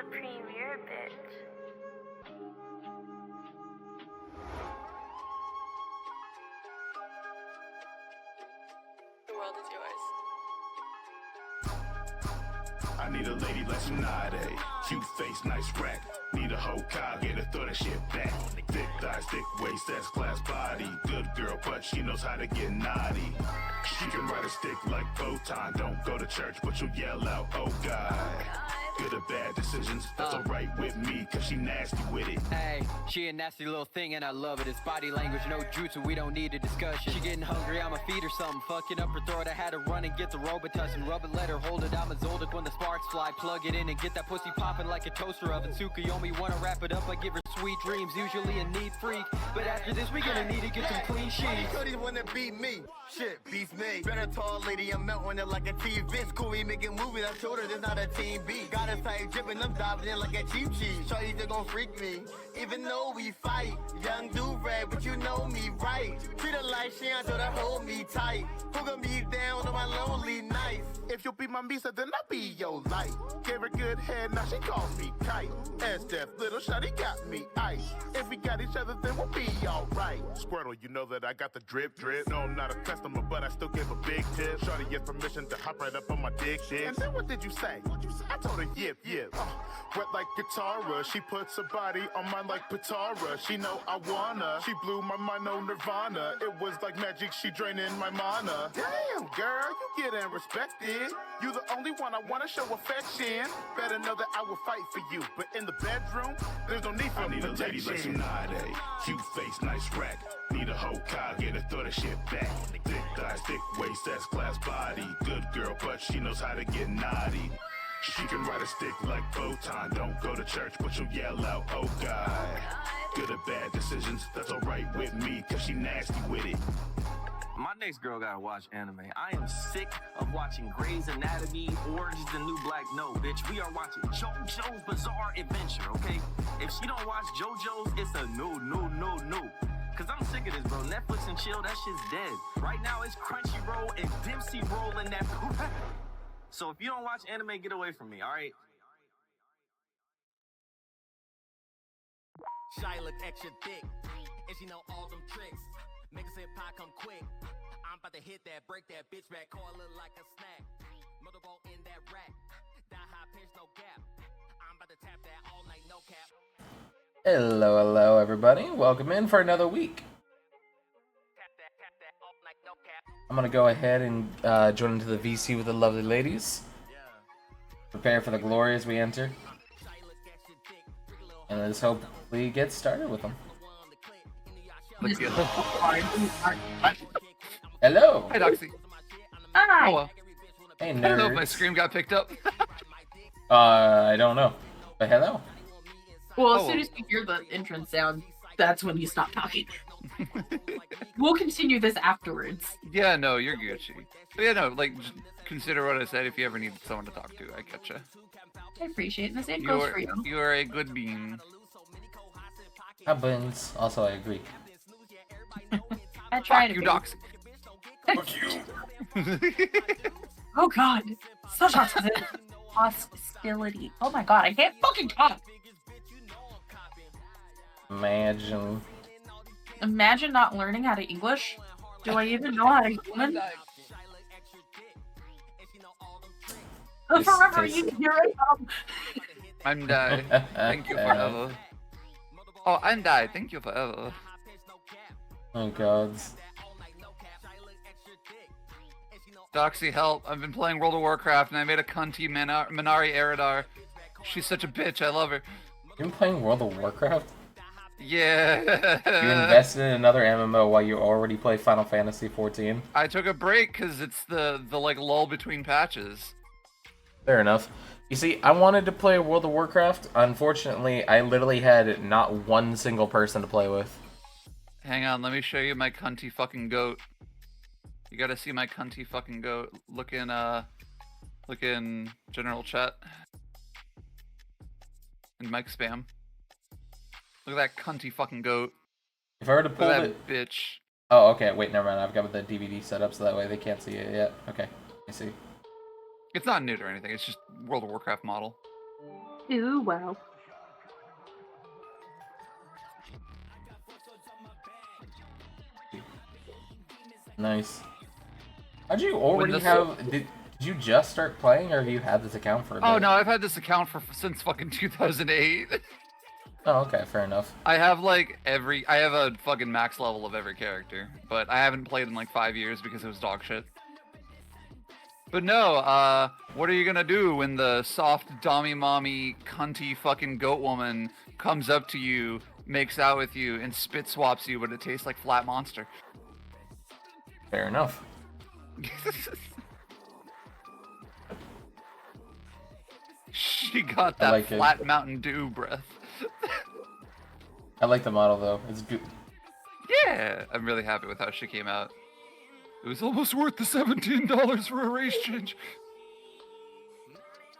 a premier bitch. The world is yours. I need a lady like Tsunade. Cute face, nice rack. Need a whole cow, get her throw that shit back. Thick thighs, thick waist, that's class body. Good girl, but she knows how to get naughty. She can ride a stick like Botan. Don't go to church, but you'll yell out, oh God. Good or bad decisions, that's alright with me, cause she nasty with it. Hey, she a nasty little thing and I love it. It's body language, no jutsu, we don't need a discussion. She getting hungry, I'ma feed her something. Fucking up her throat, I had to run and get the Robitussin and rub it, let her hold it. I'm a Zoldyck when the sparks fly. Plug it in and get that pussy popping like a toaster oven. Tsukuyomi wanna wrap it up, I give her sweet dreams. Usually a neat freak, but after this we gonna need to get some clean sheets. Cody wanna beat me, shit beats me. Better tall lady, I'm melting it like a TV. It's cool, we making movies, I told her this not a team B. Got a tight dripping, I'm diving in like a cheap cheese. Shorty they gon' freak me, even though we fight. Young do-rag, but you know me right. Treat her like she ain't, told her hold me tight. Who gon' be down on my lonely nights? If you'll be my Misa, then I'll be your light. Gave her good head, now she calls me kite. As death, little shawty got me ice. If we got each other, then we'll be alright. Squirtle, you know that I got the drip drip. No, I'm not a customer, but I still give a big tip. Shawty gets permission to hop right up on my dick. And then what did you say? I told her yip yip. Wet like guitarra, she puts her body on mine like Patara. She know I wanna. She blew my mind on Nirvana. It was like magic, she draining my mana. Damn, girl, you getting respected. You the only one I wanna show affection. Better know that I will fight for you, but in the bedroom, there's no need for me to take shit. Cute face, nice rack. Need a whole cow, get her throw that shit back. Thick thighs, thick waist, that's class body. Good girl, but she knows how to get naughty. She can ride a stick like Botan. Don't go to church, but you'll yell out, oh God. Good or bad decisions, that's alright with me, cause she nasty with it. My next girl gotta watch anime. I am sick of watching Grey's Anatomy, Orange is the New Black. No, bitch, we are watching JoJo's Bizarre Adventure, okay? If she don't watch JoJo's, it's a no. Cause I'm sick of this, bro. Netflix and chill, that shit's dead. Right now, it's Crunchyroll and Dempsey rolling that. So if you don't watch anime, get away from me, alright? Shy look extra thick, and she know all them tricks. Make a pie come quick. I'm about to hit that, break that bitch back, call it like a snack. Motorboat in that rack, die high pitch, no gap. I'm about to tap that all night, no cap. Hello, everybody. Welcome in for another week. Tap that all night, no cap. I'm gonna go ahead and join into the VC with the lovely ladies. Prepare for the glory as we enter. And let's hopefully get started with them. Hello. Hi, Doxy. Hi. Oh, well. Hey, I don't know if my nerds. scream got picked up. I don't know. But hello. Well, as soon as you hear the entrance sound, that's when you stop talking. We'll continue this afterwards. Yeah, no, you're Gucci. But yeah, no, like, just consider what I said if you ever need someone to talk to. I getcha. I appreciate it. The same goes for you. You are a good being. Buns. Also, I agree. I try to You be. Doxy. Fuck you. Oh god. Such hostility. Oh my god, I can't fucking talk. Imagine not learning how to English. Do I even know how to human? Forever you hear it. I'm die. Thank you forever. Oh, I'm die. Thank you forever. Oh gods. Doxy, help. I've been playing World of Warcraft and I made a cunty Minari Eridar. She's such a bitch. I love her. You've been playing World of Warcraft? Yeah. You invested in another MMO while you already play Final Fantasy 14? I took a break because it's the like lull between patches. Fair enough. You see, I wanted to play World of Warcraft. Unfortunately, I literally had not one single person to play with. Hang on, let me show you my cunty fucking goat. You gotta see my cunty fucking goat. Look in general chat. And mic spam. Look at that cunty fucking goat. If I were to Look pull at it... that bitch. Oh, okay, wait, never mind. I've got the DVD set up so that way they can't see it yet. Okay, I see. It's not nude or anything, it's just World of Warcraft model. Ooh, wow. Nice. How'd you When already the have? Did you just start playing, or have you had this account for a bit? Oh no, I've had this account since fucking 2008. Oh, okay, fair enough. I have like I have a fucking max level of every character, but I haven't played in like 5 years because it was dog shit. But no, what are you gonna do when the soft dommy mommy cunty fucking goat woman comes up to you, makes out with you, and spit swaps you, but it tastes like flat monster? Fair enough. She got that like flat it. Mountain Dew breath. I like the model though. It's good. Yeah, I'm really happy with how she came out. It was almost worth the $17 for a race change.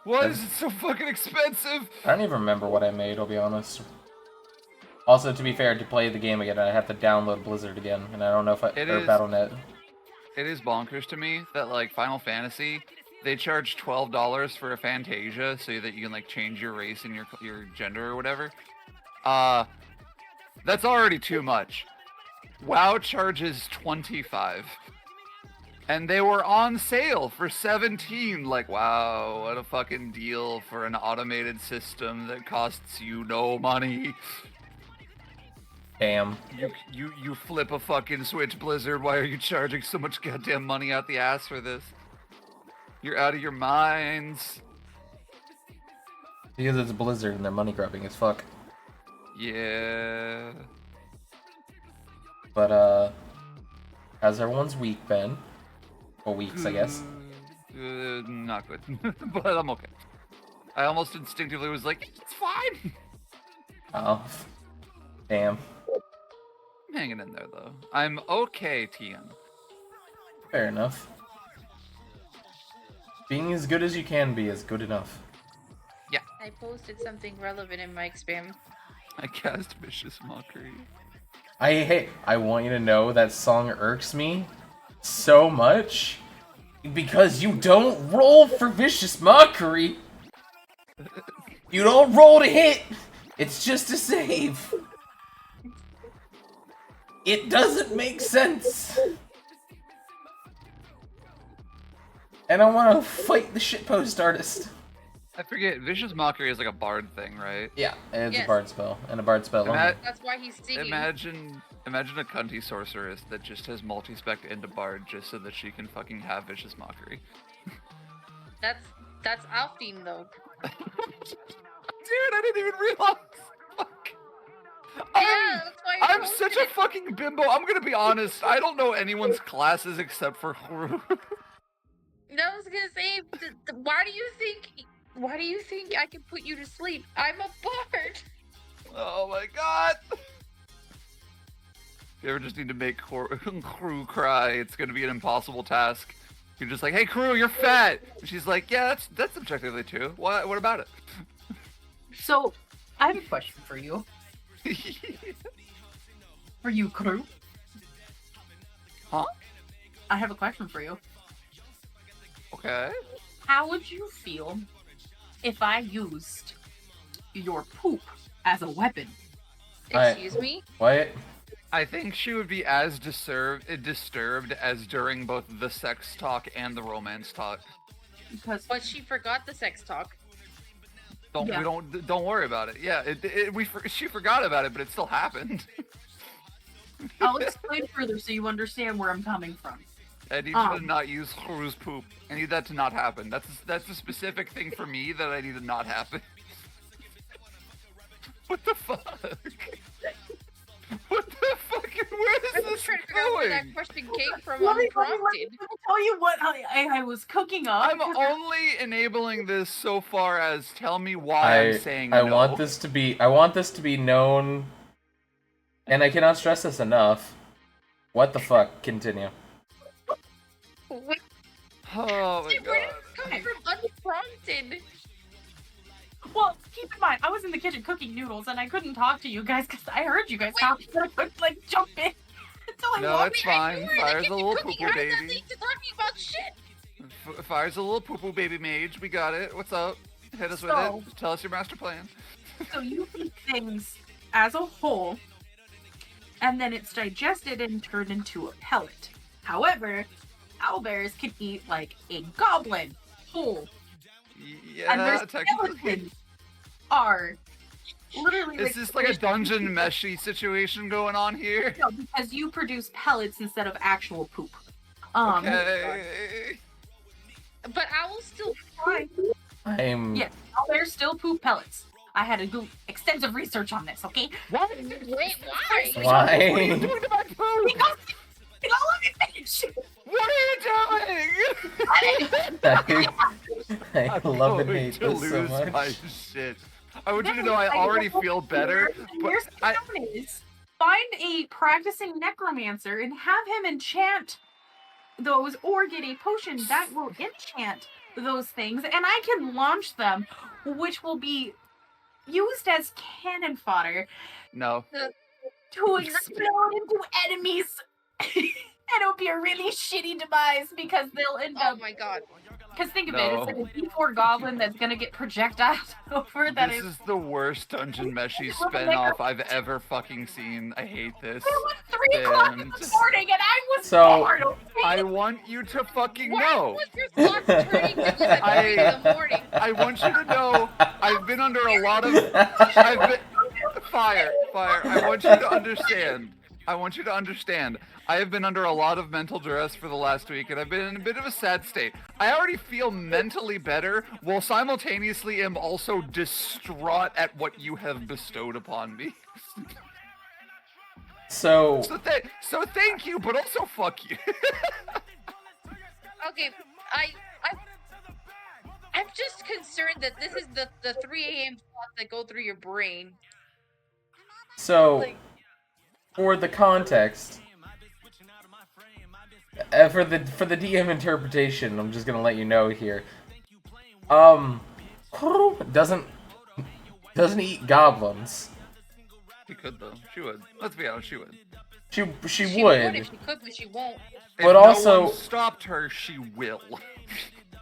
Why is it so fucking expensive? I don't even remember what I made, I'll be honest. Also, to be fair, to play the game again, I have to download Blizzard again, and I don't know if or Battle.net. It is bonkers to me that like Final Fantasy, they charge $12 for a Fantasia so that you can like change your race and your gender or whatever. That's already too much. WoW charges $25. And they were on sale for $17. Like, wow, what a fucking deal for an automated system that costs you no money. Damn. You flip a fucking switch, Blizzard. Why are you charging so much goddamn money out the ass for this? You're out of your minds. Because it's Blizzard and they're money grubbing as fuck. Yeah. But, how's everyone's week been? Or weeks, I guess. Not good. But I'm okay. I almost instinctively was like, it's fine. Oh. Damn. I'm hanging in there, though. I'm okay, TN. Fair enough. Being as good as you can be is good enough. Yeah. I posted something relevant in my spam. I cast Vicious Mockery. I want you to know that song irks me so much because you don't roll for Vicious Mockery. You don't roll to hit. It's just a save. It doesn't make sense. And I want to fight the shitpost artist. I forget, Vicious Mockery is like a bard thing, right? Yeah, it's Yes. a bard spell, and a bard spell only. That's why he's singing. Imagine a cunty sorceress that just has multi-spec into bard just so that she can fucking have Vicious Mockery. That's our theme though. Dude, I didn't even realize. Fuck. Yeah, that's why I I'm posted such a it. fucking bimbo. I'm gonna be honest. I don't know anyone's classes except for Hru. I was gonna say, why do you think I can put you to sleep? I'm a bard. Oh my god. If you ever just need to make Crew cry, it's gonna be an impossible task. You're just like, hey Crew, you're fat. And she's like, yeah, that's objectively true. What about it? So, I have a question for you. For you, crew. Huh? I have a question for you. Okay. How would you feel if I used your poop as a weapon? Excuse me? What? I think she would be as disturbed as during both the sex talk and the romance talk. Because But she forgot the sex talk. Yeah. Don't worry about it. Yeah, she forgot about it, but it still happened. I'll explain further so you understand where I'm coming from. I need you to not use Hru's poop. I need that to not happen. That's a specific thing for me that I need to not happen. What the fuck? What the fuck? Where is I'm this trying to figure out where that going? question came from Let me unprompted. tell you what I was cooking up. I'm only enabling this so far as tell me why I'm saying I no. want this to be known, and I cannot stress this enough. What the fuck? Continue. Wait, Oh my where did god. this come from unprompted? Well, keep in mind, I was in the kitchen cooking noodles, and I couldn't talk to you guys because I heard you guys talking, but I couldn't like jump in until I No, walked it's in. fine. Fire's a little Cooking poo-poo has baby. nothing to talking about shit. Fire's a little poo-poo baby mage. We got it. What's up? Hit us with So- it. Tell us your master plan. So you eat things as a whole, and then it's digested and turned into a pellet. However, owlbears can eat like a goblin whole, and their Yeah, technically. skeletons are literally. Is this like a dungeon meshy situation going on here? No, because you produce pellets instead of actual poop. Okay. But owls still fly. Yes, owlbears still poop pellets. I had to do extensive research on this. Okay. What? Wait, why? Why? What are you doing to my food? Because let me finish. What are you doing? I love and I'm hate going this to so lose much. my shit. I want you to know I already feel better, but Here's the plan is find a practicing necromancer and have him enchant those or get a potion that will enchant those things, and I can launch them, which will be used as cannon fodder no. to explode into enemies. And it'll be a really shitty demise because they'll end Oh up. my god. Because think of it, No. it's like a D4 goblin that's gonna get projectiles over that This is. is the worst dungeon meshy spinoff I've ever fucking seen. I hate this. It was 3 o'clock in the Band. morning and I was So- bored, okay? I want you to fucking Why know. was your thoughts turning to this at 3 in the morning? I want you to know I've been under a lot of I've been fire. I want you to understand. I have been under a lot of mental duress for the last week, and I've been in a bit of a sad state. I already feel mentally better, while simultaneously am also distraught at what you have bestowed upon me. So, So thank you, but also fuck you. Okay, I'm just concerned that this is the 3 a.m. thoughts that go through your brain. so Like, for the context, for the DM interpretation, I'm just gonna let you know here. Doesn't eat goblins. She could though. She would. Let's be honest. She would. She would would. if she could, but she won't. If But no also- one stopped her, she will.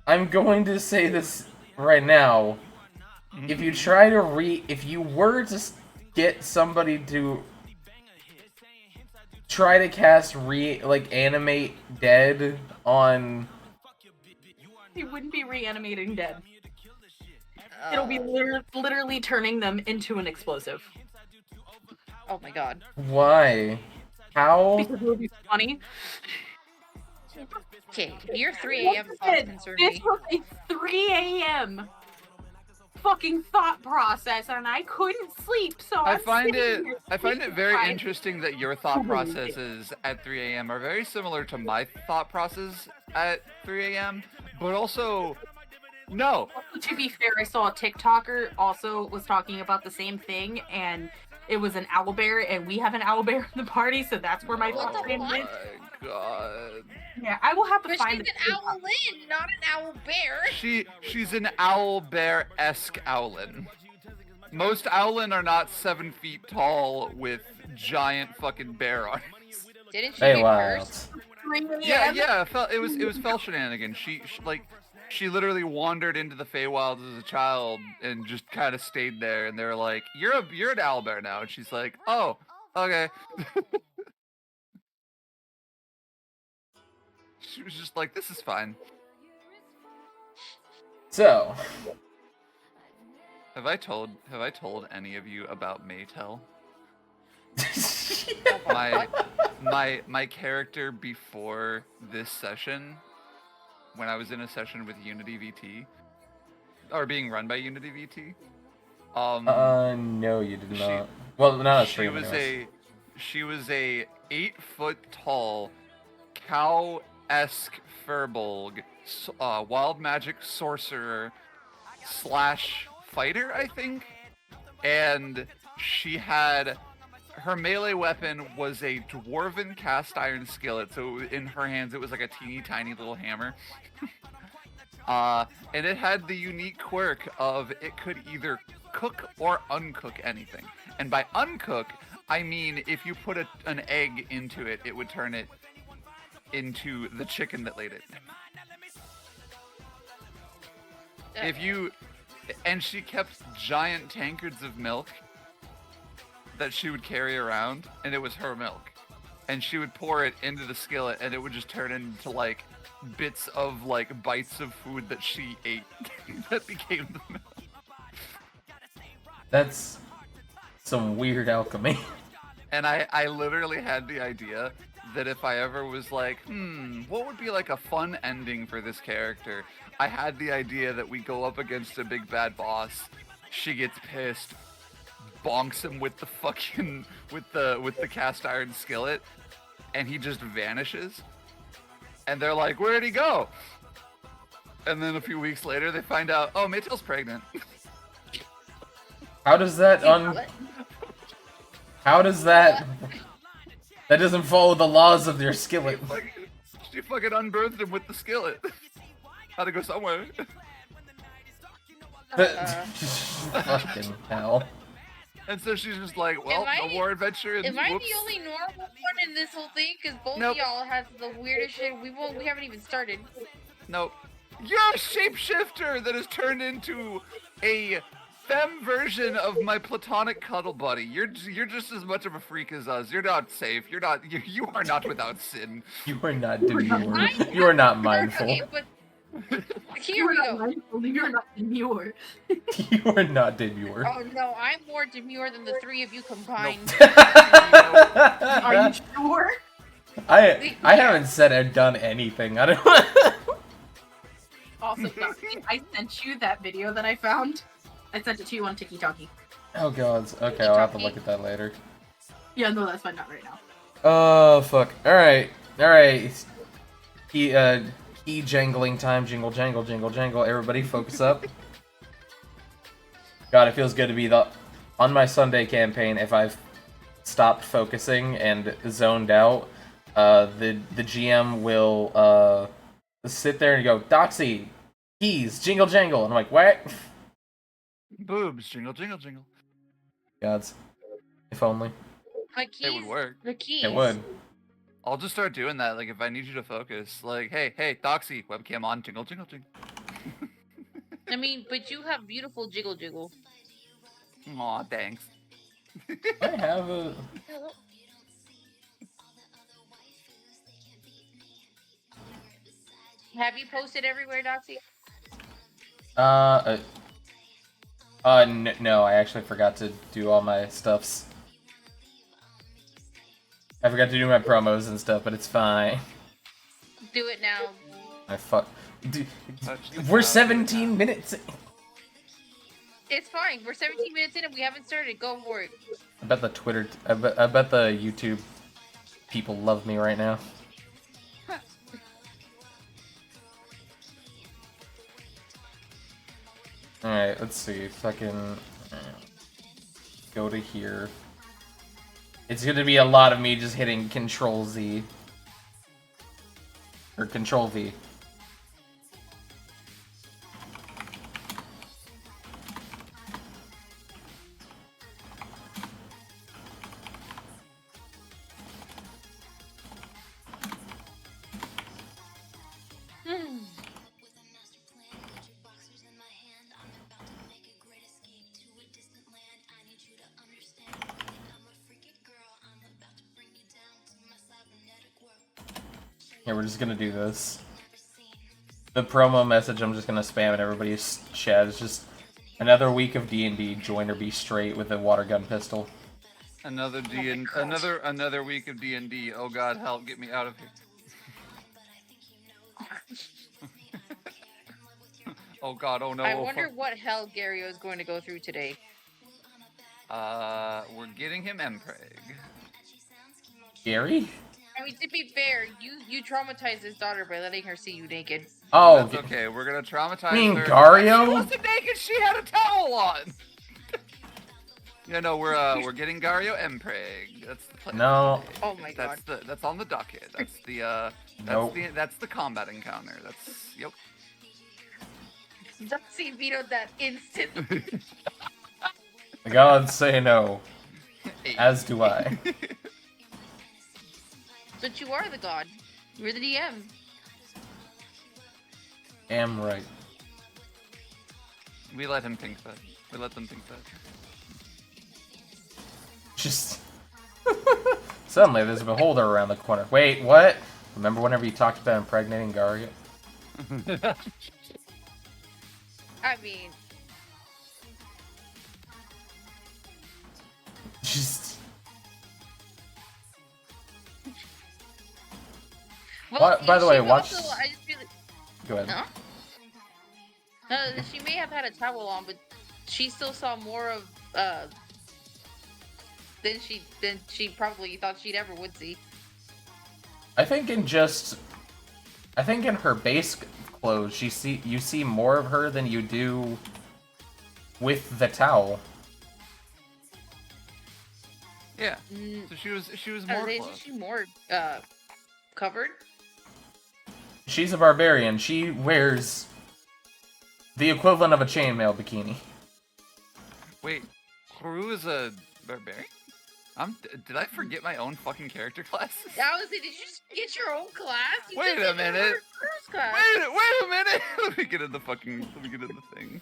I'm going to say this right now. If you try to if you were to get somebody to try to cast animate dead on, He wouldn't be reanimating dead. It'll be literally turning them into an explosive. Oh my god. why? How? Because it would be funny. Okay, your 3 a.m. thoughts concern This me. was a 3 a.m. fucking thought process, and I couldn't sleep, so I I'm find sitting it here very thinking, interesting that your thought processes at 3 a.m. are very similar to my thought process at 3 a.m. But also, no. To be fair, I saw a TikToker also was talking about the same thing, and it was an owlbear, and we have an owlbear in the party, so that's where my What thought the came fuck? in. My God. Yeah, I will have to But find she's the an owlin, not an owl bear. She's an owl bear-esque owlin. Most owlin are not 7 feet tall with giant fucking bear arms. Didn't she Hey, get wow. cursed? Yeah. It was fell shenanigans. She literally wandered into the Feywild as a child and just kind of stayed there. And they were like, "You're an owlbear now," and she's like, "Oh, okay." She was just like, "This is fine." So, Have I told any of you about Maytel? My character before this session, when I was in a session with Unity VT, or being run by Unity VT, no, you did not. Well, not a she stream, was anyways. a 8-foot tall cow-esque furbolg, wild magic sorcerer / fighter, I think, and she had her melee weapon was a dwarven cast iron skillet. So in her hands, it was like a teeny tiny little hammer. And it had the unique quirk of it could either cook or uncook anything. And by uncook, I mean if you put an egg into it, it would turn it into the chicken that laid it. And she kept giant tankards of milk that she would carry around, and it was her milk. And she would pour it into the skillet, and it would just turn into like bits of like bites of food that she ate that became the milk. That's some weird alchemy. And I literally had the idea that if I ever was like, what would be like a fun ending for this character? I had the idea that we go up against a big bad boss, she gets pissed, bonks him with the fucking with the cast iron skillet, and he just vanishes. And they're like, where'd he go? And then a few weeks later they find out, oh, Maytail's pregnant. How does that How does that... That doesn't follow the laws of your skillet. She fucking unbirthed him with the skillet. Had to go somewhere. Fucking hell. And so she's just like, well, no more adventure. And Am I whoops. the only normal one in this whole thing? Because both Nope. of y'all has the weirdest shit. We haven't even started. Nope. You're a shapeshifter that has turned into a femme version of my platonic cuddle buddy. You're just as much of a freak as us. You're not safe. You are not without sin. You are not demure. You are not mindful. Okay, but here we go. You're not demure. You are not demure. Oh no, I'm more demure than the three of you combined. Are you sure? I haven't said or done anything. I don't. Also, Dusty, I sent you that video that I found. I sent it to you on TikTok. Oh god. Okay, I'll have to look at that later. Yeah, no, that's fine. Not right now. Oh fuck. All right. Key jangling time. Jingle jangle jingle jangle. Everybody focus up. God, it feels good to be on my Sunday campaign. If I've stopped focusing and zoned out, the GM will sit there and go, Doxy, keys, jingle jangle, and I'm like, what? Boobs, jingle, jingle, jingle. Gods, if only. My keys. It would work. The keys. It would. I'll just start doing that. Like if I need you to focus, like, hey, Doxy, webcam on, jingle, jingle, jingle. I mean, but you have beautiful jiggle jiggle. Aw, thanks. I have a. Have you posted everywhere, Doxy? No, I actually forgot to do all my stuffs. I forgot to do my promos and stuff, but it's fine. Do it now. We're 17 minutes. It's fine. We're 17 minutes in and we haven't started. Go for it. I bet the I bet the YouTube people love me right now. Alright, let's see. Fucking go to here. It's gonna be a lot of me just hitting Control Z. Or Control V. Yeah, we're just gonna do this. The promo message I'm just gonna spam in everybody's chat is just another week of D&D, join or be straight with a water gun pistol. Another another week of D&D. Oh god, help, get me out of here. Oh god, oh no. I wonder what hell Gary is going to go through today. We're getting him Mpreg. Gary? I mean, to be fair, you traumatized his daughter by letting her see you naked. Oh, that's okay. We're gonna traumatize mean her. Gario? She wasn't naked. She had a towel on. Yeah, no, we're getting Gario Mpreg. That's the plan. No. Oh my god. That's on the docket. That's the Nope. that's the combat encounter. That's yep. Doxy vetoed that instantly. The gods say no. As do I. But you are the god. You're the DM. Am right. We let him think that. We let them think that. Just suddenly there's a beholder around the corner. Wait, what? Remember whenever you talked about impregnating Garia? I mean, Just well, by the way, she watch. also, I just feel like, Go ahead. huh? She may have had a towel on, but she still saw more of than she probably thought she'd ever would see. I think in her base clothes, you see more of her than you do with the towel. Yeah. So she was more Isn't clothed. she more covered? She's a barbarian. She wears the equivalent of a chainmail bikini. Wait, Haru is a barbarian? Did I forget my own fucking character classes? I was like, did you just get your own class? You Wait said a that you were minute. first class. Wait a minute! Let me get in the thing.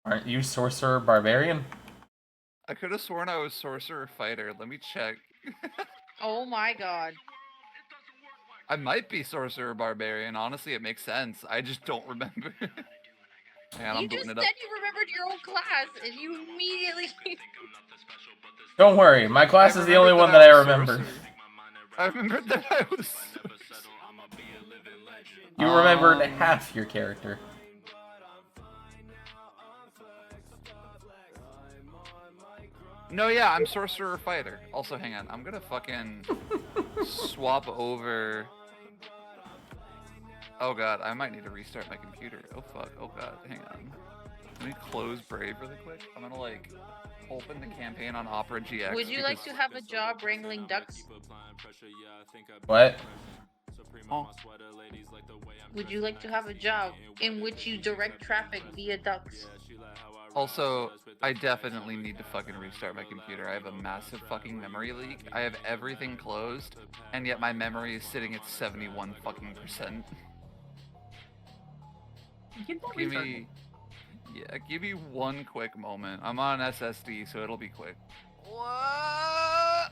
Aren't you sorcerer barbarian? I could have sworn I was sorcerer fighter. Let me check. Oh my god. I might be sorcerer barbarian. Honestly, it makes sense. I just don't remember. Man, I'm You booting just it said up. you remembered your own class, and you immediately. Don't worry, my class is the only remembered one that I was remember. sorcerer. I remembered that I was sorcerer. You remembered half your character. No, yeah, I'm sorcerer fighter. Also, hang on. I'm gonna fucking swap over. Oh god, I might need to restart my computer. Oh fuck. Oh god, hang on. Let me close Brave really quick. I'm gonna like open the campaign on Opera GX. Would you like to have a job wrangling ducks? What? Oh. Would you like to have a job in which you direct traffic via ducks? Also, I definitely need to fucking restart my computer. I have a massive fucking memory leak. I have everything closed, and yet my memory is sitting at 71 fucking %. Give me one quick moment. I'm on SSD, so it'll be quick. What?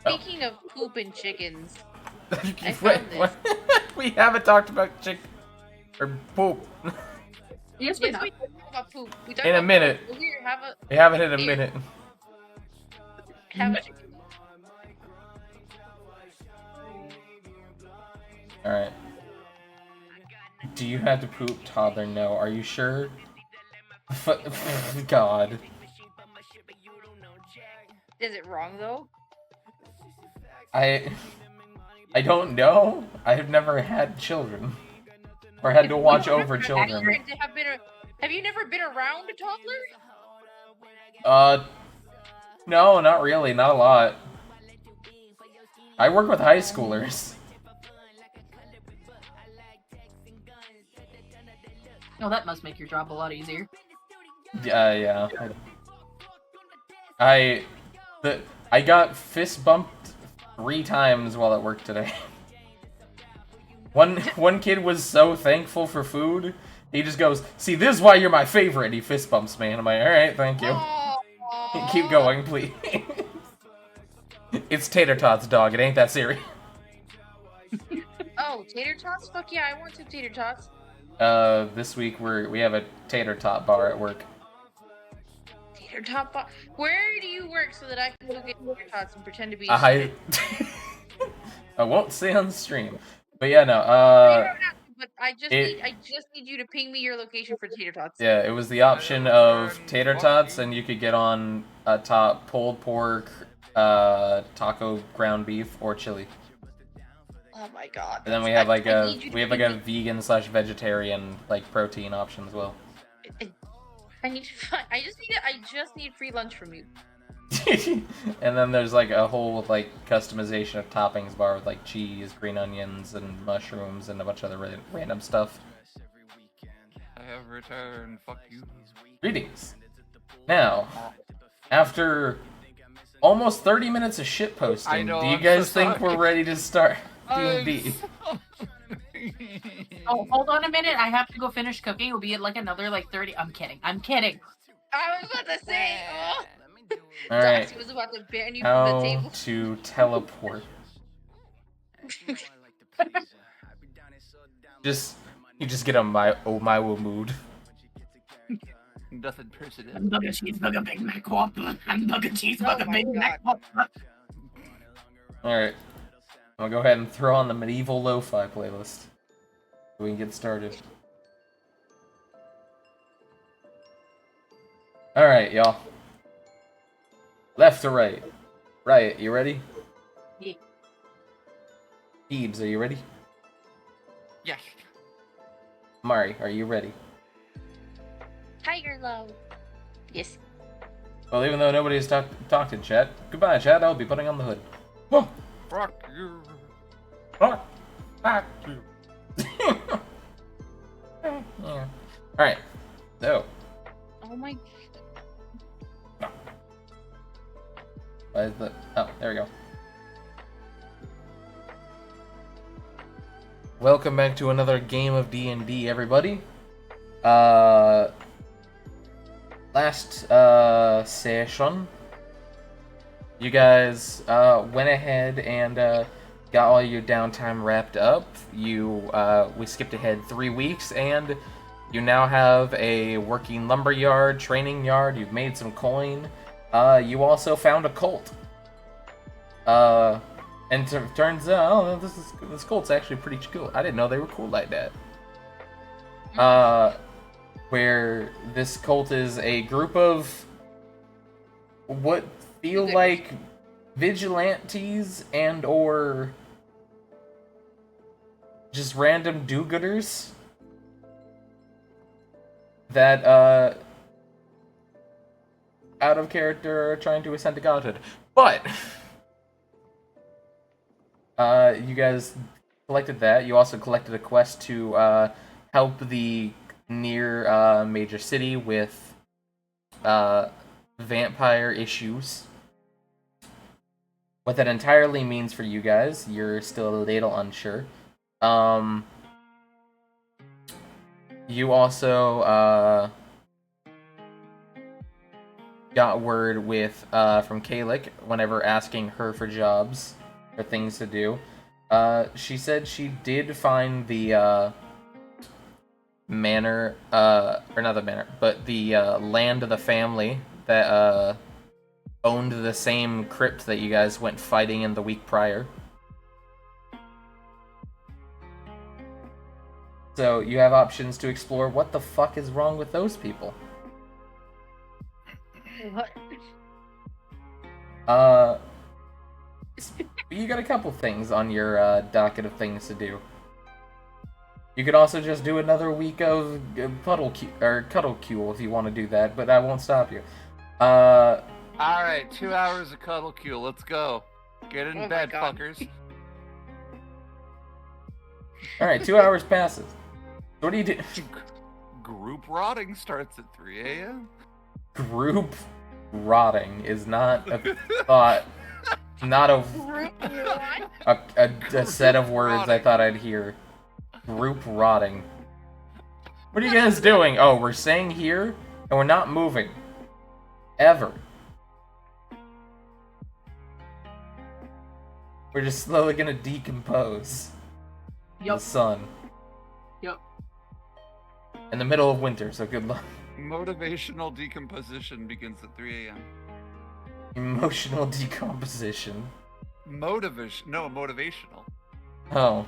Speaking of poop and chickens, I Wait, found this. what? We haven't talked about chick or poop Yes, we Yes, have. we talked about poop. We talked in a about minute. poop. Here, have a We haven't in a Here. minute. chicken. All right. Do you have to poop, toddler? No. Are you sure? God. Is it wrong though? I don't know. I have never had children. Or had to watch over children. Have you never been around a toddler? No, not really. Not a lot. I work with high schoolers. Oh, that must make your job a lot easier. Yeah. I got fist bumped 3 times while at work today. One kid was so thankful for food, he just goes, "See, this is why you're my favorite." And he fist bumps me, and I'm like, "All right, thank you. Aww. Keep going, please." It's tater tots, dog. It ain't that serious. Oh, tater tots? Fuck yeah, I want some tater tots. This week we have a tater tot bar at work. Tater tot bar. Where do you work so that I can go get tater tots and pretend to be? I won't say on the stream, but yeah, no. You don't have to, but I just need you to ping me your location for tater tots. Yeah, it was the option of tater tots, and you could get on top pulled pork, taco ground beef, or chili. Oh my god. And then we have like a vegan/vegetarian like protein option as well. I just need free lunch from you. And then there's like a whole like customization of toppings bar with like cheese, green onions, and mushrooms, and a bunch of other random stuff. I have returned. Fuck you. Greetings. Now, after almost 30 minutes of shit posting, do you I'm guys so think sorry. we're ready to start D&D? Oh, hold on a minute. I have to go finish cooking. It'll be at like another 30. I'm kidding. I'm kidding. I was about to say, oh. Alright. Doxy was about to ban you from the How table. to teleport. You just get a Maiwo mood. Nothing personal. Hamburger, cheeseburger, Big Mac, Whopper. Hamburger, cheeseburger, Oh my Big Mac, God. Whopper. Alright. I'll go ahead and throw on the medieval lo-fi playlist. So we can get started. Alright, y'all. Left to right. Riot, you ready? Yeah. Peebs, are you ready? Yes. Mari, are you ready? Tiger love. Yes. Well, even though nobody's talked in chat, goodbye, chat. I'll be putting on the hood. Oh, Fuck you. fuck you. Yeah. Alright, so. Oh my. Why is the... Oh, there we go. Welcome back to another game of D&D, everybody. Last session, you guys went ahead and got all your downtime wrapped up. We skipped ahead 3 weeks, and you now have a working lumberyard, training yard. You've made some coin. You also found a cult. And turns out, this cult's actually pretty cool. I didn't know they were cool like that. Where this cult is a group of what feel like vigilantes and or just random do-gooders that out of character are trying to ascend to godhood. But you guys collected that. You also collected a quest to help the near major city with vampire issues. What that entirely means for you guys, you're still a little unsure. You also got word with from Kalik whenever asking her for jobs or things to do. She said she did find the manor, or not the manor, but the land of the family that owned the same crypt that you guys went fighting in the week prior. So you have options to explore what the fuck is wrong with those people. What? You got a couple things on your docket of things to do. You could also just do another week of cuddle cule if you want to do that, but I won't stop you. Alright, 2 hours of cuddle cue. Let's go. Get in Oh my bed, God. fuckers. Alright, 2 hours passes. What do you do? Group rotting starts at 3 a.m. Group rotting is not a thought, not a set of words I thought I'd hear. Group rotting. What are you guys doing? Oh, we're staying here and we're not moving. Ever. We're just slowly gonna decompose. in The sun. Yep. In the middle of winter, so good luck. Motivational decomposition begins at 3 a.m. Emotional decomposition. Motivational. Oh.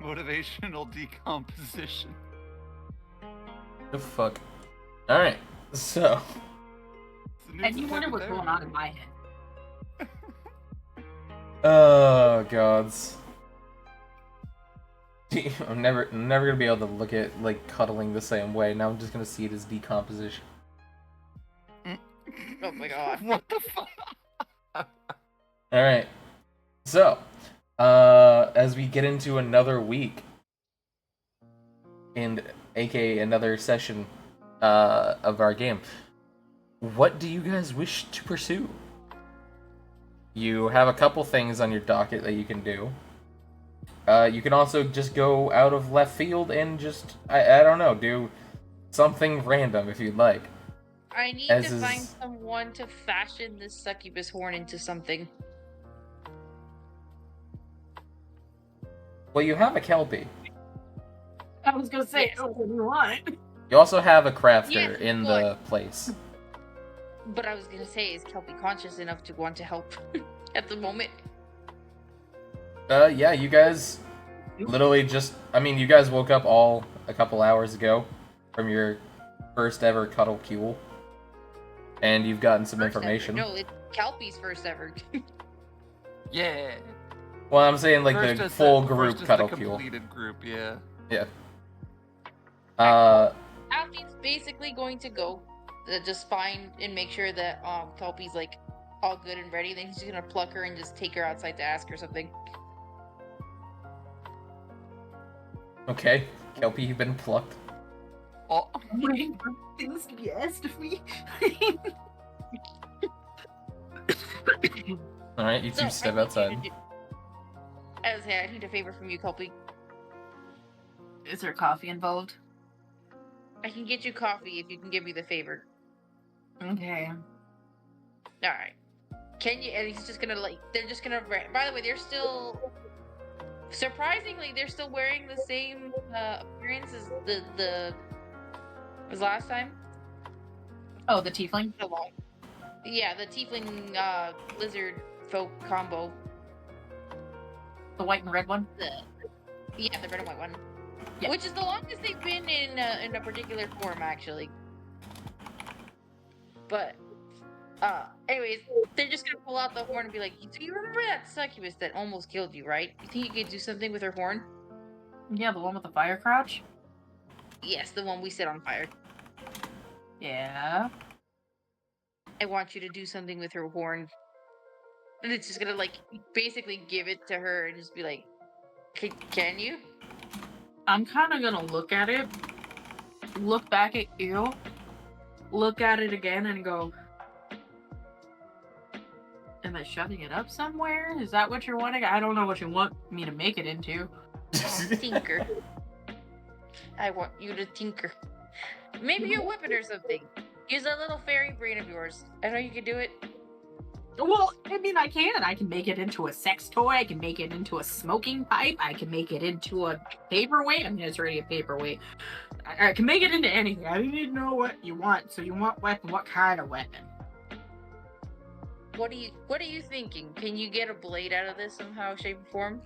Motivational decomposition. The fuck. Alright, so. And you wonder what's going on in my head. Oh, gods. I'm never gonna be able to look at, like, cuddling the same way. Now I'm just gonna see it as decomposition. Oh my God. What the fuck? Alright. So, as we get into another week, and aka another session of our game, what do you guys wish to pursue? You have a couple things on your docket that you can do. You can also just go out of left field and just, I don't know, do something random if you'd like. I need As to find is- someone to fashion this succubus horn into something. Well, you have a Kelpie. I was gonna say, Yes. oh, what do you want? You also have a crafter Yes, in but- the place. But I was gonna say, is Kelpie conscious enough to want to help at the moment? Yeah, you guys literally just, I mean, you guys woke up all a couple hours ago from your first ever cuddle cule. And you've gotten some First information. Ever. No, it's Kelpie's first ever. Yeah. Well, I'm saying like First the is full first group is the cuddle cule. completed group, yeah. Yeah. Alfie's basically going to go just find and make sure that Kelpie's like all good and ready. Then he's just gonna pluck her and just take her outside to ask her something. Okay. Kelpie, you've been plucked. Oh, Waiting for things to be asked of me. Alright, you two So, step I need you outside. to do- I was saying, I need a favor from you, Kelpie. Is there coffee involved? I can get you coffee if you can give me the favor. Okay. All right. Can you? And he's just gonna like. They're just gonna. By the way, they're still. Surprisingly, they're still wearing the same appearance as the was last time. Oh, the tiefling? So long. Yeah, the tiefling lizard folk combo. The white and red one? Yeah, the red and white one. Yeah. Which is the longest they've been in a particular form, actually. But, anyways, they're just gonna pull out the horn and be like, "Do you remember that succubus that almost killed you, right? You think you could do something with her horn?" Yeah, the one with the fire crouch? Yes, the one we set on fire. Yeah. I want you to do something with her horn. And it's just gonna, like, basically give it to her and just be like, can you? I'm kind of gonna look at it, look back at you, look at it again, and go, am I shoving it up somewhere? Is that what you're wanting? I don't know what you want me to make it into. Tinker. I want you to tinker. Maybe a weapon or something. Use that little fairy brain of yours. I know you can do it. Well, I mean, I can. I can make it into a sex toy. I can make it into a smoking pipe. I can make it into a paperweight. I mean, it's already a paperweight. I can make it into anything. I need to know what you want. So you want weapon? What kind of weapon? What are you thinking? Can you get a blade out of this somehow, shape, or form?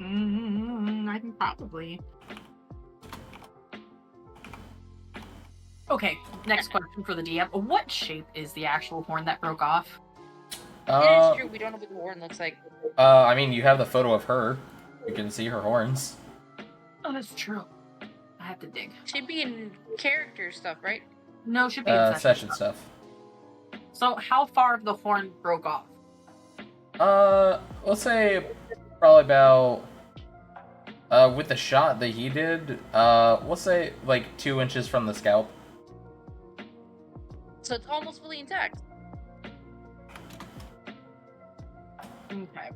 I can probably. Okay, next question for the DM. What shape is the actual horn that broke off? It is true, we don't know what the horn looks like. I mean, you have the photo of her. You can see her horns. Oh, that's true. I have to dig. Should be in character stuff, right? No, should be in Session stuff. So, how far of the horn broke off? Let's say probably about, with the shot that he did, let's say like 2 inches from the scalp. So it's almost fully intact. Okay.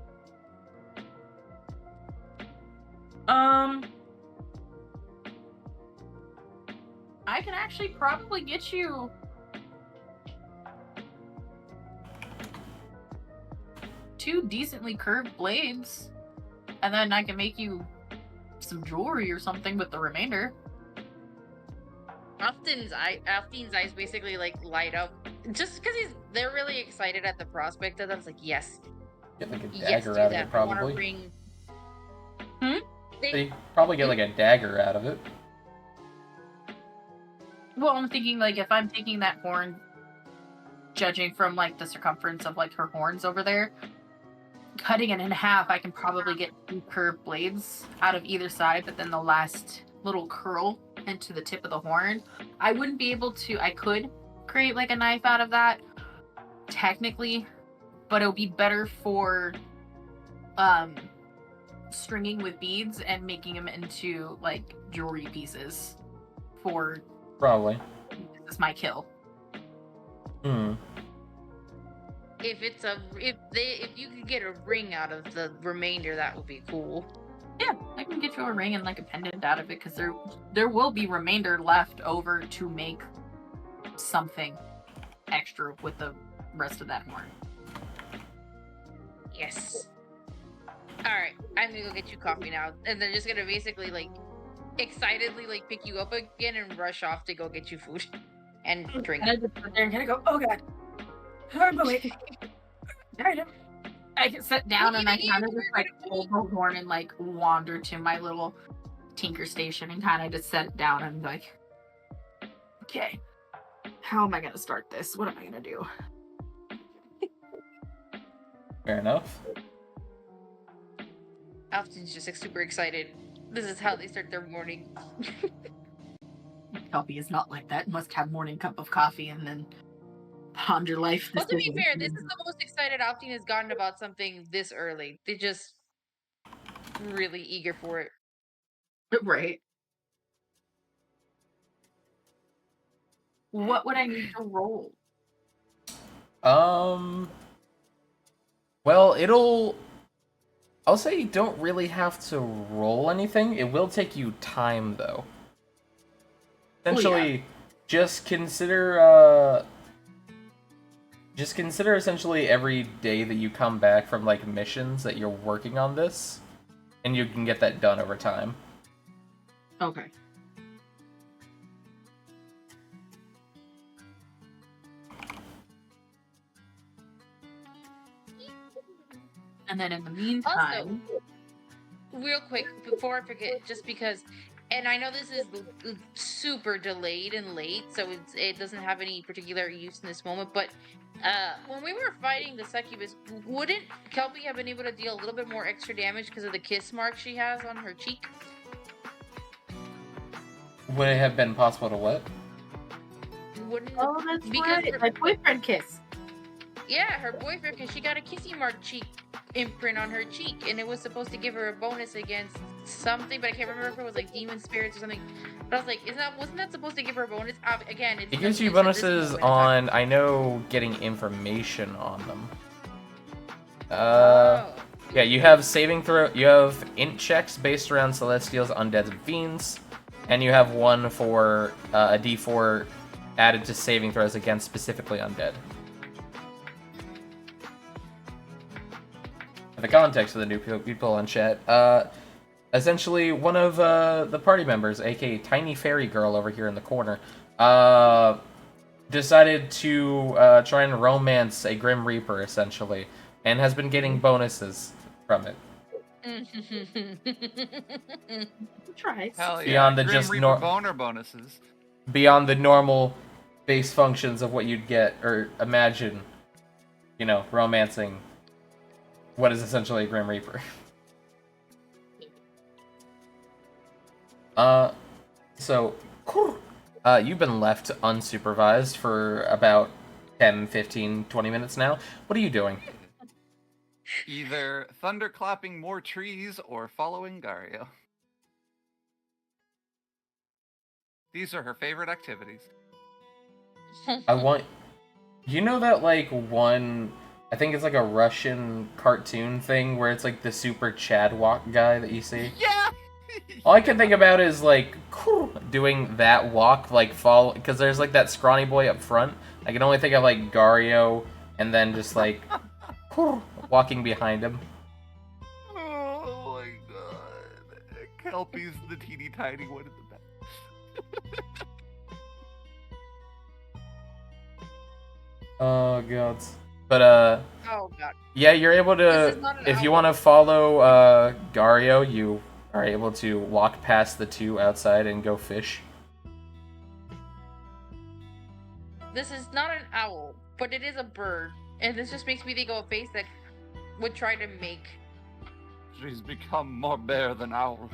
I can actually probably get you two decently curved blades, and then I can make you some jewelry or something with the remainder. Alfden's eyes basically like light up, just because they're really excited at the prospect of that. It's like, yes, Get like a yes, dagger do out of that. it, I wanna probably. bring... They probably get like a dagger out of it. Well, I'm thinking like if I'm taking that horn, judging from like the circumference of like her horns over there, cutting it in half, I can probably get 2 curved blades out of either side, but then the last little curl into the tip of the horn. I wouldn't be able to, I could create like a knife out of that, technically, but it would be better for stringing with beads and making them into like jewelry pieces for Probably. this is my kill. Hmm. if you could get a ring out of the remainder, that would be cool. Yeah, I can get you a ring and like a pendant out of it because there will be remainder left over to make something extra with the rest of that horn. Yes. All right, I'm gonna go get you coffee now, and they're just gonna basically like excitedly like pick you up again and rush off to go get you food and drink. And I just sit there and kind of go, oh god, I'm awake. I can sit down and I kind of just like hold the horn and like wander to my little tinker station and kind of just sit down and like, okay, how am I gonna start this? What am I gonna do? Fair enough. Alton's just like super excited. This is how they start their morning. Kelpie is not like that. Must have morning cup of coffee and then ponder life. Well, to be fair, this is the most excited Alton has gotten about something this early. They're just really eager for it. Right. What would I need to roll? Well, I'll say you don't really have to roll anything. It will take you time, though. Essentially, just consider essentially every day that you come back from, like, missions that you're working on this, and you can get that done over time. Okay. And then in the meantime... Also, real quick, before I forget, just because, and I know this is super delayed and late, so it doesn't have any particular use in this moment, but when we were fighting the succubus, wouldn't Kelpie have been able to deal a little bit more extra damage because of the kiss mark she has on her cheek? Would it have been possible to what? Wouldn't Oh, that's because right. My boyfriend kiss. Yeah, her boyfriend, because she got a kissy mark cheek imprint on her cheek, and it was supposed to give her a bonus against something, but I can't remember if it was like demon spirits or something. But I was like, wasn't that supposed to give her a bonus? Again, It gives you bonuses on, I know, getting information on them. Yeah, you have saving throw. You have int checks based around Celestials, Undeads, and Fiends, and you have one for a D4 added to saving throws against specifically Undead. The context of the new people on chat. Essentially, one of the party members, aka Tiny Fairy Girl over here in the corner, decided to try and romance a Grim Reaper, essentially, and has been getting bonuses from it. Try. Hell yeah. Beyond the Grim just Reaper boner bonuses. Beyond the normal base functions of what you'd get or imagine, you know, romancing what is essentially a Grim Reaper. So, you've been left unsupervised for about 10, 15, 20 minutes now. What are you doing? Either thunderclapping more trees or following Gario. These are her favorite activities. You know that, like, one... I think it's like a Russian cartoon thing where it's like the super Chadwalk guy that you see? Yeah! All I can think about is, like, doing that walk, like, follow... Because there's, like, that scrawny boy up front. I can only think of, like, Gario, and then just, like, walking behind him. Oh my god. Kelpie's the teeny tiny one in the back. Oh, god. But, oh god. yeah, you're able to... If you want to follow, Gario, you are able to walk past the two outside and go fish. This is not an owl, but it is a bird. And this just makes me think of a face that would try to make. She's become more bear than owl.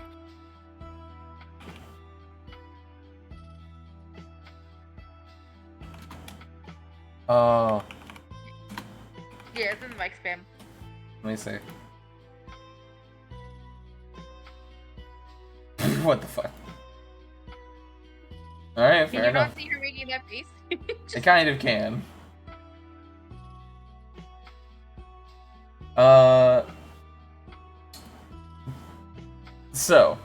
Oh. Yeah, it's in the mic spam. Let me see. What the fuck? Alright, Can fair you enough. not see her making that face? It kind of can. So,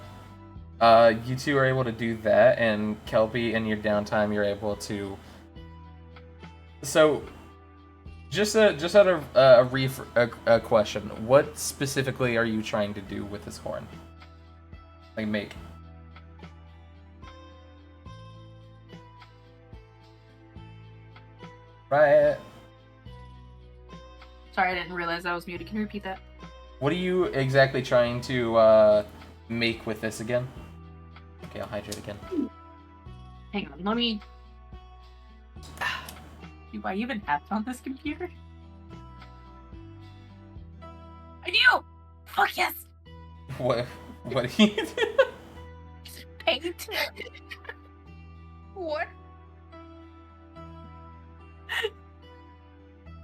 you two are able to do that, and Kelpie, in your downtime, you're able to. So, just out of a question, what specifically are you trying to do with this horn? Like make? Right. Sorry, I didn't realize I was muted. Can you repeat that? What are you exactly trying to make with this again? Okay, I'll hydrate again. Hang on, let me. Do I even have it on this computer? I do! Fuck yes! What? What do you do? Paint. What?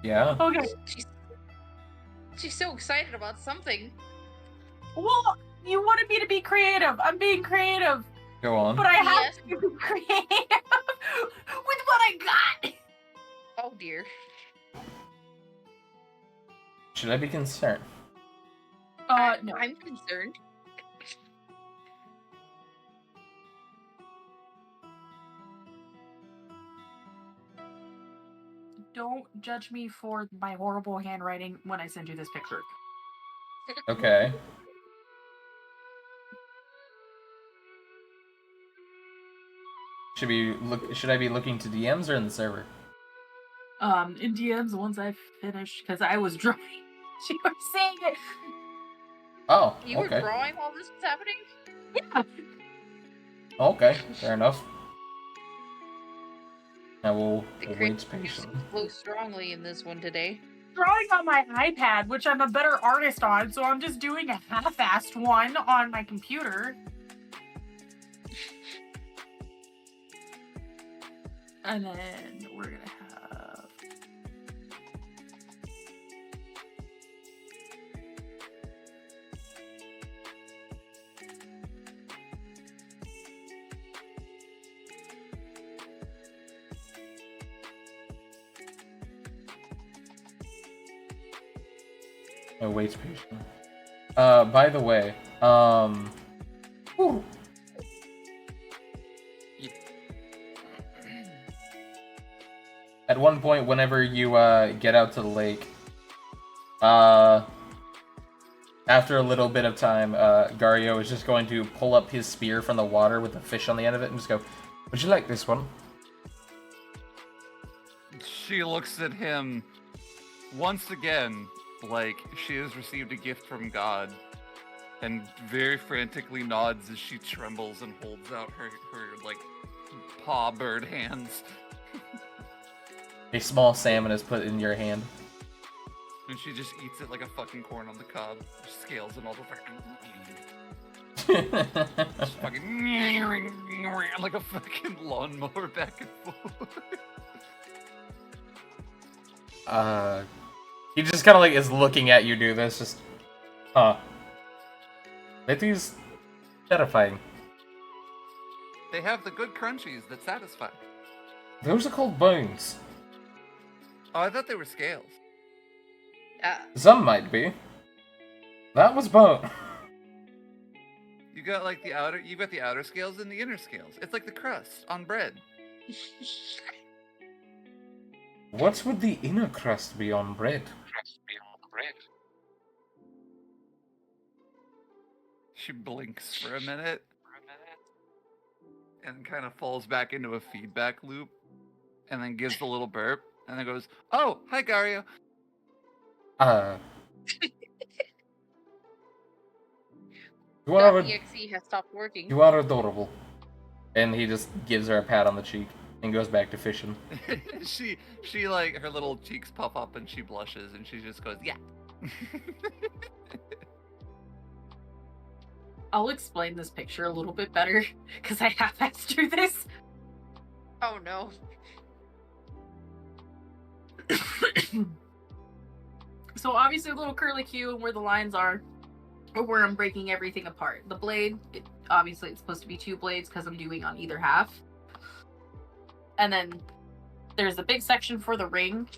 Yeah. Okay. She's so excited about something. Well, you wanted me to be creative. I'm being creative. Go on. But I have Yes. to be creative with what I got. Oh dear. Should I be concerned? No. I'm concerned. Don't judge me for my horrible handwriting when I send you this picture. Okay. Should I be looking to DMs or in the server? In DMs once I finish, because I was drawing. You were saying it. Oh, You were okay. drawing while this was happening? Yeah. Okay, fair enough. Now we'll The wait creative patiently. flow strongly in this one today. Drawing on my iPad, which I'm a better artist on, so I'm just doing a half-assed one on my computer. And then we're gonna have... Oh, wait patiently. By the way, whew. At one point, whenever you get out to the lake, after a little bit of time, Gario is just going to pull up his spear from the water with a fish on the end of it and just go, "Would you like this one?" She looks at him once again like she has received a gift from God and very frantically nods as she trembles and holds out her like paw bird hands. A small salmon is put in your hand. And she just eats it like a fucking corn on the cob. Scales and all the fucking just fucking like a fucking lawnmower back and forth. He just kind of like is looking at you do this, just, huh. That is terrifying. They have the good crunchies that satisfy. Those are called bones. Oh, I thought they were scales. Some might be. That was bone. You got like the outer, you got the outer scales and the inner scales. It's like the crust on bread. What would the inner crust be on bread? She blinks for a minute. And kind of falls back into a feedback loop. And then gives a little burp. And then goes, "Oh, hi, Gario." You are, .exe has stopped working. you are adorable. And he just gives her a pat on the cheek and goes back to fishing. she like, her little cheeks puff up and she blushes and she just goes, "Yeah." I'll explain this picture a little bit better, because I half-assed through this. Oh no. So obviously a little curlicue and where the lines are where I'm breaking everything apart. The blade, obviously it's supposed to be 2 blades because I'm doing on either half. And then there's a big section for the ring,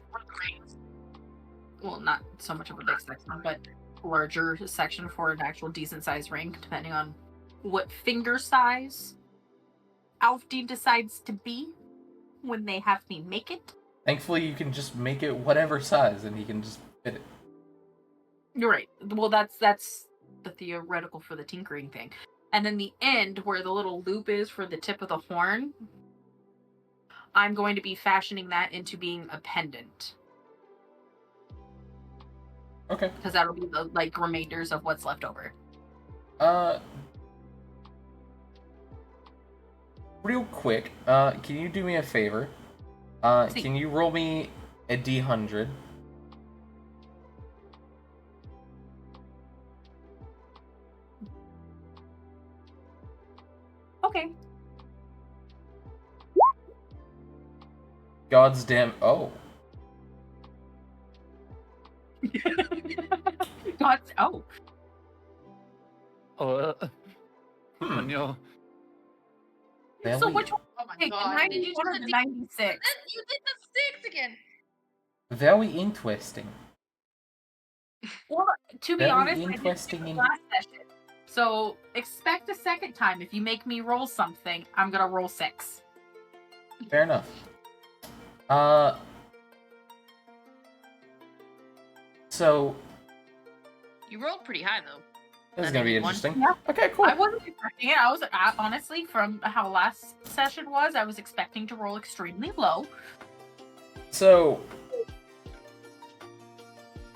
well, not so much of a big section, but larger section for an actual decent sized ring, depending on what finger size Alfdean decides to be when they have me make it. Thankfully, you can just make it whatever size, and he can just fit it. You're right. Well, that's the theoretical for the tinkering thing. And then the end, where the little loop is for the tip of the horn, I'm going to be fashioning that into being a pendant. Okay. Because that'll be the like remainders of what's left over. Real quick, can you do me a favor? Can you roll me a D100? Okay. God's damn. Oh. God's oh. Hmm. No. So which one? Oh my Hey, god. 91 or the 96? You did the 6 again. Very interesting. Well, to be Very honest, I did interesting it in- last session. So expect a second time. If you make me roll something, I'm gonna roll 6. Fair enough. So You rolled pretty high though. this is gonna be 91. interesting. Yeah. Okay, cool. I wasn't expecting it. I was honestly, from how last session was, I was expecting to roll extremely low. So,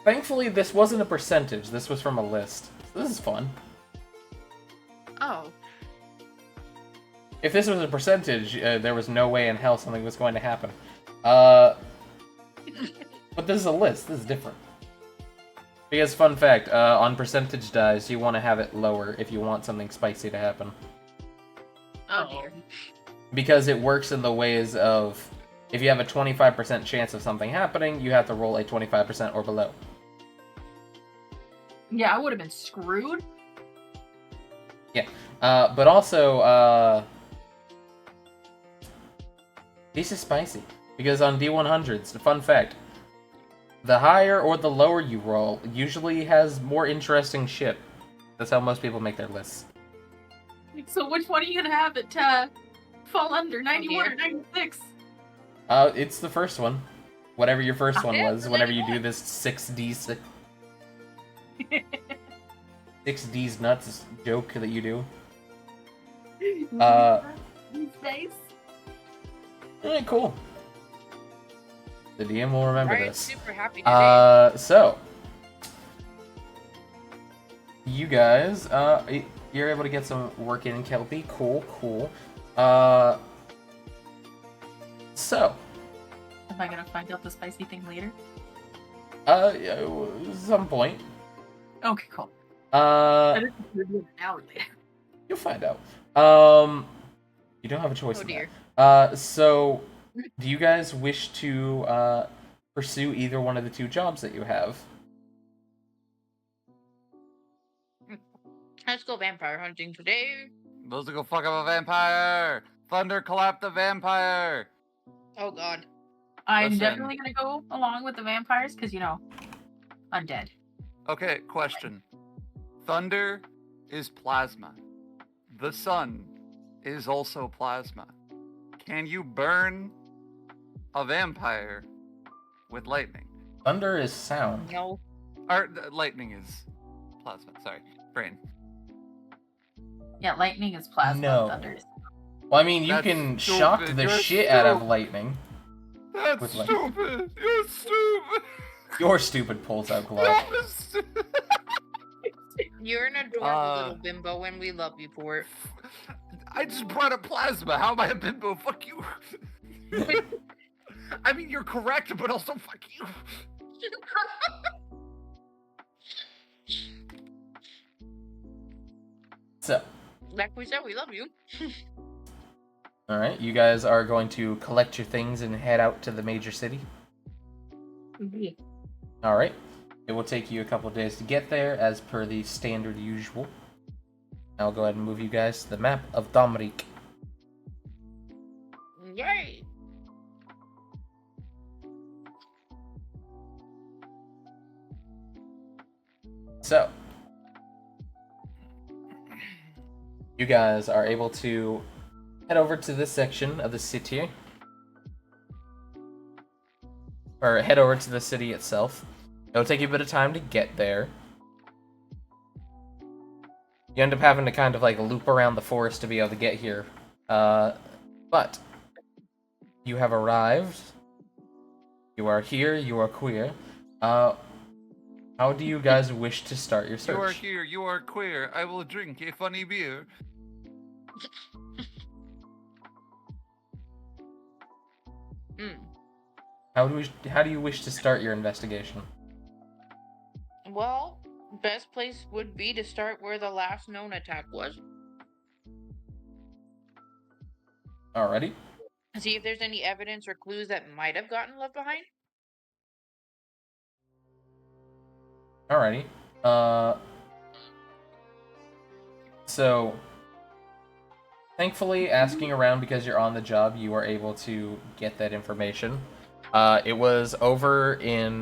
thankfully, this wasn't a percentage. This was from a list. So this is fun. Oh. If this was a percentage, there was no way in hell something was going to happen. But this is a list. This is different. Because, fun fact, on percentage dice, you want to have it lower if you want something spicy to happen. Oh dear. Because it works in the ways of, if you have a 25% chance of something happening, you have to roll a 25% or below. Yeah, I would have been screwed. Yeah. But also, this is spicy. Because on D100s, the fun fact, the higher or the lower you roll usually has more interesting shit. That's how most people make their lists. So which one are you gonna have it fall under? 91 or dear. 96? It's the first one. Whatever your first one Yeah, was, whenever you do 91. this 6D's nuts joke that you do. These days. Alright, cool. The DM will remember Ryan's this. super happy today. So you guys, you're able to get some work in Kelpie. Cool, cool. So, Am I gonna find out the spicy thing later? some point. Okay, cool. I Uh, didn't know an hour later. you'll find out. You don't have a choice Oh in dear. that. So, do you guys wish to pursue either one of the two jobs that you have? Let's go vampire hunting today. Let's go fuck up a vampire! Thunderclap the vampire! Oh god. I'm Listen. definitely gonna go along with the vampires because undead. Okay, question. Thunder is plasma. The sun is also plasma. Can you burn a vampire with lightning? Thunder is sound. No. Or lightning is plasma. Sorry, brain. Yeah, lightning is plasma. No. Thunder is. Well, I mean, you That's can shock stupid. the You're shit out of stupid. lightning. That's With lightning. stupid. You're stupid. Your stupid pulls out glove. That was stupid. You're an adorable little bimbo and we love you for it. I just brought up plasma. How am I a bimbo? Fuck you. I mean, you're correct, but also fuck you. So, Like we said, we love you. alright, you guys are going to collect your things and head out to the major city? Alright. It will take you a couple days to get there, as per the standard usual. I'll go ahead and move you guys to the map of Domric. Yay! So, you guys are able to head over to this section of the city. Or head over to the city itself. It'll take you a bit of time to get there. You end up having to kind of like loop around the forest to be able to get here. But you have arrived. You are here, you are queer. How do you guys wish to start your search? You are here, you are queer. I will drink a funny beer. How do you wish to start your investigation? Well, best place would be to start where the last known attack was. Alrighty. See if there's any evidence or clues that might have gotten left behind. Alrighty. So, thankfully, asking around because you're on the job, you are able to get that information. It was over in,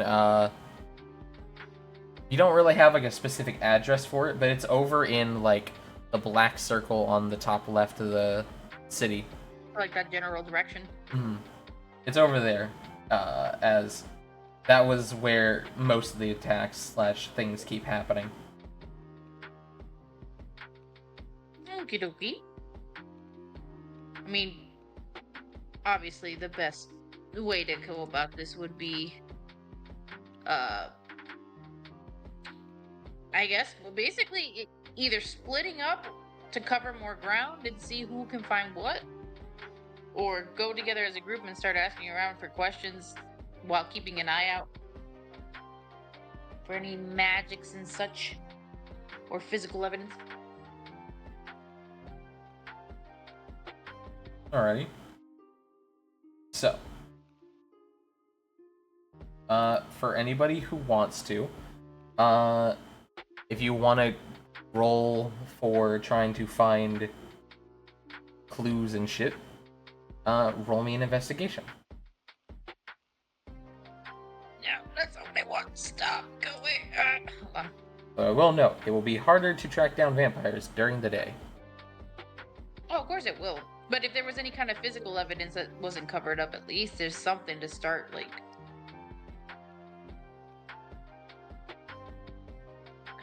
you don't really have like a specific address for it, but it's over in like the black circle on the top left of the city. Like that general direction. Mm-hmm. It's over there, as that was where most of the attacks / things keep happening. Okie dokie. I mean, obviously the best way to go about this would be, I guess, well, basically either splitting up to cover more ground and see who can find what, or go together as a group and start asking around for questions while keeping an eye out for any magics and such, or physical evidence. Alrighty. So, for anybody who wants to, if you want to roll for trying to find clues and shit, roll me an investigation. Yeah, that's only one stop. Go away. Hold on. So I will note, it will be harder to track down vampires during the day. Oh, of course it will. But if there was any kind of physical evidence that wasn't covered up, at least there's something to start, like...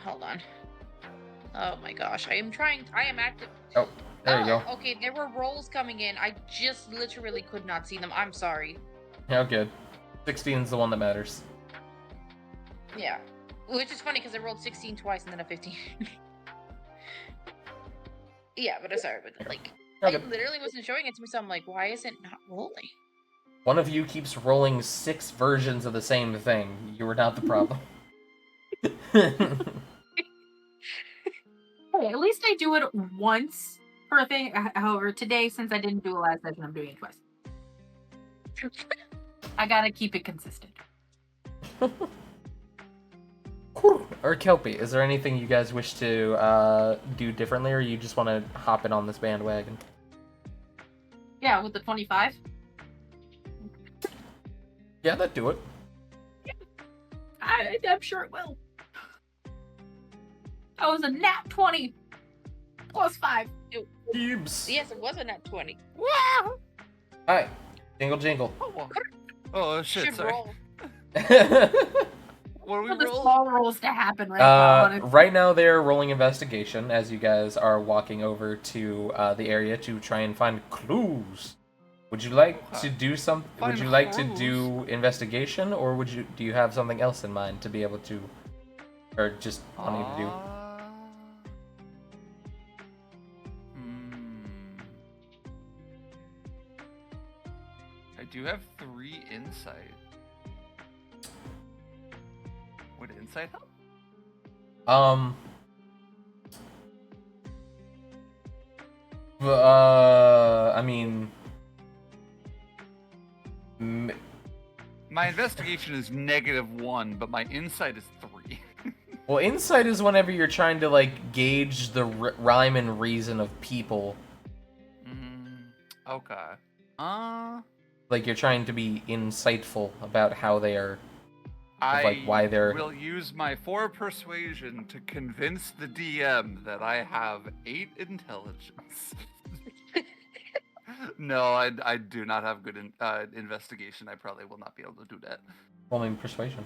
Hold on. Oh my gosh, I am active. Oh, there you go. Okay, there were rolls coming in. I just literally could not see them. I'm sorry. Yeah, good. 16 is the one that matters. Yeah. Which is funny because I rolled 16 twice and then a 15. Yeah, but I'm sorry, but like... Okay. I literally wasn't showing it to me, so I'm like, why is it not rolling? One of you keeps rolling 6 versions of the same thing. You are not the problem. Hey, at least I do it once per thing. However, today, since I didn't do a last session, I'm doing it twice. I gotta keep it consistent. Or Kelpie, is there anything you guys wish to do differently, or you just want to hop in on this bandwagon? Yeah, with the 25. Yeah, that'd do it. I'm sure it will. That was a nat 20 plus 5. Gibbs. Yes, it was a nat 20. Wow! Hi. Jingle jingle. Oh shit, Should sorry. roll. What are we For the rolling? small rolls to happen right now. Right now they're rolling investigation as you guys are walking over to the area to try and find clues. Would you like to do some? Would you like to do investigation, or do you have something else in mind to be able to, or just wanting to do? I do have 3 insight. Would insight help? I mean, my investigation is -1, but my insight is 3. well, insight is whenever you're trying to like gauge the rhyme and reason of people. Okay. Like you're trying to be insightful about how they are like why they're. will use my 4 persuasion to convince the DM that I have 8 intelligence. No, I do not have good investigation. I probably will not be able to do that. Roll me persuasion.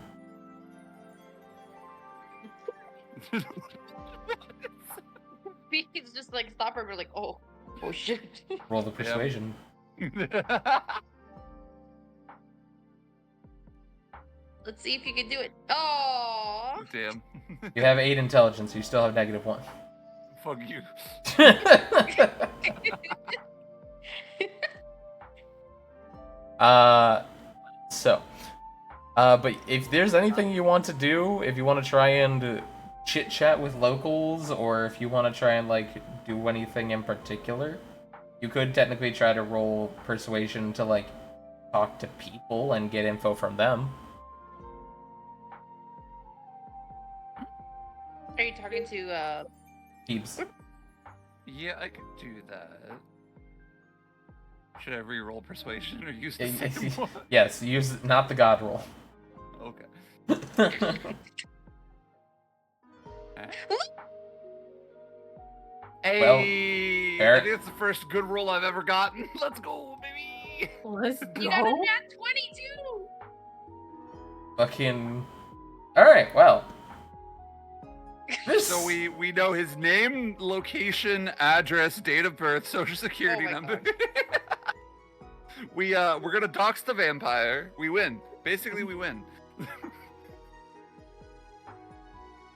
He's just like stop her. We're like, oh shit. Roll the persuasion. Let's see if you can do it. Oh. Damn. You have 8 intelligence. You still have -1. Fuck you. But if there's anything you want to do, if you want to try and chit chat with locals, or if you want to try and like do anything in particular, you could technically try to roll persuasion to like talk to people and get info from them. Are you talking to Peeps. Yeah, I could do that. Should I re-roll persuasion or use the same one? Yes, use not the god roll. Okay. Hey, Well, I think it's the first good roll I've ever gotten. Let's go, baby. Let's go. You got a nat 22. Fucking. All right. Well. This. So we know his name, location, address, date of birth, social security Oh my number. We're gonna dox the vampire. We win. Basically, we win.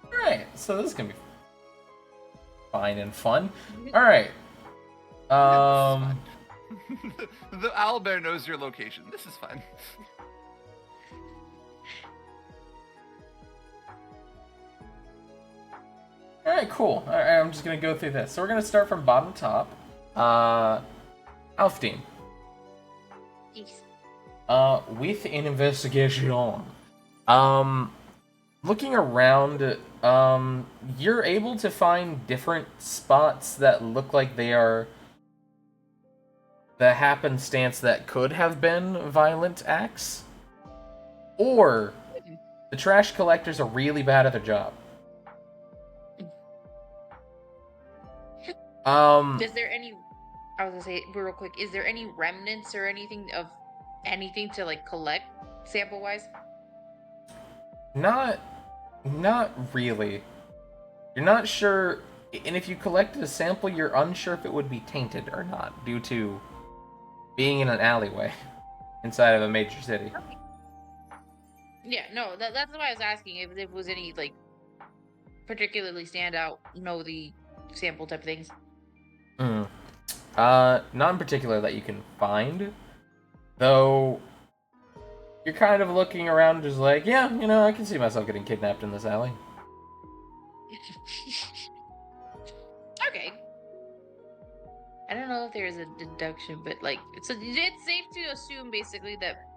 All right. So this is gonna be fine and fun. All right. The owlbear knows your location. This is fine. All right. Cool. All right. I'm just gonna go through this. So we're gonna start from bottom to top. Alfdean. Yes. With an investigation, looking around, you're able to find different spots that look like they are the happenstance that could have been violent acts, or the trash collectors are really bad at their job. Is there any? I was gonna say real quick. Is there any remnants or anything of anything to like collect sample wise? Not really. You're not sure, and if you collected a sample, you're unsure if it would be tainted or not, due to being in an alleyway inside of a major city. Okay. Yeah, no, that's why I was asking if there was any like particularly stand out, the sample type things. Not in particular that you can find, though. You're kind of looking around, just like, yeah, I can see myself getting kidnapped in this alley. Okay. I don't know if there's a deduction, but like, it's safe to assume basically that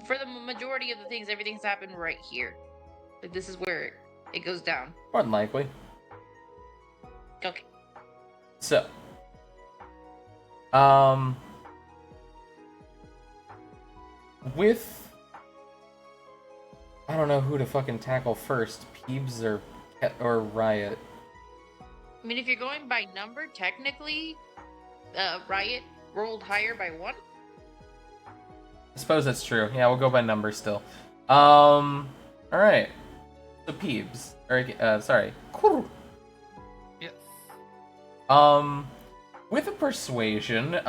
for the majority of the things, everything's happened right here. Like, this is where it goes down. More than likely. Okay. So, with, I don't know who to fucking tackle first, Peebs or Riot. I mean, if you're going by number, technically, Riot rolled higher by 1. I suppose that's true. Yeah, we'll go by number still. Alright. So Peebs. Sorry. Yes. With a persuasion,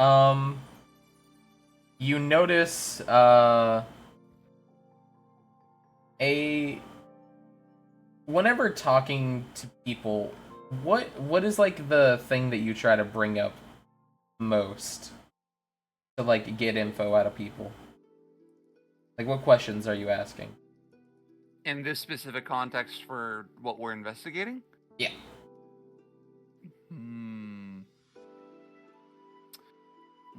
you notice, whenever talking to people, what is like the thing that you try to bring up most to like get info out of people? Like, what questions are you asking? In this specific context for what we're investigating? Yeah.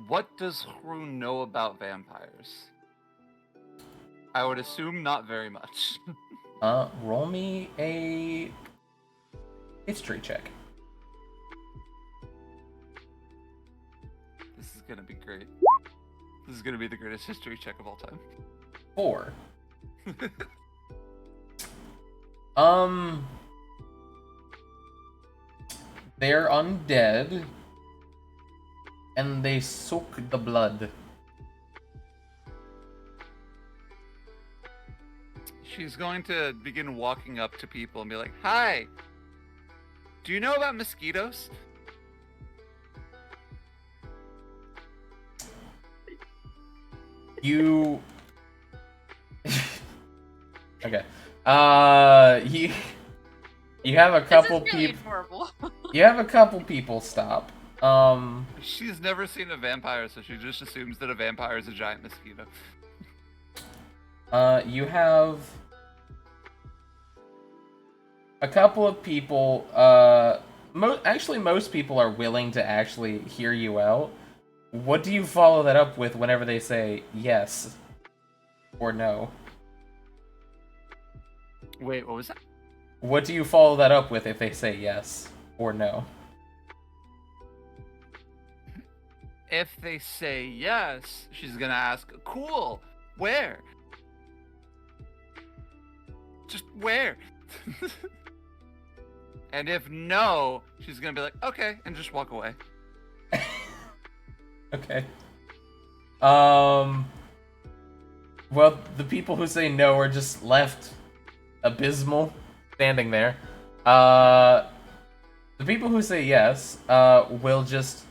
What does Hru know about vampires? I would assume not very much. Roll me a history check. This is gonna be great. This is gonna be the greatest history check of all time. 4. They're undead, and they suck the blood. She's going to begin walking up to people and be like, "Hi, do you know about mosquitoes?" You... Okay. You have a couple This is really people... adorable. You have a couple people stop. She's never seen a vampire, so she just assumes that a vampire is a giant mosquito. You have a couple of people, actually most people are willing to actually hear you out. What do you follow that up with whenever they say yes or no? Wait, what was that? What do you follow that up with if they say yes or no? If they say yes, she's gonna ask, "Cool, where? Just where?" And if no, she's gonna be like, "Okay," and just walk away. Okay. Well, the people who say no are just left abysmal, standing there. The people who say yes, will just...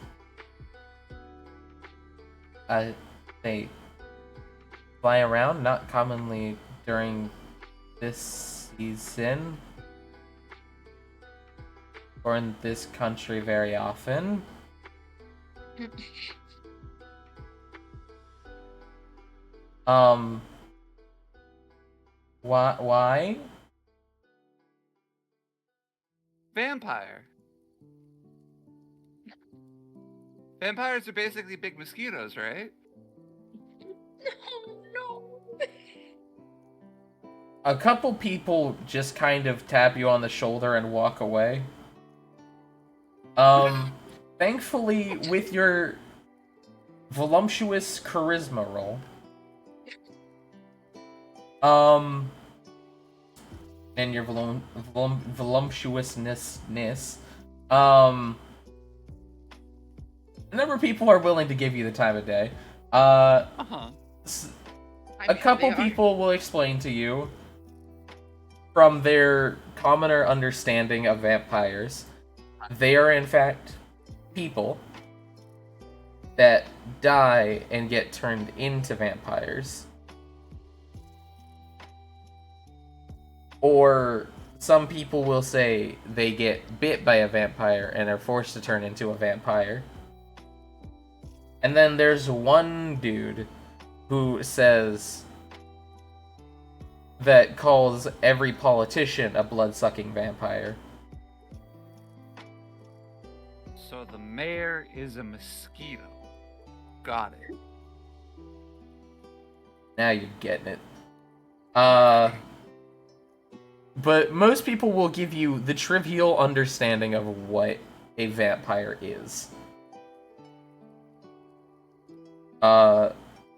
they fly around, not commonly during this season, or in this country very often. Why? Vampire. Vampires are basically big mosquitoes, right? No. A couple people just kind of tap you on the shoulder and walk away. Thankfully, with your voluptuous charisma roll, and your voluptuousness, a number of people are willing to give you the time of day. A couple people will explain to you, from their commoner understanding of vampires, they are in fact people that die and get turned into vampires. Or some people will say they get bit by a vampire and are forced to turn into a vampire. And then there's one dude who says that calls every politician a blood-sucking vampire. So the mayor is a mosquito. Got it. Now you're getting it. But most people will give you the trivial understanding of what a vampire is.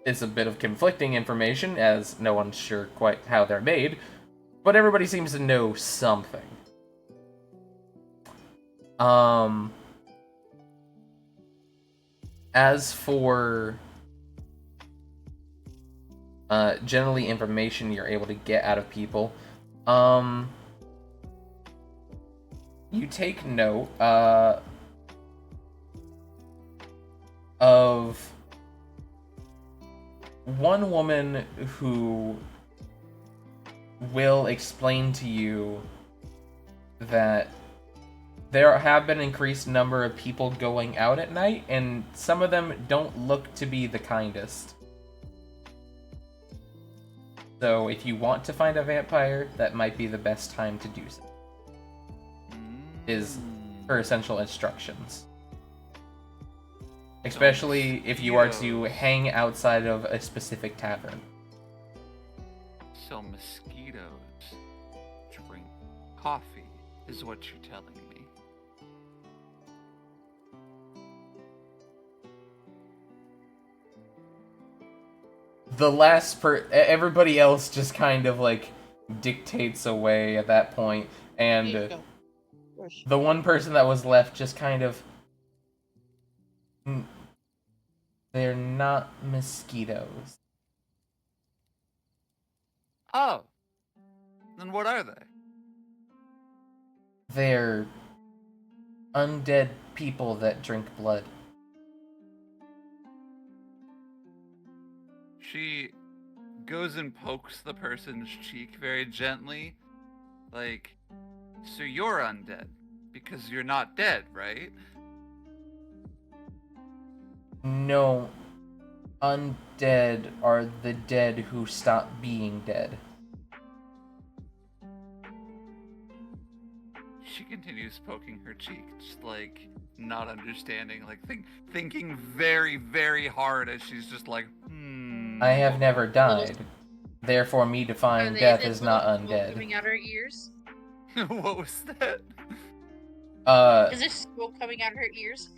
It's a bit of conflicting information, as no one's sure quite how they're made, but everybody seems to know something. As for generally information you're able to get out of people, you take note of one woman who will explain to you that there have been an increased number of people going out at night, and some of them don't look to be the kindest. So if you want to find a vampire, that might be the best time to do so. Is her essential instructions. Especially if you are to hang outside of a specific tavern. So mosquitoes drink coffee, is what you're telling me. The last everybody else just kind of like dictates away at that point, There you and go. Push. the one person that was left just kind of... They're not mosquitoes. Oh. Then what are they? They're undead people that drink blood. She goes and pokes the person's cheek very gently. Like, so you're undead. Because you're not dead, right? No, undead are the dead who stop being dead. She continues poking her cheek, just like not understanding, like thinking very, very hard as she's just like, I have never died. Therefore, me defying death is not Smoke undead. coming out her ears? What was that? Is there smoke coming out of her ears?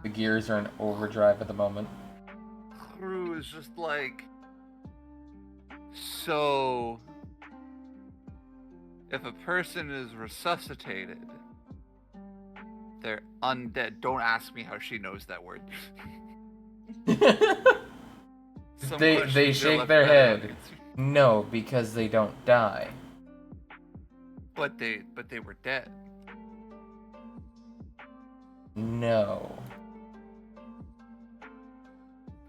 The gears are in overdrive at the moment. Crew is just like, so if a person is resuscitated, they're undead. Don't ask me how she knows that word. Some They questions are shake left their unanswered. head. No, because they don't die. But they were dead. No.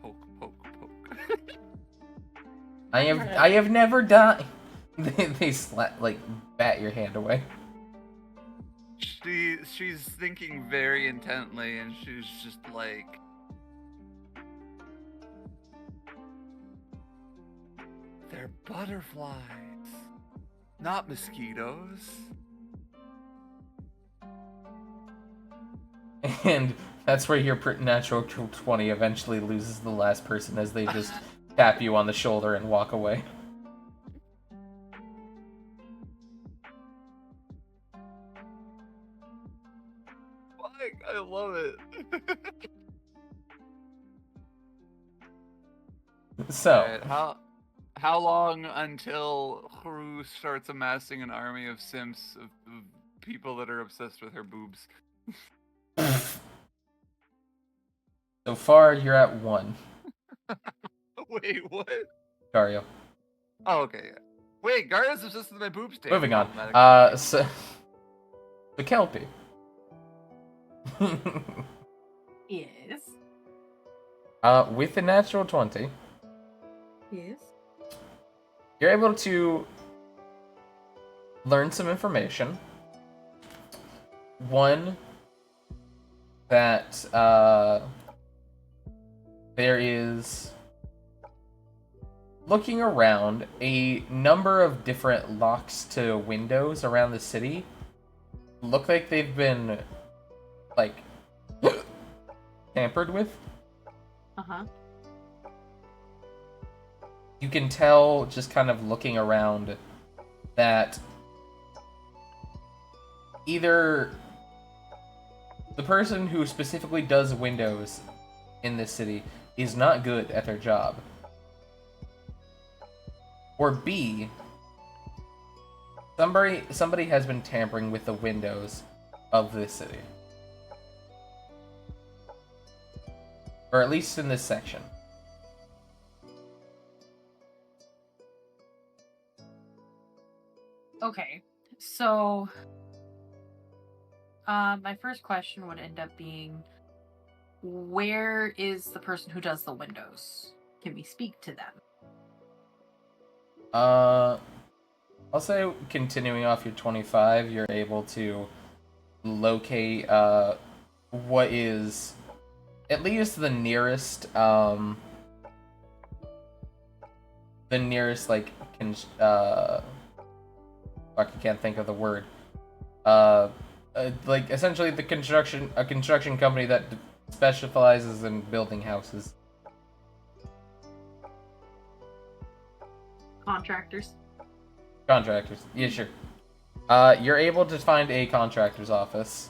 Poke, poke, poke. I have never died. They slap, like, bat your hand away. She's thinking very intently, and she's just like, they're butterflies, not mosquitoes. And that's where your natural 20 eventually loses the last person as they just tap you on the shoulder and walk away. I love it. So, Alright, how long until Haru starts amassing an army of simps of people that are obsessed with her boobs? so far you're at 1. Wait, what? Dario. Oh, okay, yeah. Wait, Garda's obsessed with my boobs too. Moving on. So the Kelpie. Yes. With the natural 20, Yes. you're able to learn some information. One, that there is, looking around, a number of different locks to windows around the city look like they've been, like, tampered with. Uh-huh. You can tell, just kind of looking around, that either the person who specifically does windows in this city is not good at their job, or B, somebody has been tampering with the windows of this city. Or at least in this section. Okay, so my first question would end up being, where is the person who does the windows? Can we speak to them? I'll say, continuing off your 25, you're able to locate what is at least the nearest like fuck, I can't think of the word. Like essentially a construction company that specializes in building houses. Contractors. Contractors. Yeah, sure. You're able to find a contractor's office.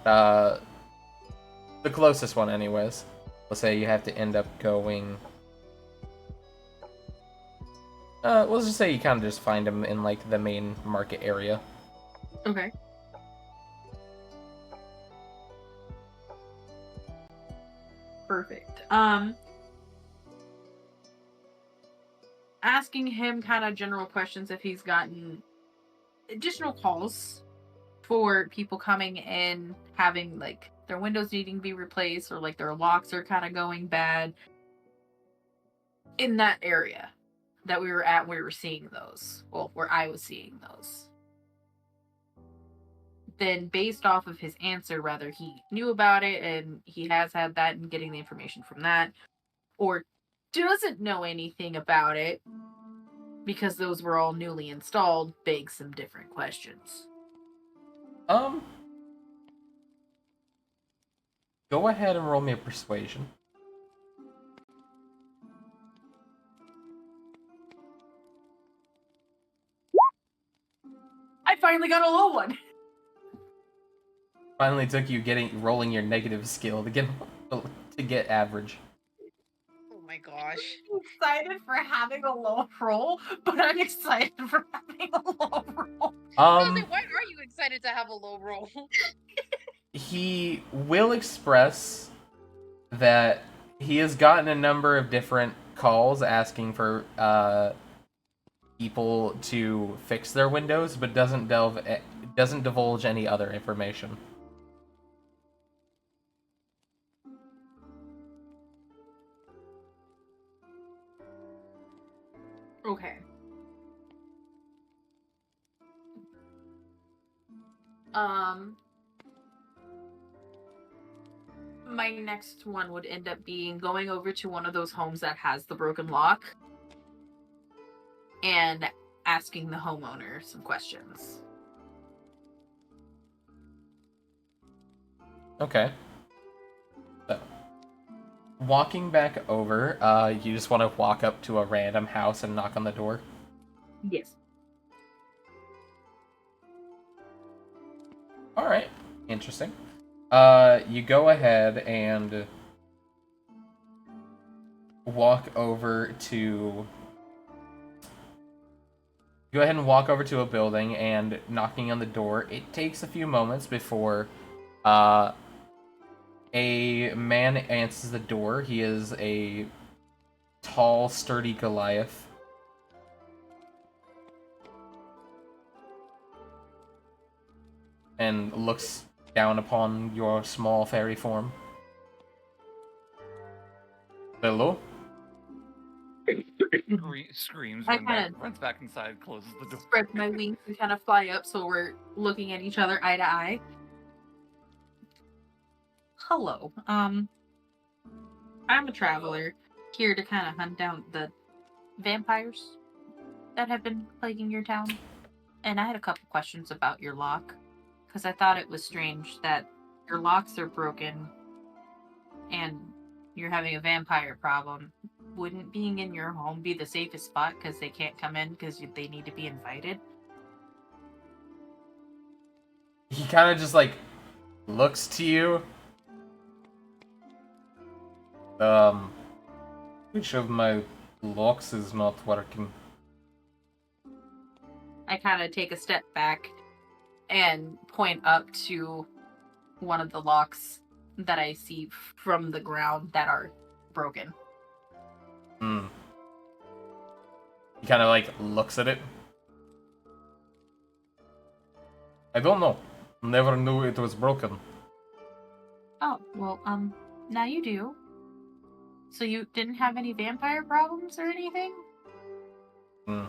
The closest one, anyways. let's say you have to end up going. Let's just say you kind of just find him in like the main market area. Okay. Perfect. Asking him kind of general questions if he's gotten additional calls for people coming in having like their windows needing to be replaced or like their locks are kind of going bad in that area that we were at. We were seeing those. Well, where I was seeing those. Then based off of his answer, whether he knew about it and he has had that and getting the information from that, or doesn't know anything about it because those were all newly installed, begs some different questions. Go ahead and roll me a persuasion. I finally got a low one. Finally took you rolling your negative skill to get average. Oh my gosh. I'm excited for having a low roll, but I'm excited for having a low roll. I was like, why are you excited to have a low roll? He will express that he has gotten a number of different calls asking for people to fix their windows, but doesn't divulge any other information. Okay. My next one would end up being going over to one of those homes that has the broken lock and asking the homeowner some questions. Okay. So, walking back over, you just want to walk up to a random house and knock on the door? Yes. Alright, interesting. You go ahead and walk over to a building and knocking on the door. It takes a few moments before a man answers the door. He is a tall, sturdy Goliath. And looks down upon your small fairy form. Hello? Screams, I runs back inside, closes the door. spread my wings and kind of fly up so we're looking at each other eye to eye. Hello. I'm a traveler here to kind of hunt down the vampires that have been plaguing your town. And I had a couple questions about your lock. Because I thought it was strange that your locks are broken and you're having a vampire problem. Wouldn't being in your home be the safest spot because they can't come in because they need to be invited? He kind of just, like, looks to you. Which of my locks is not working? I kind of take a step back and point up to one of the locks that I see from the ground that are broken. He kind of, like, looks at it. I don't know. Never knew it was broken. Oh, well, now you do. So you didn't have any vampire problems or anything? I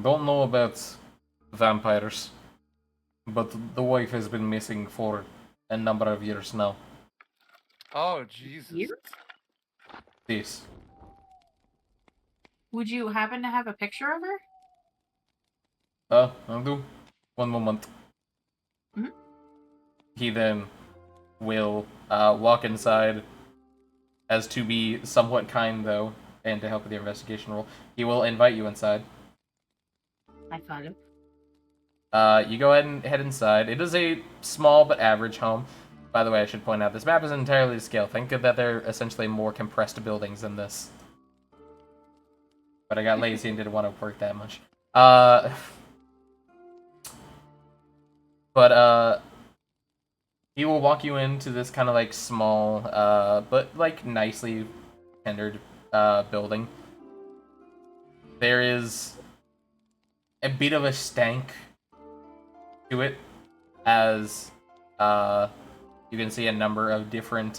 don't know about vampires, but the wife has been missing for a number of years now. Oh, Jesus. Years? This. Would you happen to have a picture of her? I do. One moment. Mhm. He then will walk inside, as to be somewhat kind though, and to help with the investigation roll. He will invite you inside. I thought of. You go ahead and head inside. It is a small but average home. by the way, I should point out, this map is entirely to scale. Think of that they're essentially more compressed buildings than this. But I got lazy and didn't want to work that much. He will walk you into this kind of like small, but like nicely tendered building. There is a bit of a stank to it, as you can see a number of different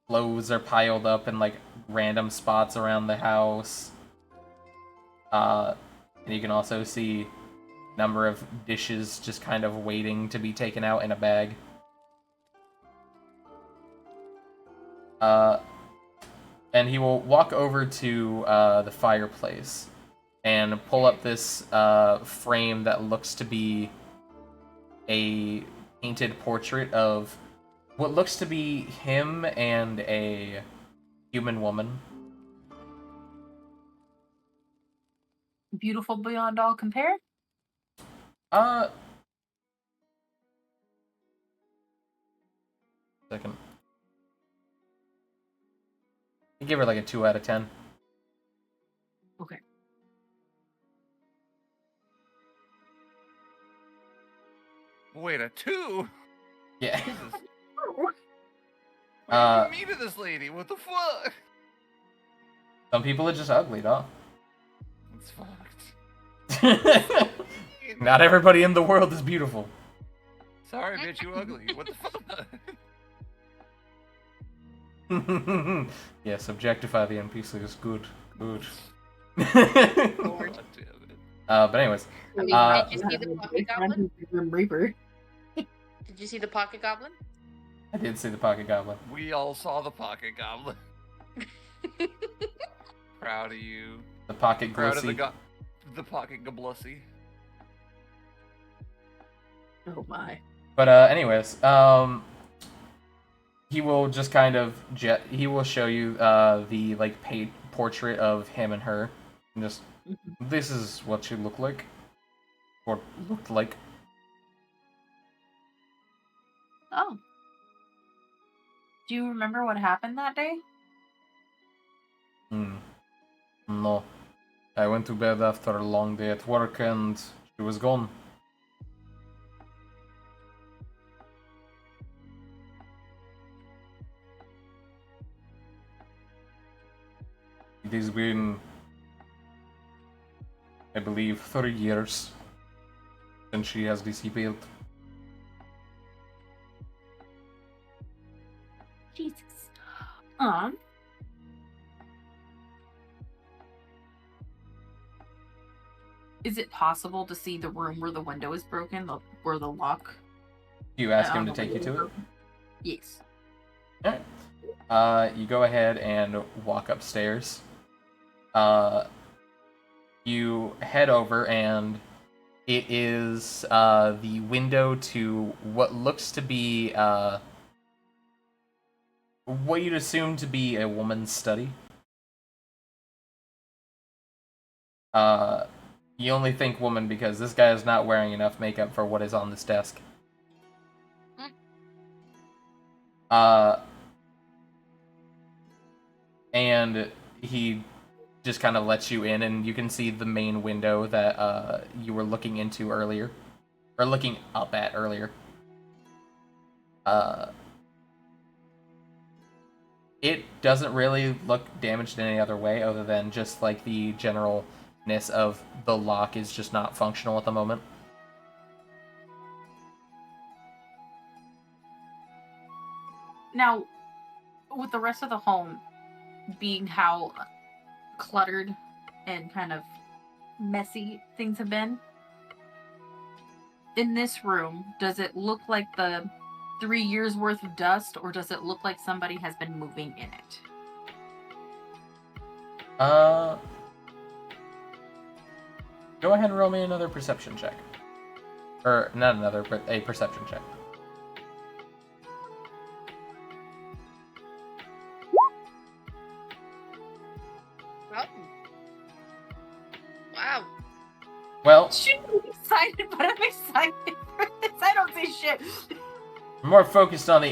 clothes are piled up in like random spots around the house. And you can also see a number of dishes just kind of waiting to be taken out in a bag. And he will walk over to the fireplace and pull up this frame that looks to be a painted portrait of what looks to be him and a human woman. Beautiful beyond all compare. Second. I give her like a 2 out of 10. Okay. Wait, a 2? Yeah. Jesus. What do you mean to this lady? What the fuck? Some people are just ugly, dog. It's fucked. Not everybody in the world is beautiful. Sorry, bitch, you ugly. What the fuck? Yes, objectify the NPCs. Good. Good. God damn it. But anyways. I mean, did you see the pocket goblin? Reaper. Did you see the pocket goblin? I did see the pocket goblin. We all saw the pocket goblin. Proud of you. The pocket Proud of glissy. the pocket gablussy. Oh my. But anyways, he will just kind of he will show you the like paid portrait of him and her. And just this is what she looked like, or looked like. Oh. Do you remember what happened that day? No. I went to bed after a long day at work and she was gone. It has been, I believe, 3 years since she has disappeared. Jesus. Is it possible to see the room where the window is broken, where the lock? Do you ask him to take you to it? Yes. Alright. You go ahead and walk upstairs. You head over and it is the window to what looks to be what you'd assume to be a woman's study. You only think woman because this guy is not wearing enough makeup for what is on this desk. And he just kind of lets you in, and you can see the main window that you were looking into earlier, or looking up at earlier. It doesn't really look damaged in any other way other than just like the generalness of the lock is just not functional at the moment. Now, with the rest of the home being how cluttered and kind of messy things have been, in this room, does it look like the 3 years worth of dust, or does it look like somebody has been moving in it? Go ahead and roll me another perception check. Or, not another, but a perception check. Oh. Wow. Well, Shouldn't be excited, but I'm excited. I don't see shit. More focused on the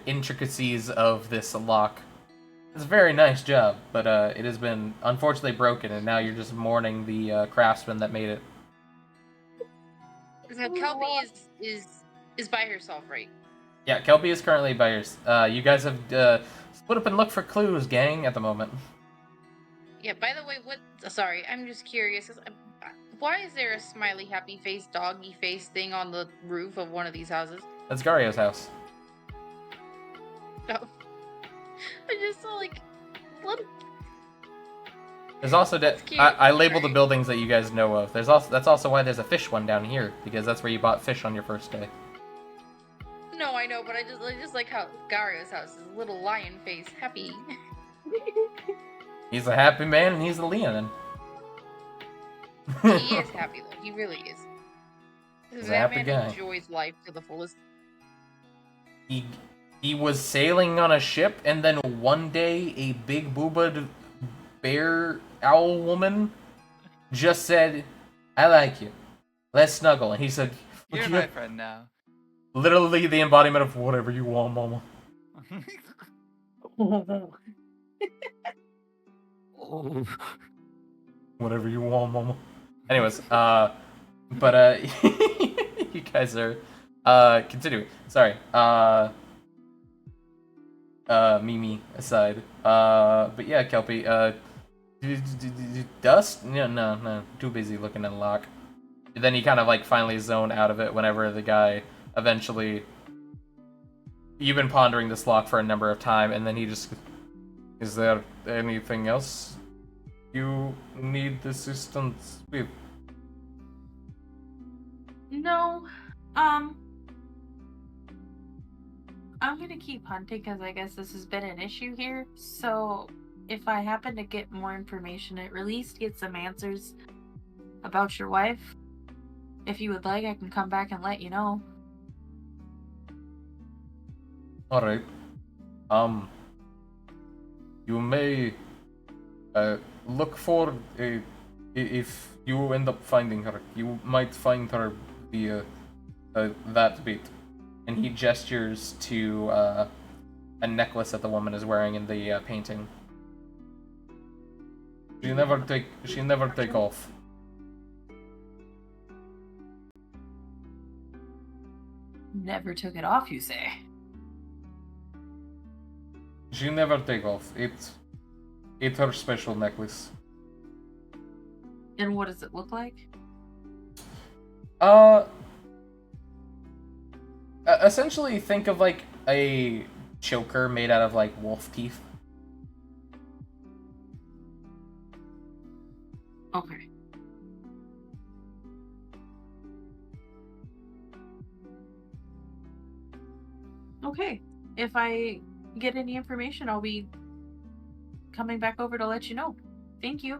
intricacies of this lock. It's a very nice job, but it has been unfortunately broken, and now you're just mourning the craftsman that made it. So Kelpie is by herself, right? Yeah, Kelpie is currently by yours. You guys have split up and look for clues, gang, at the moment. Yeah. By the way, what? Sorry, I'm just curious. Why is there a smiley, happy face, doggy face thing on the roof of one of these houses? That's Gario's house. Oh, I just saw like little. There's also That's cute. I labeled the Alright. buildings that you guys know of. That's also why there's a fish one down here, because that's where you bought fish on your first day. No, I know, but I just like how Gario's house is a little lion face, happy. He's a happy man, and he's a Leonin. He is happy though. He really is. He's a That happy man guy. enjoys life to the fullest. He was sailing on a ship, and then one day a big booba'd bear owl woman just said, "I like you. Let's snuggle." And he said, You're my friend now. literally the embodiment of whatever you want, mama. Whatever you want, mama. Anyways, but you guys are continuing. Sorry. Mimi aside. But yeah, Kelpie, dust? No, too busy looking at the lock. Then he kind of like finally zoned out of it whenever the guy eventually. You've been pondering this lock for a number of time, and then he just. Is there anything else you need assistance with? No. I'm gonna keep hunting because I guess this has been an issue here. So if I happen to get more information, at least get some answers about your wife. If you would like, I can come back and let you know. Alright. You may look for if you end up finding her, you might find her via that bit. And he gestures to a necklace that the woman is wearing in the painting. She never take off. Never took it off, you say? She never take off. It's her special necklace. And what does it look like? Essentially think of like a choker made out of like wolf teeth. Okay. Okay. If I get any information, I'll be coming back over to let you know. Thank you.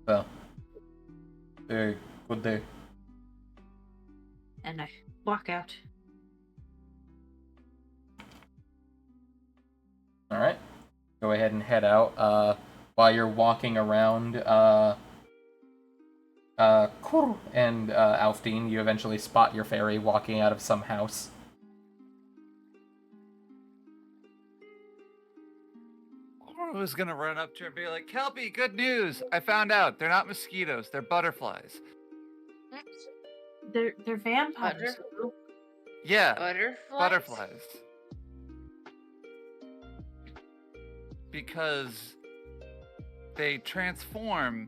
Well, good day. And I walk out. Alright. Go ahead and head out. While you're walking around, Kur and Alfdean, you eventually spot your fairy walking out of some house. I was gonna run up to her and be like, Kelpie, good news! I found out they're not mosquitoes, they're butterflies. They're vampires. Yeah, Butterflies? butterflies. Because they transform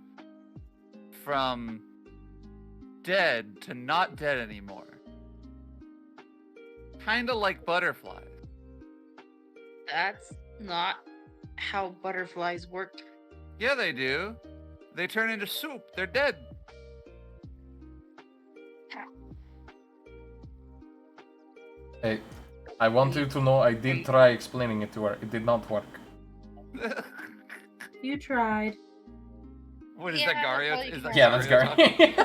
from dead to not dead anymore. Kinda like butterflies. That's not how butterflies work. Yeah, they do. They turn into soup. They're dead. Hey, I want you to know I did try explaining it to her. It did not work. You tried. What is Yeah, that, Gario? well, you Is that can- Yeah, that's Gario talking? Gary.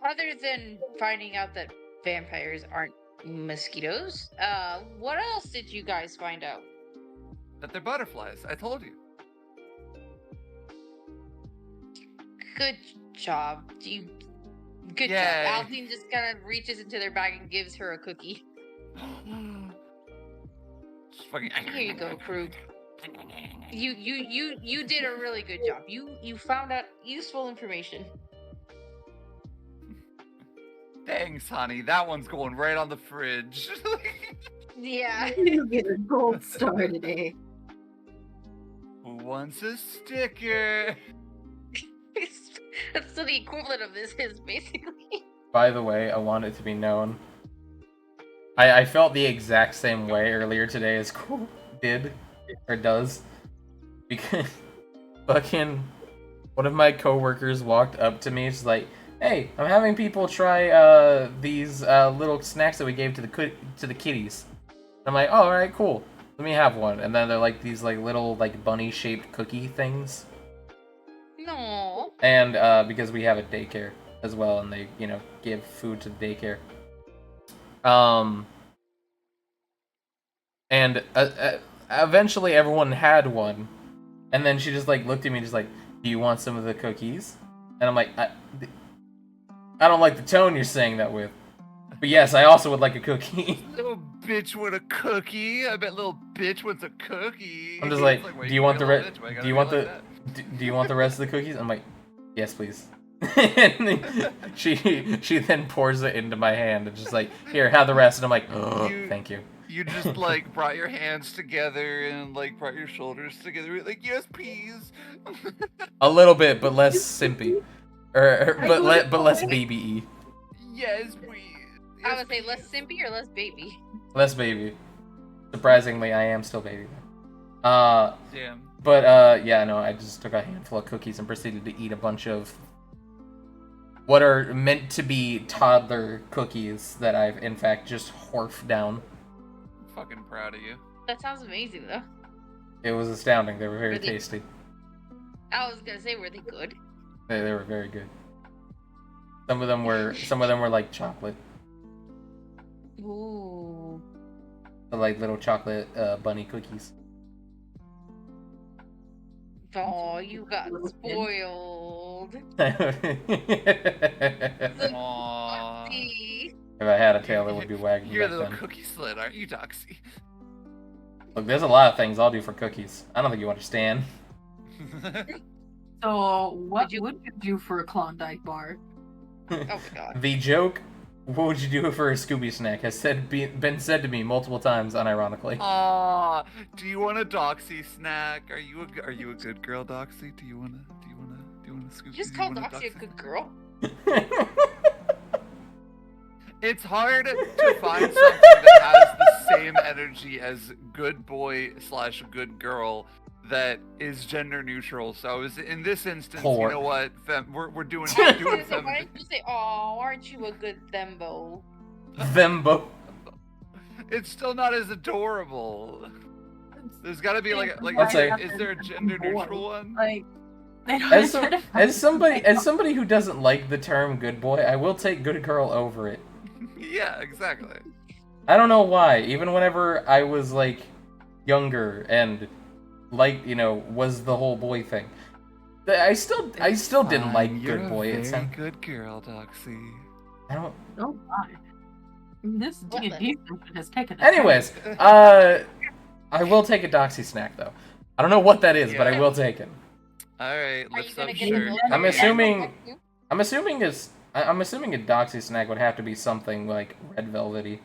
Other than finding out that vampires aren't mosquitoes, what else did you guys find out? That they're butterflies. I told you. Good job. Good Yay. job. Alvin just kind of reaches into their bag and gives her a cookie. Just fucking. Here you go, Krug. You did a really good job. You found out useful information. Thanks, honey. That one's going right on the fridge. Yeah. You get a gold star today. Who wants a sticker? That's so the equivalent of this is basically. By the way, I want it to be known. I felt the exact same way earlier today as Cool did, or does. Because fucking one of my coworkers walked up to me, she's like, "Hey, I'm having people try these little snacks that we gave to the kitties." I'm like, "Oh, alright, cool. Let me have one." And then they're like these like little like bunny-shaped cookie things. No. And because we have a daycare as well, and they, you know, give food to the daycare. And eventually everyone had one, and then she just like looked at me, just like, "Do you want some of the cookies?" And I'm like, I don't like the tone you're saying that with, but yes, I also would like a cookie. Little bitch want a cookie. I bet little bitch wants a cookie. I'm just like, wait, "Do you want the little bitch, why you do you gotta want be the like do you want the rest of the cookies?" I'm like, "Yes, please." And then she then pours it into my hand and just like, "Here, have the rest." And I'm like, "Oh, thank you." You just like brought your hands together and like brought your shoulders together, like, "Yes, please." A little bit, but less simpy, but less baby-y. Yes, please. I would say less simpy or less baby. Less baby. Surprisingly, I am still baby. Damn. But yeah, no, I just took a handful of cookies and proceeded to eat a bunch of what are meant to be toddler cookies that I've in fact just horfed down. I'm fucking proud of you. That sounds amazing though. It was astounding. They were very Were they- tasty. I was gonna say, were they good? They were very good. Some of them were like chocolate, Ooh. like little chocolate bunny cookies. Oh, you got spoiled. Aww. See? If I had a tail, it would be wagging You're a back little then. cookie slut, aren't you, Doxy? Look, there's a lot of things I'll do for cookies. I don't think you understand. So, what Would would you- you do for a Klondike bar? Oh my god. The joke, "What would you do for a Scooby snack?" has been said to me multiple times, unironically. Aw, do you want a Doxy snack? Are you a good girl, Doxy? Do you wanna Scooby? You just do called want Doxy a good girl. It's hard to find something that has the same energy as good boy / good girl that is gender neutral. So in this instance, Whore. you know what? We're doing I was doing gonna say, why fem. didn't you say, "Oh, aren't you a good thembo"? Thembo. It's still not as adorable. There's got to be like Let's say- is there a gender neutral one? Like, they don't As identify somebody who doesn't like the term "good boy," I will take "good girl" over it. Yeah, exactly. I don't know why. Even whenever I was like younger and like, you know, was the whole boy thing, I still didn't like You're good boy. A It's very good girl, Doxy. I don't. Oh my. This What the- D&D session has taken a Anyways, I will take a Doxy snack though. I don't know what that is, but I Yeah. will take it. All right, Are lips you gonna up get shirt. a milk? I'm or- assuming- I'm assuming a Doxy snack would have to be something like red velvety.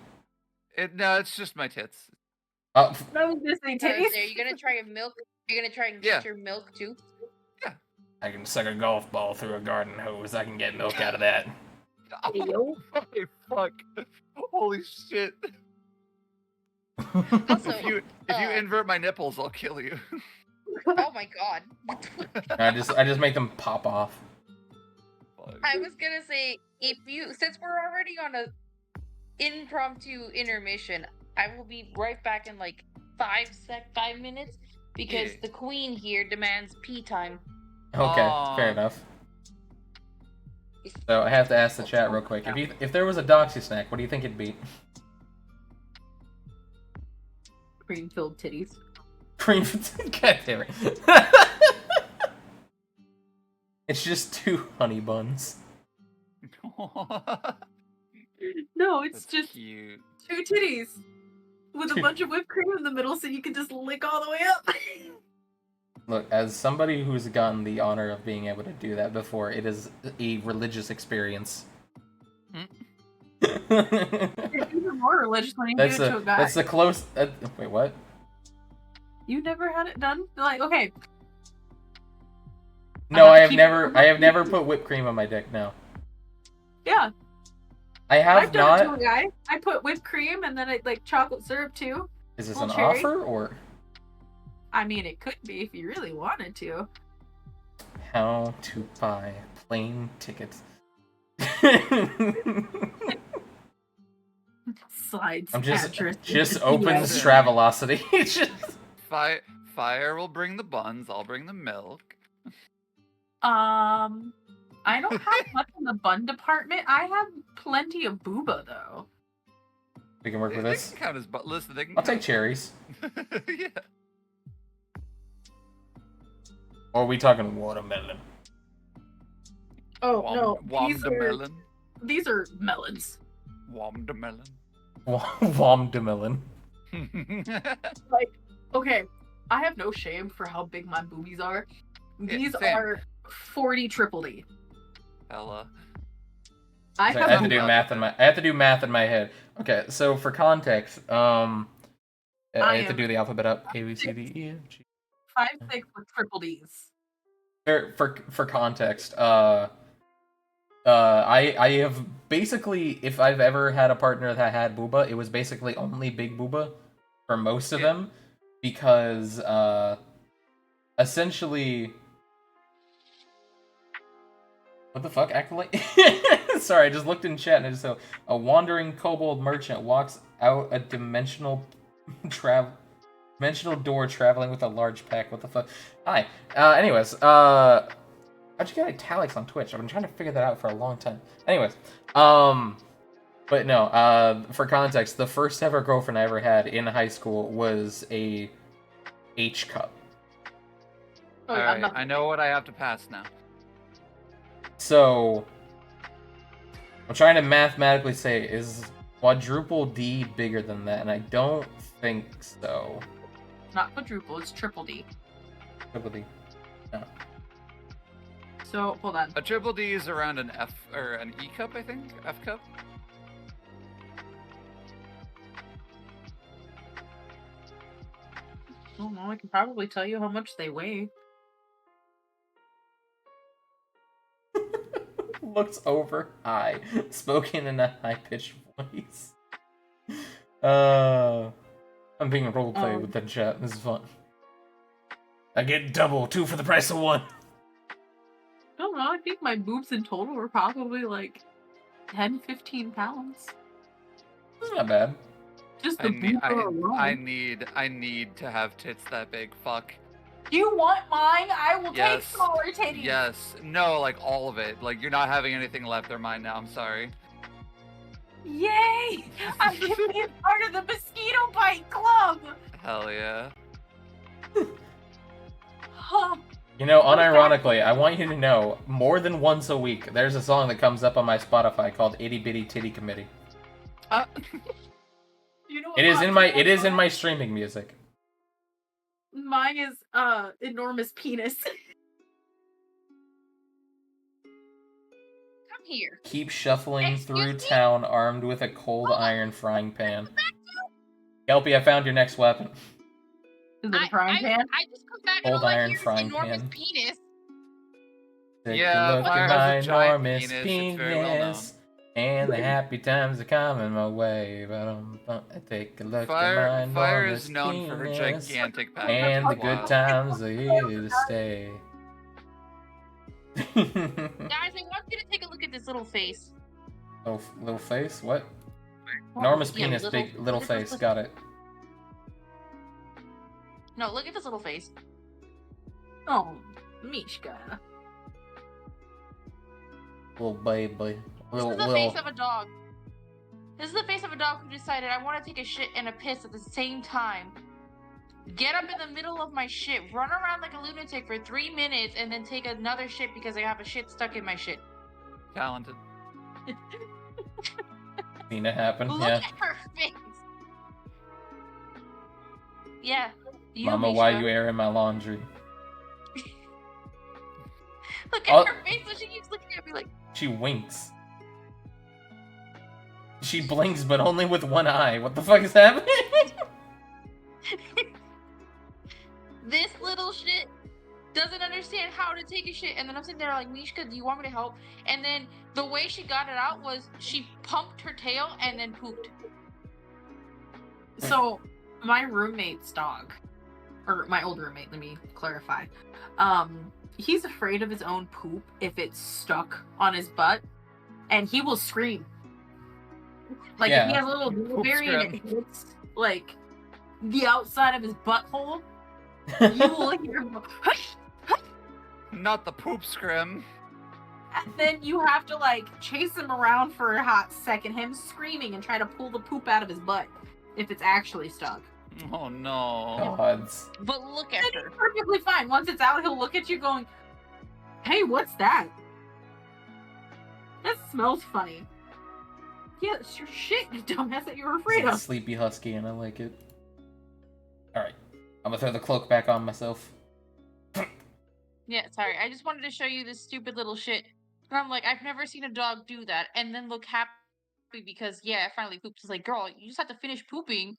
No, it's just my tits. Oh, I was gonna say Are titties. you gonna try a milk? You're gonna try and Yeah. get your milk too? I can suck a golf ball through a garden hose. I can get milk out of that. Yo. Hey, fuck. Holy shit. Also, If you invert my nipples, I'll kill you. oh my god. I just make them pop off. Fuck. I was gonna say, since we're already on a impromptu intermission, I will be right back in like 5 minutes because Yeah. the queen here demands pee time. Okay, Aw. fair enough. So I have to ask the chat real quick. If there was a Doxy snack, what do you think it'd be? Cream-filled titties. Cream. God damn it. It's just 2 honey buns. No, it's That's just cute. 2 titties with a bunch of whipped cream in the middle, so you can just lick all the way up. Look, as somebody who's gotten the honor of being able to do that before, it is a religious experience. It's even more religious when you do it to a guy. That's the close. Wait, what? You never had it done? Like, okay. No, have I to have keep never. it- I have never put whipped cream on my dick. No, Yeah, I have I've done it to not. a guy. I put whipped cream and then like chocolate syrup too. Is this Little an cherry. offer or I mean, it could be if you really wanted to. how to buy plane tickets? Slides. I'm just address. open Yeah. Stravelocity. Just- Fire will bring the buns. I'll bring the milk. I don't have much in the bun department. I have plenty of booba though. we can work with They this. can count as listen. They can I'll take cherries. yeah. Or are we talking watermelon? Oh no, Womdamelon. these are melons. Womdamelon. Womdamelon. Like, okay, I have no shame for how big my boobies are. These same. are 40 triple D. Hella. I So have I have to a- do math in my. I have to do math in my head. Okay, so for context, I have to am- do the alphabet up. A B C D E F G. 5'6" with triple Ds. For context, I have basically, if I've ever had a partner that had booba, it was basically only big booba for most of them, because essentially, what the fuck, acolyte? Sorry, I just looked in chat and it just said a wandering kobold merchant walks out a dimensional door traveling with a large pack. What the fuck? Hi. Anyways, how'd you get italics on Twitch? I've been trying to figure that out for a long time. Anyways, but no, for context, the first ever girlfriend I ever had in high school was a H cup. Oh, All yeah, right, I know what I have to pass now. So, I'm trying to mathematically say, is quadruple D bigger than that? And I don't think so. Not quadruple, it's triple D. Triple D. No. So, hold on. A triple D is around an F or an E cup, I think. F cup. I don't know, I can probably tell you how much they weigh. Looks over high, spoken in a high-pitched voice. I'm being roleplay with the chat. This is fun. I get double, 2 for the price of 1. I don't know, I think my boobs in total were probably like 10, 15 pounds. That's not bad. Just the boob alone. I need to have tits that big. Fuck. You want mine? I will take Yes. smaller titties. Yes. No, like all of it. Like you're not having anything left. They're mine now. I'm sorry. Yay! I can be a part of the mosquito bite club! Hell yeah. Huh. You know, unironically, I want you to know, more than once a week, there's a song that comes up on my Spotify called Itty Bitty Titty Committee. You know It is what in my streaming music. Mine is enormous penis. Come here. Keep shuffling Excuse through me? town armed with a cold iron frying pan. Kelpie, I found your next weapon. Is it a frying pan? I just come back and Old all I iron hear is frying enormous pan. penis. Take Yeah, a look Fire at has my a giant enormous penis, it's very well known. penis. And the happy times are coming my way. Take a look at my Fire enormous is known for her penis. gigantic pack. And the Wow. good times are here to stay. Guys, I want you to take a look at this little face. Little face? What? Enormous Yeah, penis, big little face. Got it. No, look at this little face. Oh, Mishka. Little baby. This Little, is the little. face of a dog. This is the face of a dog who decided I want to take a shit and a piss at the same time. get up in the middle of my shit, run around like a lunatic for 3 minutes, and then take another shit because I have a shit stuck in my shit. Talented. Seen it happen, Look yeah. at her face. Yeah. You, Mama, why Mishka. you airing my laundry? Look at Oh. her face when she keeps looking at me like. She winks. She blinks, but only with one eye. What the fuck is happening? This little shit doesn't understand how to take a shit. And then I'm sitting there like, Mishka, do you want me to help? And then the way she got it out was she pumped her tail and then pooped. So, my roommate's dog, or my old roommate, let me clarify. He's afraid of his own poop if it's stuck on his butt, and he will scream. Like, if he has a little blueberry and it hits, like, the outside of his butthole, you will hear him go, hush, hush. Not the poop scrim. And then you have to, like, chase him around for a hot second, him screaming and try to pull the poop out of his butt if it's actually stuck. Oh no. Gods. But look at And her. he's perfectly fine. Once it's out, he'll look at you going, hey, what's that? That smells funny. Yeah, it's your shit, you dumbass that you were afraid It's a of. sleepy husky, and I like it. Alright. I'm gonna throw the cloak back on myself. Yeah, sorry. I just wanted to show you this stupid little shit. And I'm like, I've never seen a dog do that. And then look happy because, yeah, I finally pooped. It's like, girl, you just have to finish pooping.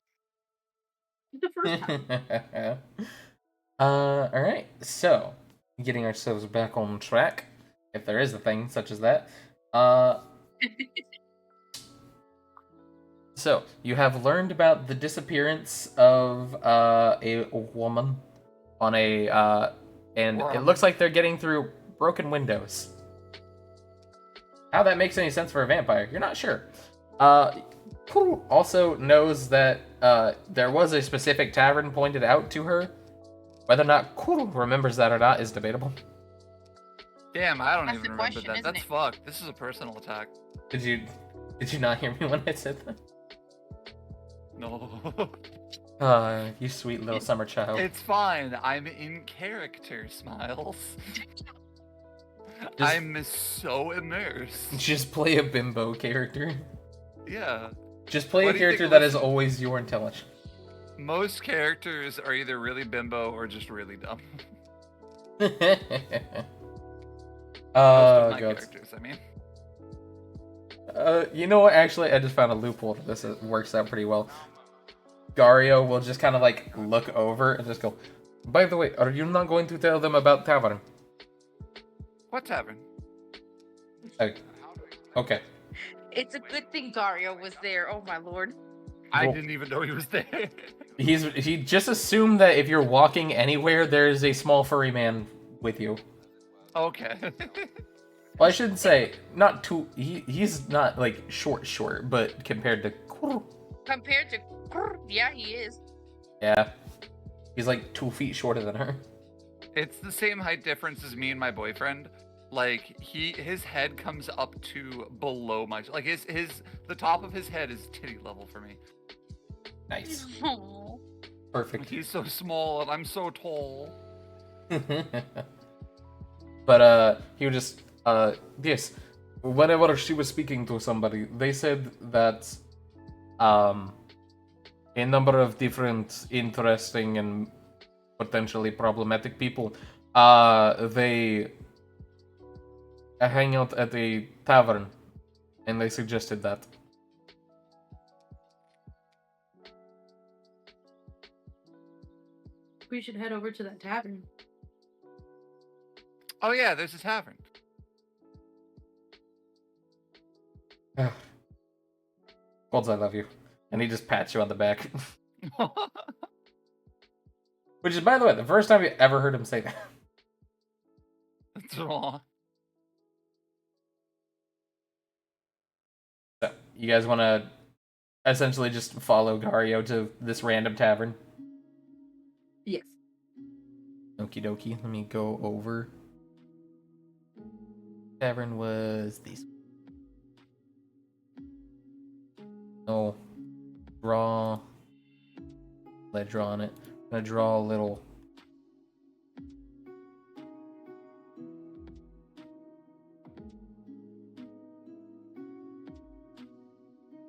The first time. Alright. So, getting ourselves back on track, if there is a thing such as that. So, you have learned about the disappearance of a woman on a and it looks like they're getting through broken windows. How that makes any sense for a vampire, you're not sure. Kuru also knows that there was a specific tavern pointed out to her. Whether or not Kuru remembers that or not is debatable. Damn, I don't That's even the remember question, that. isn't That's it? fucked. This is a personal attack. Did you not hear me when I said that? No. You sweet little summer child. It's fine. I'm in character, Smiles. Just- I'm so immersed. Just play a bimbo character. Yeah. Just play What a do you think character that is was- always your intelligence. Most characters are either really bimbo or just really dumb. Most Oh of my god. characters, I mean. You know what? Actually, I just found a loophole to this. It works out pretty well. Gario will just kind of like look over and just go, by the way, are you not going to tell them about tavern? What tavern? Okay. It's a good thing Dario was there. Oh my lord. I Well- didn't even know he was there. He just assumed that if you're walking anywhere, there's a small furry man with you. Okay. Well, I shouldn't say not too. He's not like short, but compared to Kuru, Compared to. Yeah, he is. yeah, he's like 2 feet shorter than her. It's the same height difference as me and my boyfriend. Like his head comes up to below my like the top of his head is titty level for me. Nice, Aw. perfect. He's so small and I'm so tall. But he would just yes. Whenever she was speaking to somebody, they said that a number of different interesting and potentially problematic people they hang out at a tavern, and they suggested that. We should head over to that tavern. Oh yeah, there's a tavern. Golds, I love you. And he just pats you on the back. Which is, by the way, the first time you ever heard him say that. That's wrong. So, you guys want to essentially just follow Gario to this random tavern? Yes. Okie dokie. Let me go over. Tavern was these. No. Draw. Let draw on it. gonna draw a little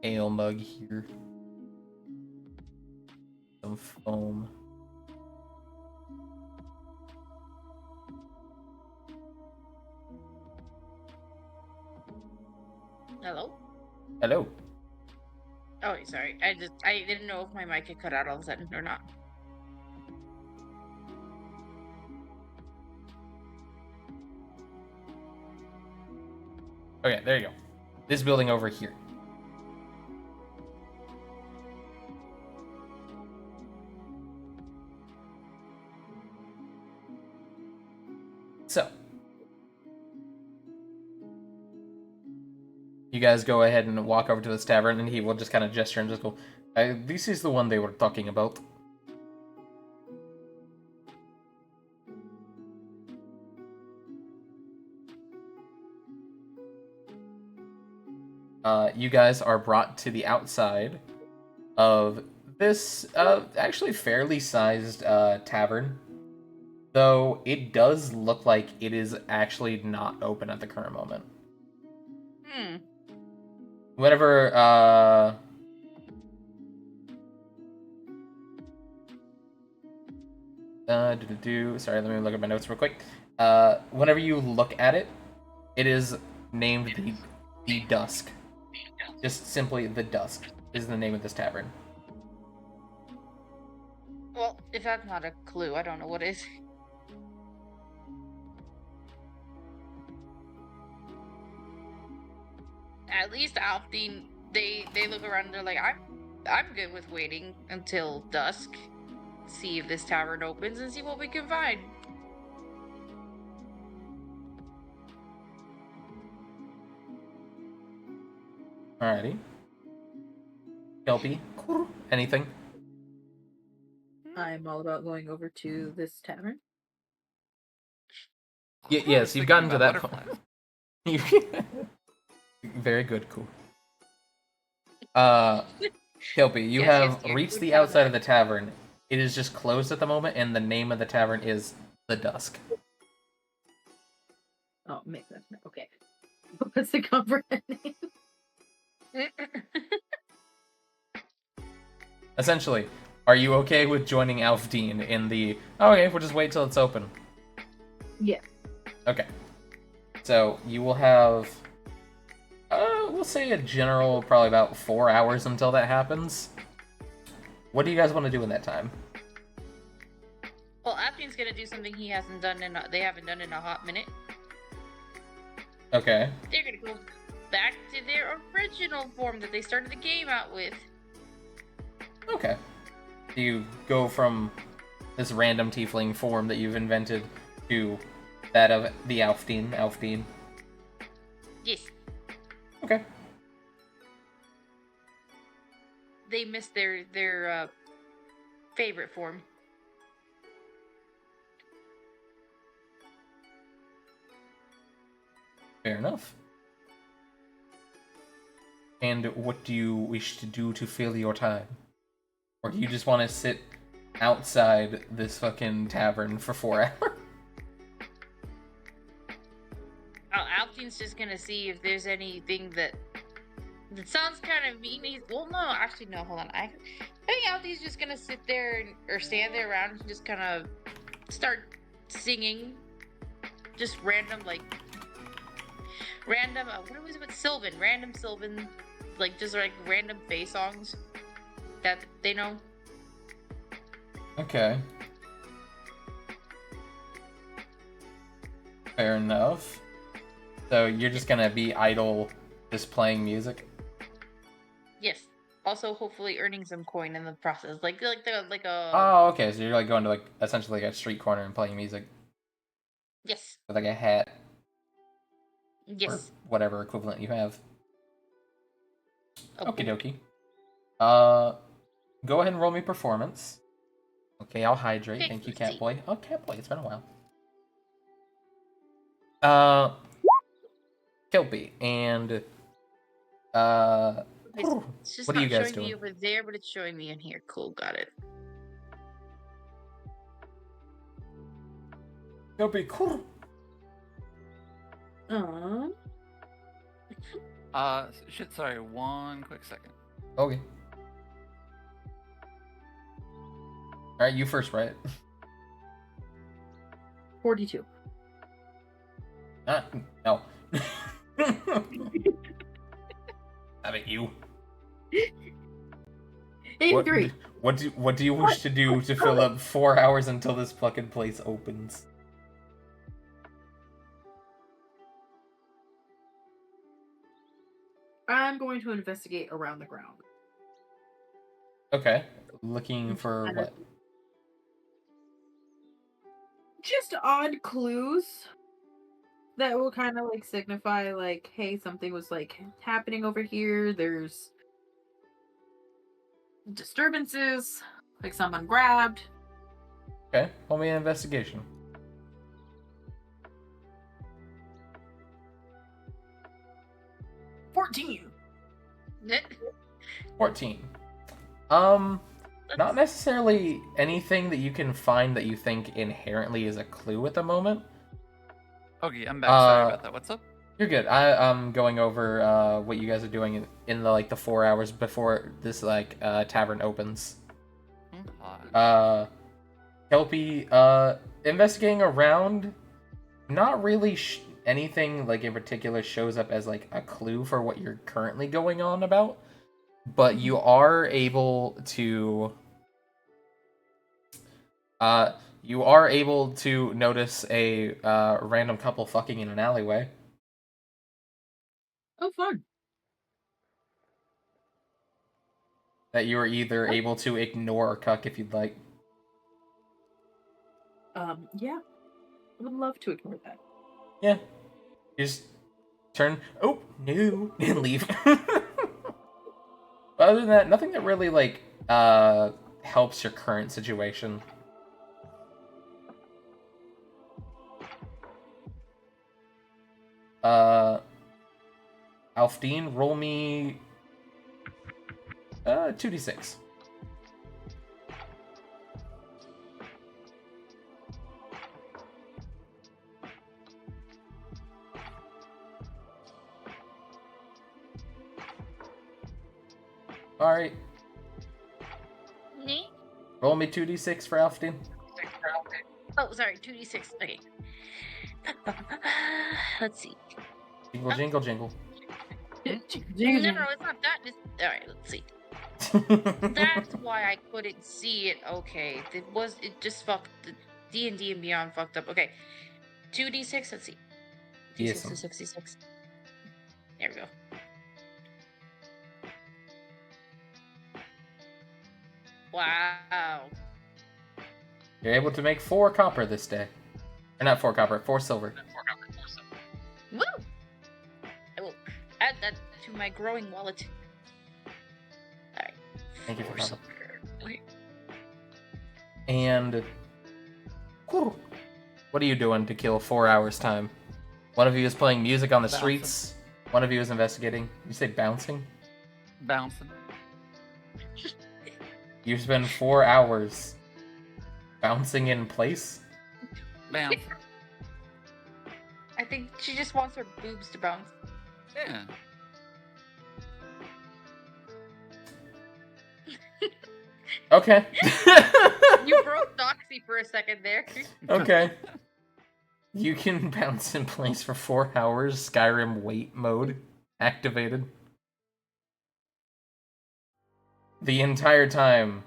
ale mug here. Some foam. Hello? Hello. Oh, sorry. I didn't know if my mic had cut out all of a sudden or not. Okay, there you go. This building over here. So, you guys go ahead and walk over to this tavern, and he will just kind of gesture and just go, this is the one they were talking about. You guys are brought to the outside of this actually fairly sized tavern. Though it does look like it is actually not open at the current moment. Whenever, sorry, let me look at my notes real quick. Whenever you look at it, it is named the Dusk. Just simply the Dusk is the name of this tavern. Well, if that's not a clue, I don't know what is. At least Alfdean, they look around and they're like, I'm good with waiting until dusk. See if this tavern opens and see what we can find. Alrighty. Kelpie, anything? I'm all about going over to this tavern. Yes, you've gotten to that point. Very good, cool. Kelpie, you have reached the outside of the tavern. It is just closed at the moment, and the name of the tavern is The Dusk. Oh, make that okay. What's the comprehensive name? Essentially, are you okay with joining Alfdean in the... Oh, okay, we'll just wait till it's open. Yeah. Okay. So, you will have... we'll say a general, probably about 4 hours until that happens. What do you guys want to do in that time? Well, Alfdean's gonna do something he hasn't done they haven't done in a hot minute. Okay. They're gonna go back to their original form that they started the game out with. Okay. You go from this random tiefling form that you've invented to that of the Alfdean. Yes. Okay. They missed their favorite form. Fair enough. And what do you wish to do to fill your time? Or do you just want to sit outside this fucking tavern for 4 hours? Alfdean's just gonna see if there's anything that sounds kind of mean. Well, no, actually, no. Hold on. I think Alfdean's just gonna sit there or stand there around and just kind of start singing, just random what was it with Sylvan? Random Sylvan, just random Fae songs that they know. Okay. Fair enough. So you're just gonna be idle, just playing music? Yes. Also, hopefully, earning some coin in the process, like a. Oh, okay. So you're going to essentially a street corner and playing music. Yes. With a hat. Yes. Or whatever equivalent you have. Oh, Okie dokie. Go ahead and roll me performance. Okay, I'll hydrate. Okay, Thank you, let's see. Catboy. Oh, Catboy, it's been a while. Kelpie, and It's just what are you not guys showing doing? me over there, but it's showing me in here. Cool, got it. That'll be cool. Shit, sorry, one quick second. Okay. Alright, you first, right? 42. No. I mean, you. 83. What do you wish to do to fill up 4 hours until this fucking place opens? I'm going to investigate around the ground. Okay. Looking for what? Just odd clues that will kind of like signify like, hey, something was like happening over here. There's disturbances, like someone grabbed. Okay, roll me an investigation. 14. 14. Not necessarily anything that you can find that you think inherently is a clue at the moment. Okay, I'm back. Sorry about that. What's up? You're good. I'm going over what you guys are doing in the like the 4 hours before this like tavern opens. Kelpie investigating around, not really anything like in particular shows up as like a clue for what you're currently going on about, but you are able to notice a random couple fucking in an alleyway. Oh, fun. That you are either able to ignore or cuck if you'd like. Yeah. I would love to ignore that. Yeah. Just turn, oh, no, and leave. But other than that, nothing that really, like, helps your current situation. Alfdean, roll me 2d6. Alright. Me? Roll me 2d6 for Alfdean. Oh, sorry, 2d6. Okay. Let's see. Jingle, jingle, jingle. No, it's not that. Alright, let's see. That's why I couldn't see it. Okay, it just fucked the D&D and Beyond fucked up. Okay, 2d6. Let's see. D6 is 66. There we go. Wow. You're able to make 4 copper this day. Or not 4 copper, 4 silver. Woo! I will add that to my growing wallet. Alright. Thank you for silver. And what are you doing to kill 4 hours time? One of you is playing music on the streets. One of you is investigating. You say bouncing? Bouncing. You spend 4 hours bouncing in place? Bounce. I think she just wants her boobs to bounce. Yeah. Okay. You broke Doxy for a second there. Okay. You can bounce in place for 4 hours. Skyrim wait mode activated. The entire time,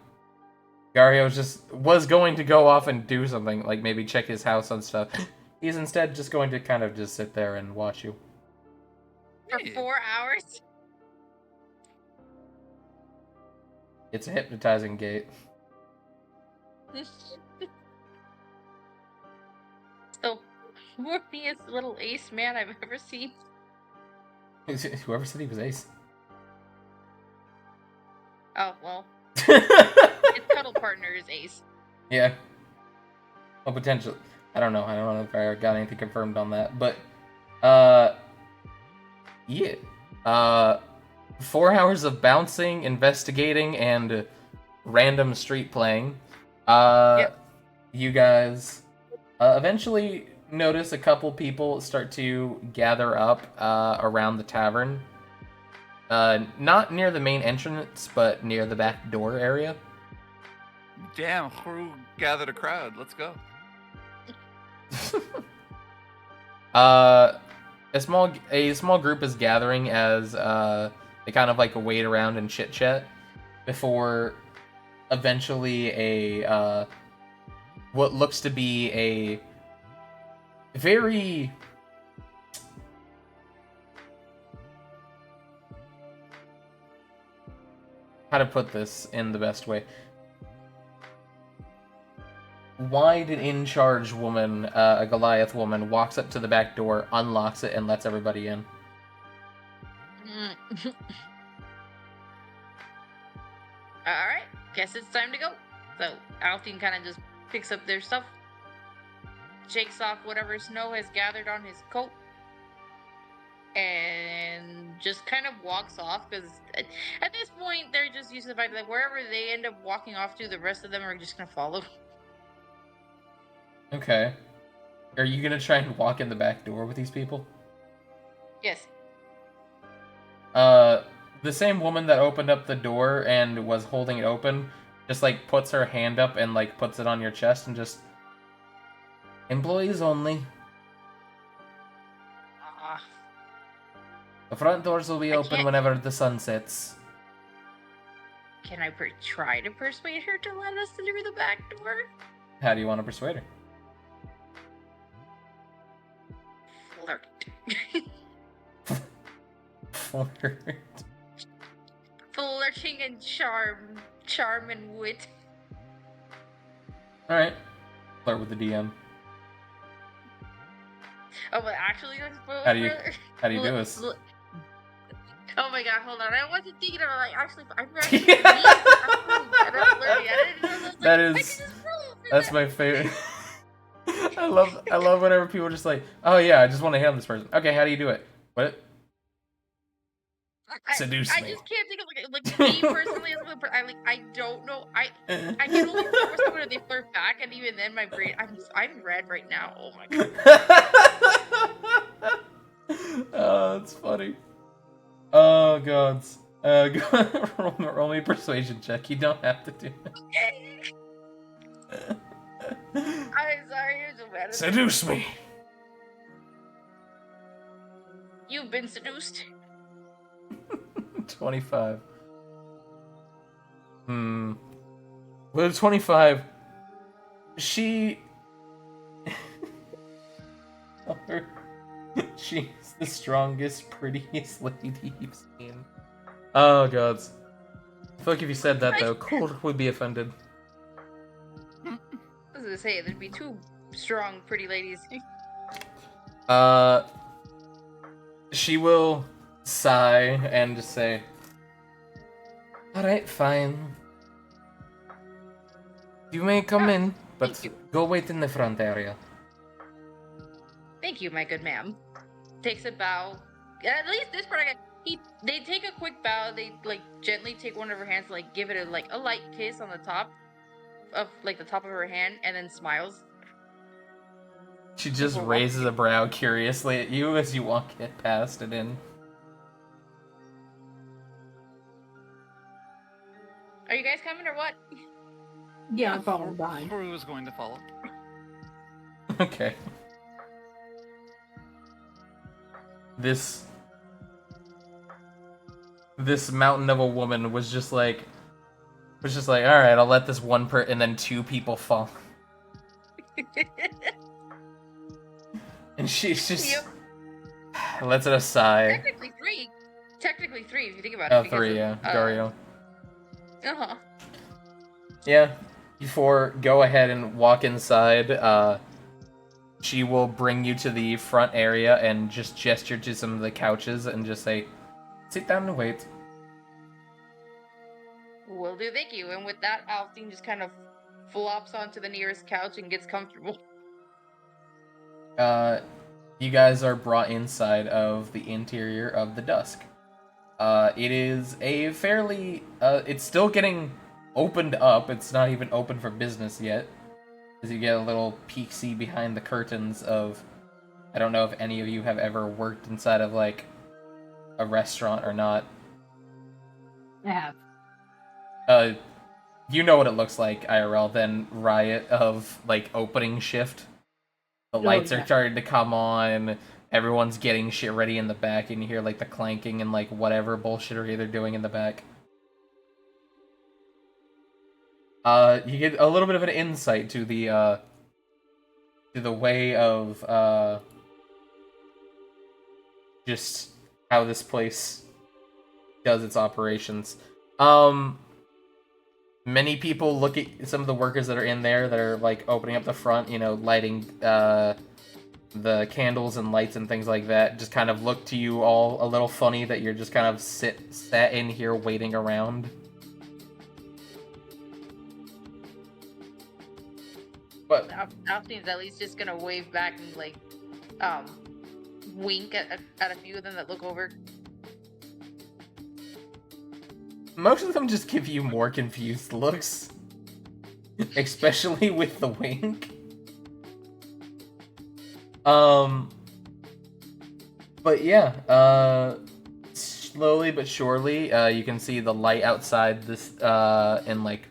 Gario was going to go off and do something, like maybe check his house and stuff. He's instead just going to kind of just sit there and watch you. For 4 hours? It's a hypnotizing gait. So, wormiest little ace man I've ever seen. Whoever said he was ace. Oh, well. His cuddle partner is ace. Yeah. Well, potentially. I don't know if I got anything confirmed on that. But, yeah. 4 hours of bouncing, investigating, and random street playing. Yep. You guys Eventually, notice a couple people start to gather up around the tavern. Not near the main entrance, but near the back door area. Damn, who gathered a crowd? Let's go. A small group is gathering as they kind of like wait around and chit chat before eventually a what looks to be a very how to put this in the best way. Wide and in-charge woman, a Goliath woman, walks up to the back door, unlocks it, and lets everybody in. Alright, guess it's time to go. So, Alfine kind of just picks up their stuff, shakes off whatever snow has gathered on his coat, and just kind of walks off, because at this point, they're just used to the fact that wherever they end up walking off to, the rest of them are just gonna follow. Okay. Are you gonna try and walk in the back door with these people? Yes. The same woman that opened up the door and was holding it open just, like, puts her hand up and, like, puts it on your chest and just... Employees only. The front doors will be open whenever the sun sets. Can I try to persuade her to let us through the back door? How do you want to persuade her? Flirt. Flirt. Flirting and charm and wit. Alright. Flirt with the DM. Oh, but actually, How do you do this? Oh my god, hold on. I wasn't thinking of like actually. I'm actually that's my favorite. I love whenever people are just like, oh yeah, I just want to hit on this person. Okay, how do you do it? What? Seduce I me. just can't think of like me personally as a person. I don't know. I can only flirt with someone if they flirt back, and even then, my brain. I'm red right now. Oh my god. Oh, that's funny. Oh gods. Roll me a persuasion check. You don't have to do it. I'm sorry, you're so bad. Seduce me. You've been seduced. 25. With a 25, she's the strongest, prettiest lady you've seen. Oh gods. I feel like if you said that though, Cold would be offended. I was gonna say there'd be two strong, pretty ladies. She will sigh and just say, alright, fine. You may come in, but go wait in the front area. Thank you, my good ma'am. Takes a bow. At least this part, they take a quick bow. They like gently take one of her hands, like give it a light kiss on the top of like the top of her hand, and then smiles. She just raises a brow curiously at you as you walk it past it in. Are you guys coming or what? Yeah, I'm following behind. Crew is going to follow. Okay. This mountain of a woman was just like, all right, I'll let this one and then two people fall. And she's just lets it a sigh. Technically three if you think about it. Oh, three, yeah. Dario. Uh-huh. Yeah. Before go ahead and walk inside, she will bring you to the front area and just gesture to some of the couches and just say, sit down and wait. Will do, thank you. And with that, Alfine just kind of flops onto the nearest couch and gets comfortable. You guys are brought inside of the interior of the Dusk. It is a fairly, it's still getting opened up. It's not even open for business yet. as you get a little peek-see behind the curtains of... I don't know if any of you have ever worked inside of, like, a restaurant or not. I have. You know what it looks like, IRL, then Riot of, like, opening shift. The lights are starting to come on, everyone's getting shit ready in the back, and you hear, like, the clanking and, like, whatever bullshittery they're doing in the back. You get a little bit of an insight to the way of, just how this place does its operations. Many people look at some of the workers that are in there that are, like, opening up the front, you know, lighting, the candles and lights and things like that, just kind of look to you all a little funny that you're just kind of sat in here waiting around. But Alphine's at least just gonna wave back and, like, wink at a few of them that look over. most of them just give you more confused looks. Especially with the wink. But yeah, slowly but surely, you can see the light outside this, and like,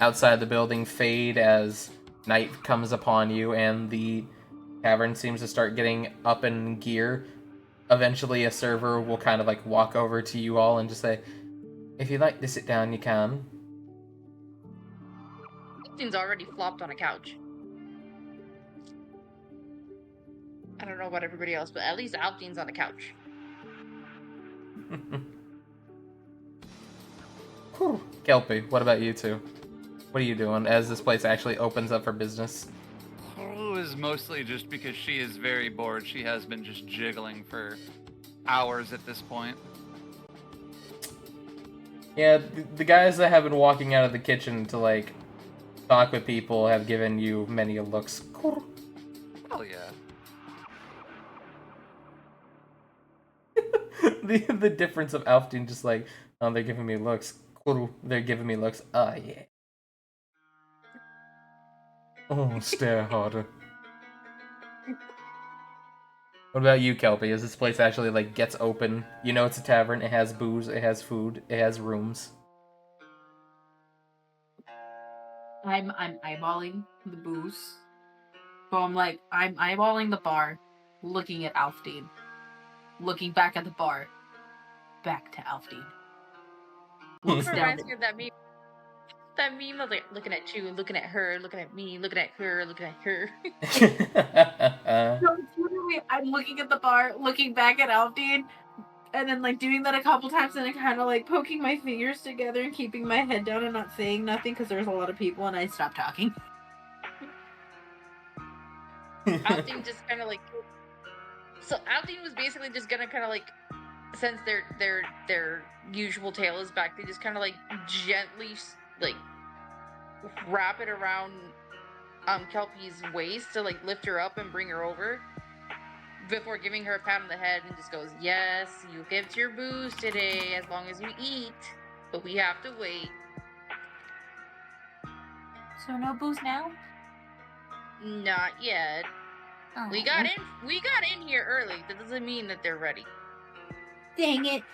outside the building fade as night comes upon you, and the tavern seems to start getting up in gear. Eventually, a server will kind of like walk over to you all and just say, "If you'd like to sit down, you can." Alphine's already flopped on a couch. I don't know about everybody else, but at least Alphine's on a couch. Kelpie, what about you two? What are you doing as this place actually opens up for business? Haru is mostly just because she is very bored. She has been just jiggling for hours at this point. Yeah, the guys that have been walking out of the kitchen to, like, talk with people have given you many looks. Hell yeah. The difference of Alfdean just like, oh, they're giving me looks. They're giving me looks. Ah, yeah. Oh, stare harder. What about you, Kelpie? As this place actually, like, gets open? You know it's a tavern, it has booze, it has food, it has rooms. I'm eyeballing the booze. So I'm eyeballing the bar, looking at Alfdean. Looking back at the bar, back to Alfdean. Looks It down reminds me of that meme. That meme of like looking at you, looking at her, looking at me, looking at her, looking at her. No, it's literally, I'm looking at the bar, looking back at Alfdean, and then like doing that a couple times, and then kind of like poking my fingers together and keeping my head down and not saying nothing because there's a lot of people, and I stopped talking. Alpine just kind of like. So Alpine was basically just gonna kind of like, since their usual tail is back, they just kind of like gently like wrap it around Kelpie's waist to like lift her up and bring her over before giving her a pat on the head, and just goes, "Yes, you get your booze today as long as you eat, but we have to wait." So no booze now? Not yet. Oh, We got in here early. That doesn't mean that they're ready. Dang it.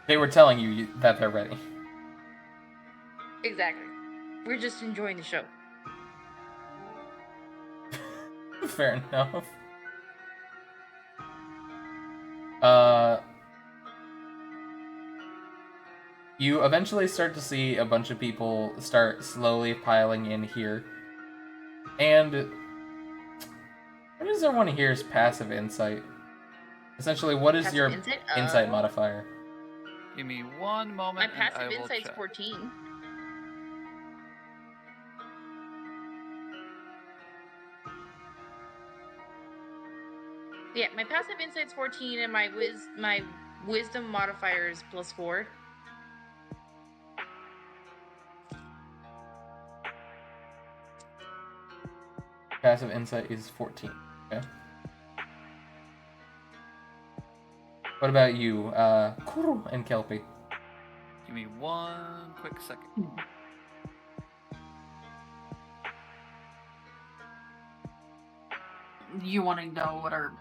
They were telling you that they're ready. Exactly. We're just enjoying the show. Fair enough. You eventually start to see a bunch of people start slowly piling in here. And what is everyone here's passive insight? Essentially, what is Passive your insight? insight modifier? Give me one My moment and I passive will insight's check. 14. Yeah, my passive insight's 14, and my wisdom modifier is +4. Passive insight is 14. Okay. What about you, Kuru and Kelpie? Give me one quick second. You want to know what our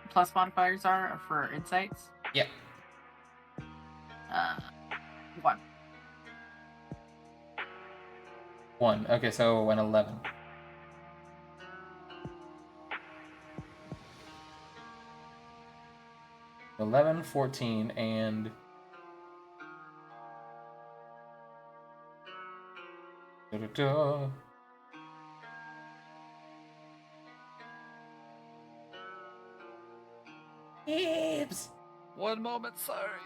plus modifiers are for insights? Yeah. 1. 1. Okay, so an 11. 11, 14, and... Da-da-da. Peeps! 1 moment, sorry.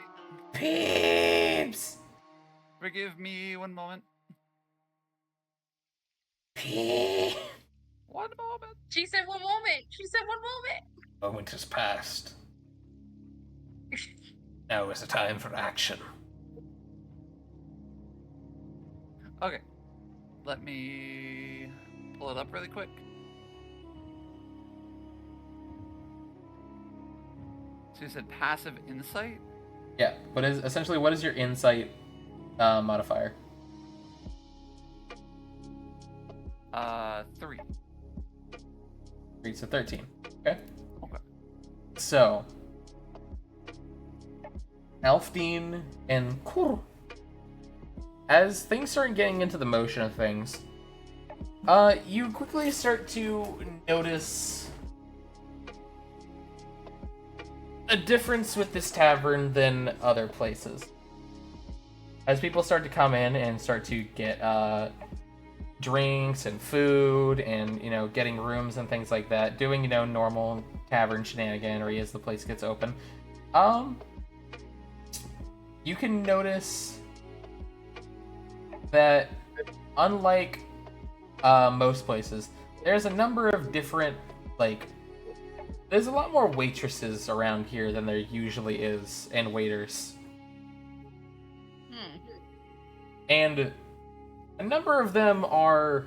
Peeps! Forgive me 1 moment. Peeps! 1 moment. She said 1 moment. She said 1 moment. Moment has passed. Now is the time for action. Okay. Let me pull it up really quick. So you said passive insight? Yeah, what is your insight modifier? 3. 3, so 13. Okay. Okay. So, Alfdean and Kur, as things start getting into the motion of things, you quickly start to notice a difference with this tavern than other places. As people start to come in and start to get drinks and food and, getting rooms and things like that, doing, normal tavern shenaniganery as the place gets open, you can notice that unlike most places, there's a number of different, there's a lot more waitresses around here than there usually is, and waiters. And a number of them are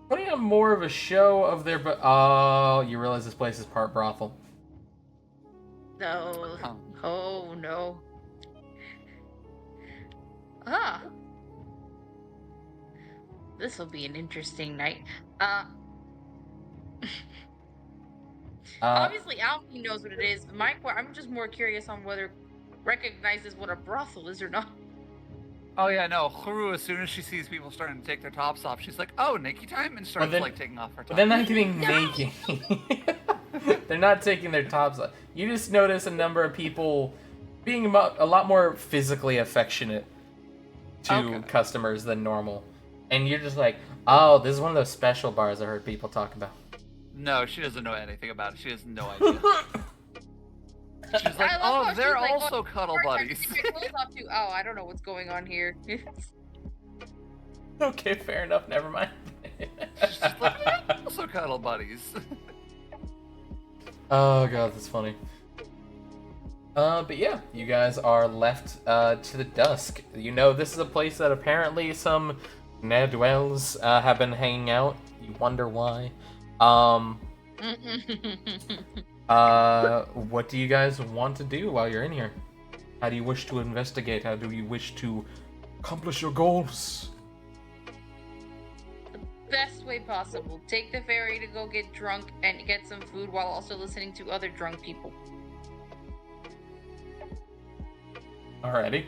putting on more of a show of their... Oh, you realize this place is part brothel. No. Oh. Oh, no. Ah. This will be an interesting night. Obviously, Alfie knows what it is, but I'm just more curious on whether recognizes what a brothel is or not. Oh yeah, no. Haru, as soon as she sees people starting to take their tops off, she's like, "Oh, naked time," and starts taking off her top. They're not getting naked. They're not taking their tops off. You just notice a number of people being a lot more physically affectionate to customers than normal, and you're just like, "Oh, this is one of those special bars I heard people talk about." No, she doesn't know anything about it. She has no idea. She's like, "Oh, they're also cuddle buddies." Oh, I don't know what's going on here. Okay, fair enough. Never mind. She's just like, "They're also cuddle buddies." Oh god, that's funny. But yeah, you guys are left to the dusk. This is a place that apparently some ne'er-do-wells have been hanging out. You wonder why. What do you guys want to do while you're in here? How do you wish to investigate? How do you wish to accomplish your goals? The best way possible. Take the ferry to go get drunk and get some food while also listening to other drunk people. Alrighty.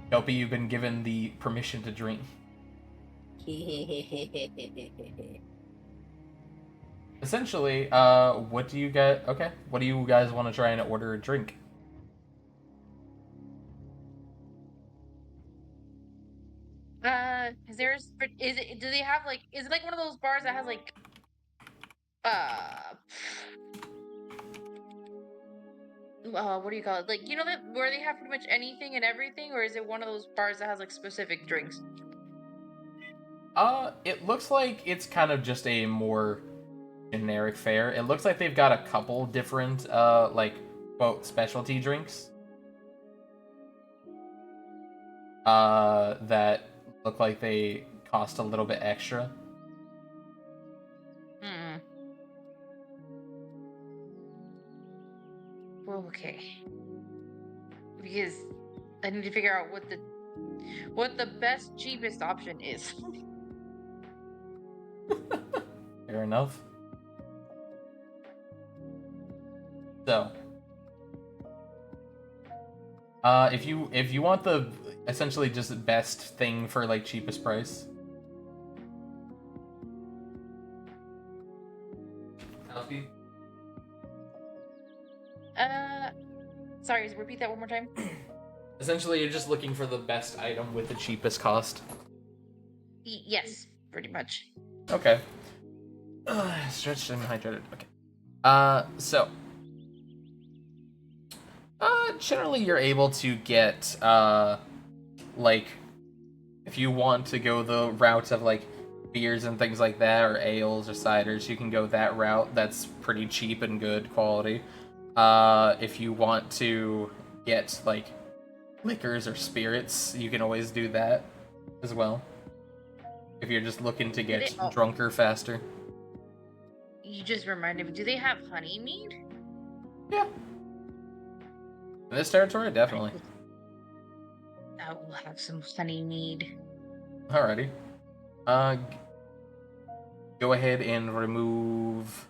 Dopey, you've been given the permission to drink. Essentially, what do you guys want to try and order a drink? Do they have is it like one of those bars that has what do you call it? That where they have pretty much anything and everything, or is it one of those bars that has specific drinks? It looks like it's kind of just a more generic fare. It looks like they've got a couple different, quote, specialty drinks. That look like they cost a little bit extra. Well, okay. Because I need to figure out what the best, cheapest option is. Fair enough. So, if you want the essentially just best thing for like cheapest price. Alfie? Sorry, repeat that one more time. Essentially, you're just looking for the best item with the cheapest cost. Yes, pretty much. Okay. Stretched and hydrated. Okay. So. Generally you're able to get, like, if you want to go the route of, like, beers and things like that, or ales or ciders, you can go that route. That's pretty cheap and good quality. If you want to get, like, liquors or spirits, you can always do that as well. If you're just looking to get drunker faster. You just reminded me, do they have honey mead? Yeah. In this territory, definitely. I will have some honey mead. Alrighty. Go ahead and remove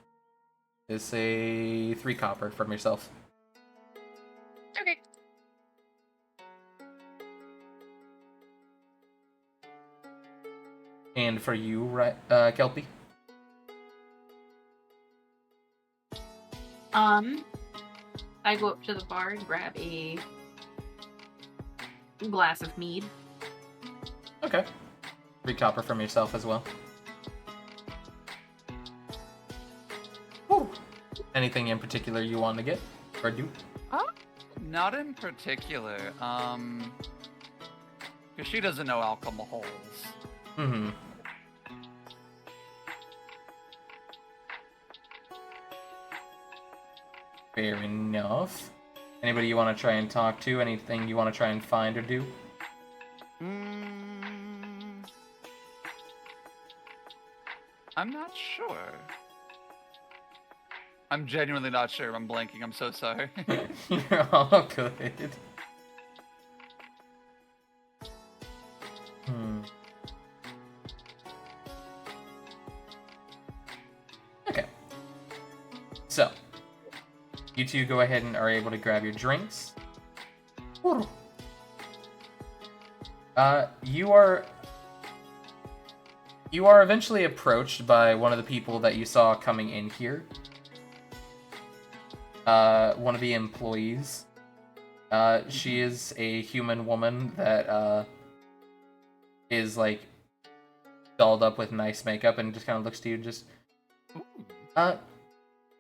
this a 3 copper from yourself. Okay. And for you, right, Kelpie? I go up to the bar and grab a glass of mead. Okay. 3 copper from yourself as well. Woo. Anything in particular you want to get or do? Not in particular. Because she doesn't know alcohols. Mm-hmm. Fair enough. Anybody you want to try and talk to? Anything you want to try and find or do? I'm not sure. I'm genuinely not sure. I'm blanking. I'm so sorry. You're all good. Okay. So, you two go ahead and are able to grab your drinks. You are eventually approached by one of the people that you saw coming in here. One of the employees. She is a human woman that is like dolled up with nice makeup and just kind of looks to you just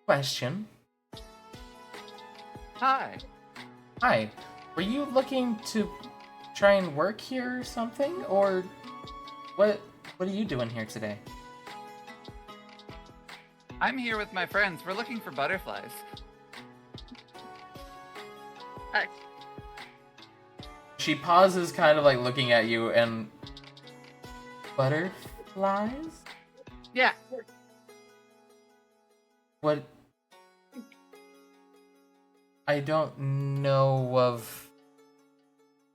question. Hi. Hi. Were you looking to try and work here or something? Or what are you doing here today? I'm here with my friends. We're looking for butterflies. She pauses, kind of like looking at you, and butterflies? Yeah. What? I don't know of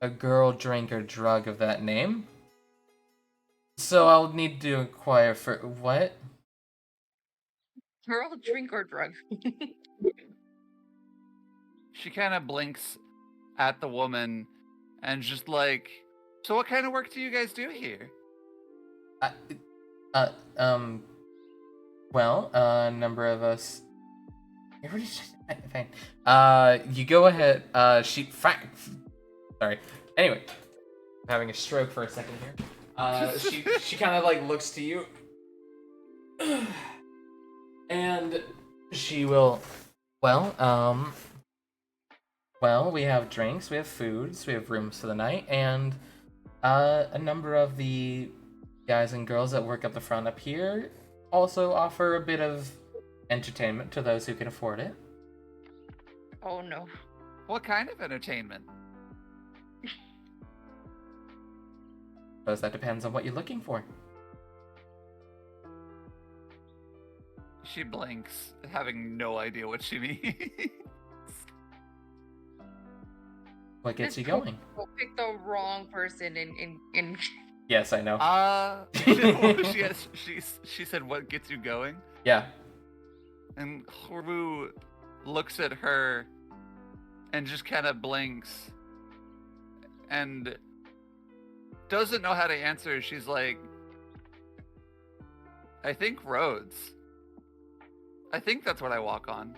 a girl, drink, or drug of that name. So I'll need to inquire for what? Girl, drink, or drug. She kind of blinks at the woman and just like, so what kind of work do you guys do here? Well, a number of us. Fine. You go ahead. Sorry. Anyway, I'm having a stroke for a second here. She kind of like looks to you, and she will. Well, we have drinks, we have foods, we have rooms for the night, and a number of the guys and girls that work up the front up here also offer a bit of entertainment to those who can afford it. Oh no. What kind of entertainment? Suppose that depends on what you're looking for. She blinks, having no idea what she means. What gets you This going? Pick the wrong person and Yes, I know. She said, "What gets you going?" Yeah. And Horbu looks at her and just kind of blinks and doesn't know how to answer. She's like, "I think roads. I think that's what I walk on.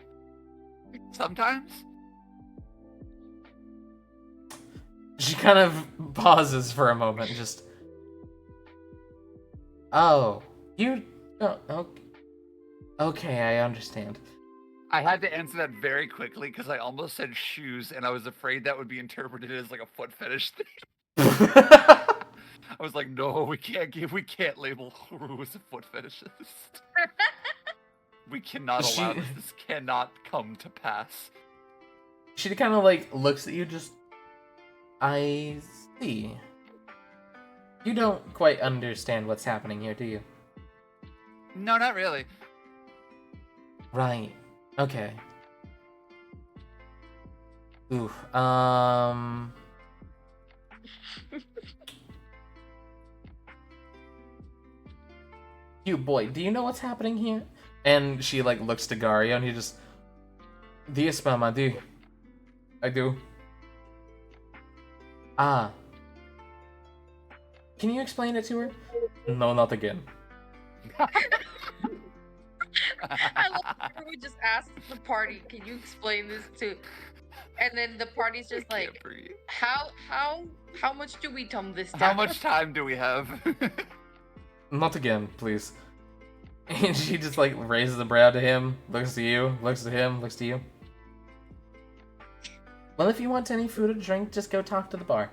Sometimes." She kind of pauses for a moment, just... Oh, you... Oh, okay, I understand. I had to answer that very quickly because I almost said shoes, and I was afraid that would be interpreted as like a foot fetish thing. I was like, no, we can't label Huru as a foot fetishist. We cannot allow this. This cannot come to pass. She kind of like looks at you, just... I see. You don't quite understand what's happening here, do you? No, not really. Right. Okay. Ooh. You boy, do you know what's happening here? And she like looks to Gario and he just... Yes, ma'am, I do. I do. Ah. Can you explain it to her? No, not again. I love when we just ask the party, "Can you explain this to?" And then the party's just like, "How much do we dumb this down?" How much time do we have? Not again, please. And she just like raises the brow to him, looks to you, looks to him, looks to you. Well, if you want any food or drink, just go talk to the bar.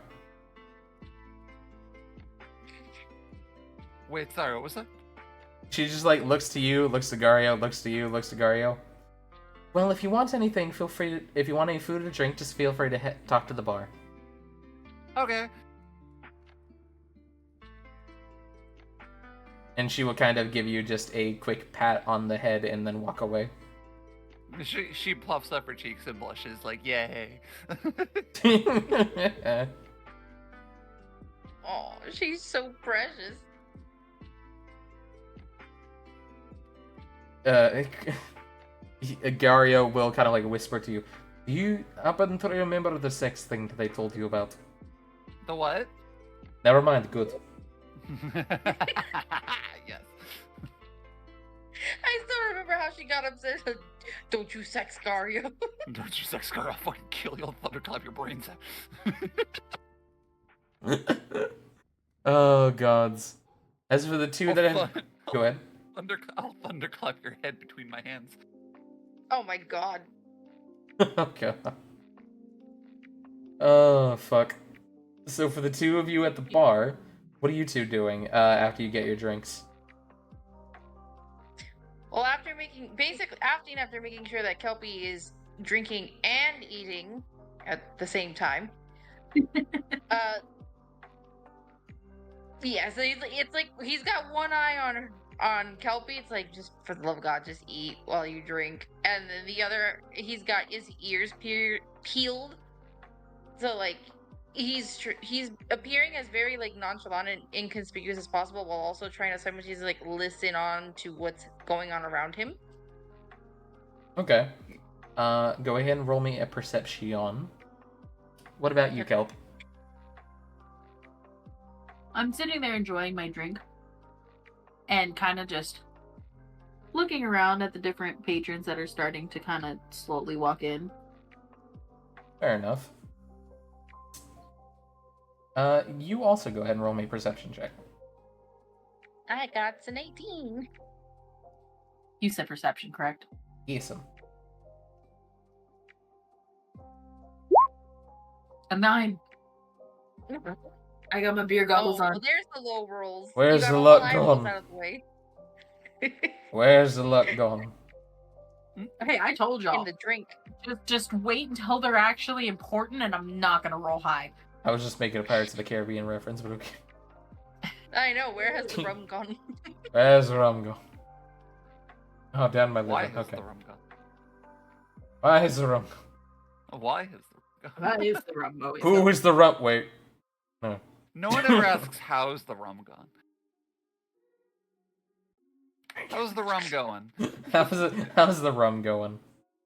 Wait, sorry, what was that? She just like looks to you, looks to Gario, looks to you, looks to Gario. Well, if you want anything, feel free to... If you want any food or drink, just feel free to talk to the bar. Okay. And she will kind of give you just a quick pat on the head and then walk away. She puffs up her cheeks and blushes like, yay. Oh, she's so precious. Gario will kind of like whisper to you. Do you happen to remember the sex thing that they told you about? The what? Never mind, good. Yes. I still remember how she got upset. "Don't you sex Gario." Don't you sex girl, I'll fucking kill you, I'll thunderclap your brains out. Oh, gods. As for the two that have... Go ahead. I'll thunderclap your head between my hands. Oh my god. Oh, God. Oh, fuck. So for the two of you at the bar, what are you two doing after you get your drinks? Well, after making sure that Kelpie is drinking and eating at the same time, yeah, so it's like he's got one eye on Kelpie. It's like, just for the love of God, just eat while you drink, and then the other, he's got his ears peeled, so like he's appearing as very like nonchalant and inconspicuous as possible, while also trying to simultaneously like listen on to what's going on around him. Okay. Go ahead and roll me a perception. What about you, Kelp? I'm sitting there enjoying my drink and kind of just looking around at the different patrons that are starting to kind of slowly walk in. Fair enough. You also go ahead and roll me a perception check. I got an 18. You said perception, correct? Awesome. A 9. I got my beer goggles on. Well, there's the low rolls. Where's You got the all luck high rolls gone? out of the way. Where's the luck gone? Hey, I told y'all. In the drink. Just wait until they're actually important, and I'm not gonna roll high. I was just making a Pirates of the Caribbean reference, but okay. I know. Where has the rum gone? Where's the rum gone? Oh, down my Why liver. has Okay. the rum gone? Why is the rum gone? Why has the rum gone? That is the rum, Moe. Who is the rum? Wait. No. No one ever asks, how's the rum gone? How's the rum going? How's the rum going?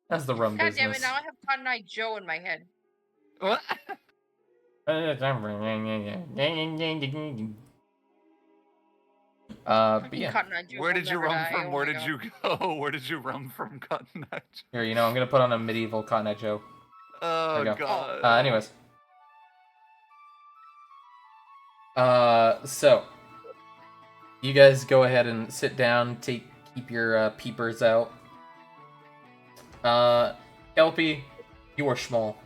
How's the rum God damn it! business? Now I have Cotton Eye Joe in my head. What? But yeah. Cotton Eye Joe Where will did you never rum die. from? Oh Where my did God. you go? Where did you rum from, Cotton Eye Joe? Here, I'm gonna put on a medieval Cotton Eye Joe. Oh, There we go. God. Anyways. So you guys go ahead and sit down, keep your peepers out. Kelpie, you are small.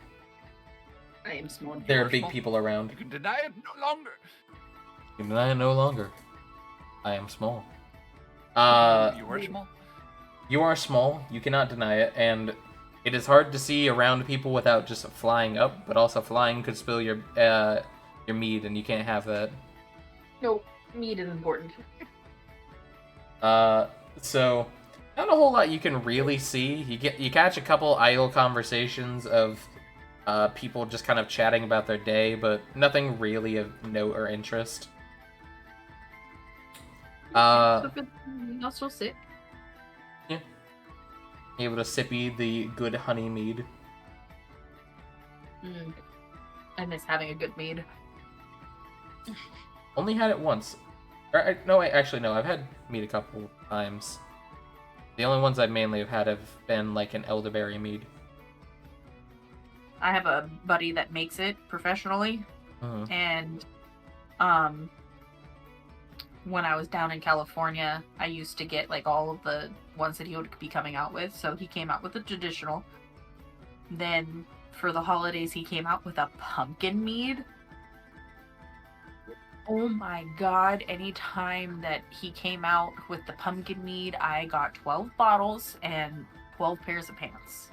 I am small. There are are big small. people around. You can deny it no longer. You deny it no longer. I am small. You are small? You are small, you cannot deny it, and it is hard to see around people without just flying up, but also flying could spill your mead, and you can't have that. No, meat is important. So not a whole lot you can really see. You catch a couple idle conversations of people just kind of chatting about their day, but nothing really of note or interest. So good. I'll still sit. Able to sippy the good honey mead. I miss having a good mead. Only had it once. No, actually no. I've had mead a couple times. The only ones I mainly have had have been like an elderberry mead. I have a buddy that makes it professionally, Mhm. and when I was down in California, I used to get like all of the ones that he would be coming out with. So he came out with the traditional. Then for the holidays, he came out with a pumpkin mead. Oh my god, anytime that he came out with the pumpkin mead, I got 12 bottles and 12 pairs of pants.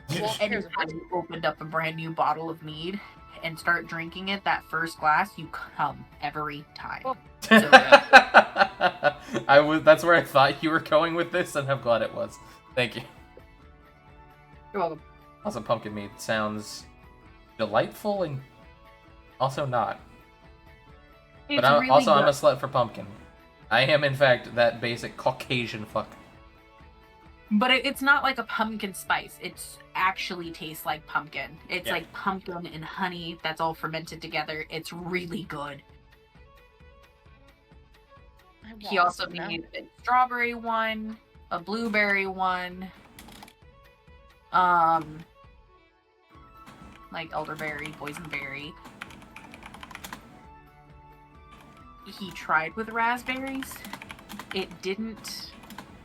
Well, here's Anytime you opened up a brand new bottle of mead and start drinking it, that first glass, you come every time. Well, That's where I thought you were going with this, and I'm glad it was. Thank you. You're welcome. Also, pumpkin mead sounds delightful and also not. It's But I'm really a good. slut for pumpkin. I am, in fact, that basic Caucasian fuck. But it's not like a pumpkin spice. It actually tastes like pumpkin. It's Yeah. like pumpkin and honey that's all fermented together. It's really good. He also made a strawberry one, a blueberry one, like elderberry, boysenberry. He tried with raspberries. It didn't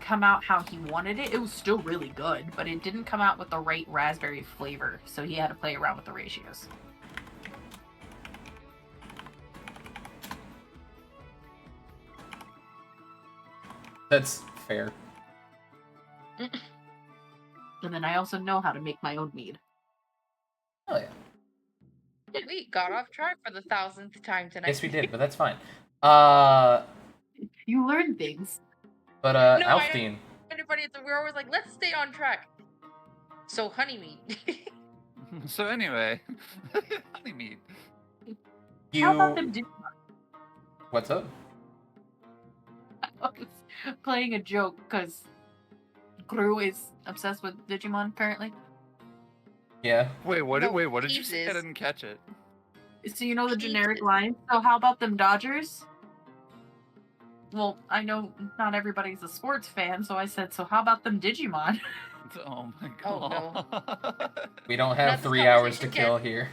come out how he wanted it. It was still really good, but it didn't come out with the right raspberry flavor, so he had to play around with the ratios. That's fair. And then I also know how to make my own mead. Oh yeah. We got off track for the 1000th time tonight. Yes, we did, but that's fine. You learn things. But No, I Alfdean, Everybody at the we're always like, let's stay on track. So honey meat. So anyway, honey mead. How about you them do what's up? I was playing a joke because Gru is obsessed with Digimon currently. Yeah. Wait, what? No, Wait, what did you Peeves say? I is- didn't catch it. So you know the Peeves generic is- line. So how about them Dodgers? Well, I know not everybody's a sports fan, so I said, so how about them Digimon? Oh my Oh, god. We don't have That's 3 hours to conversation, kill Ken. here.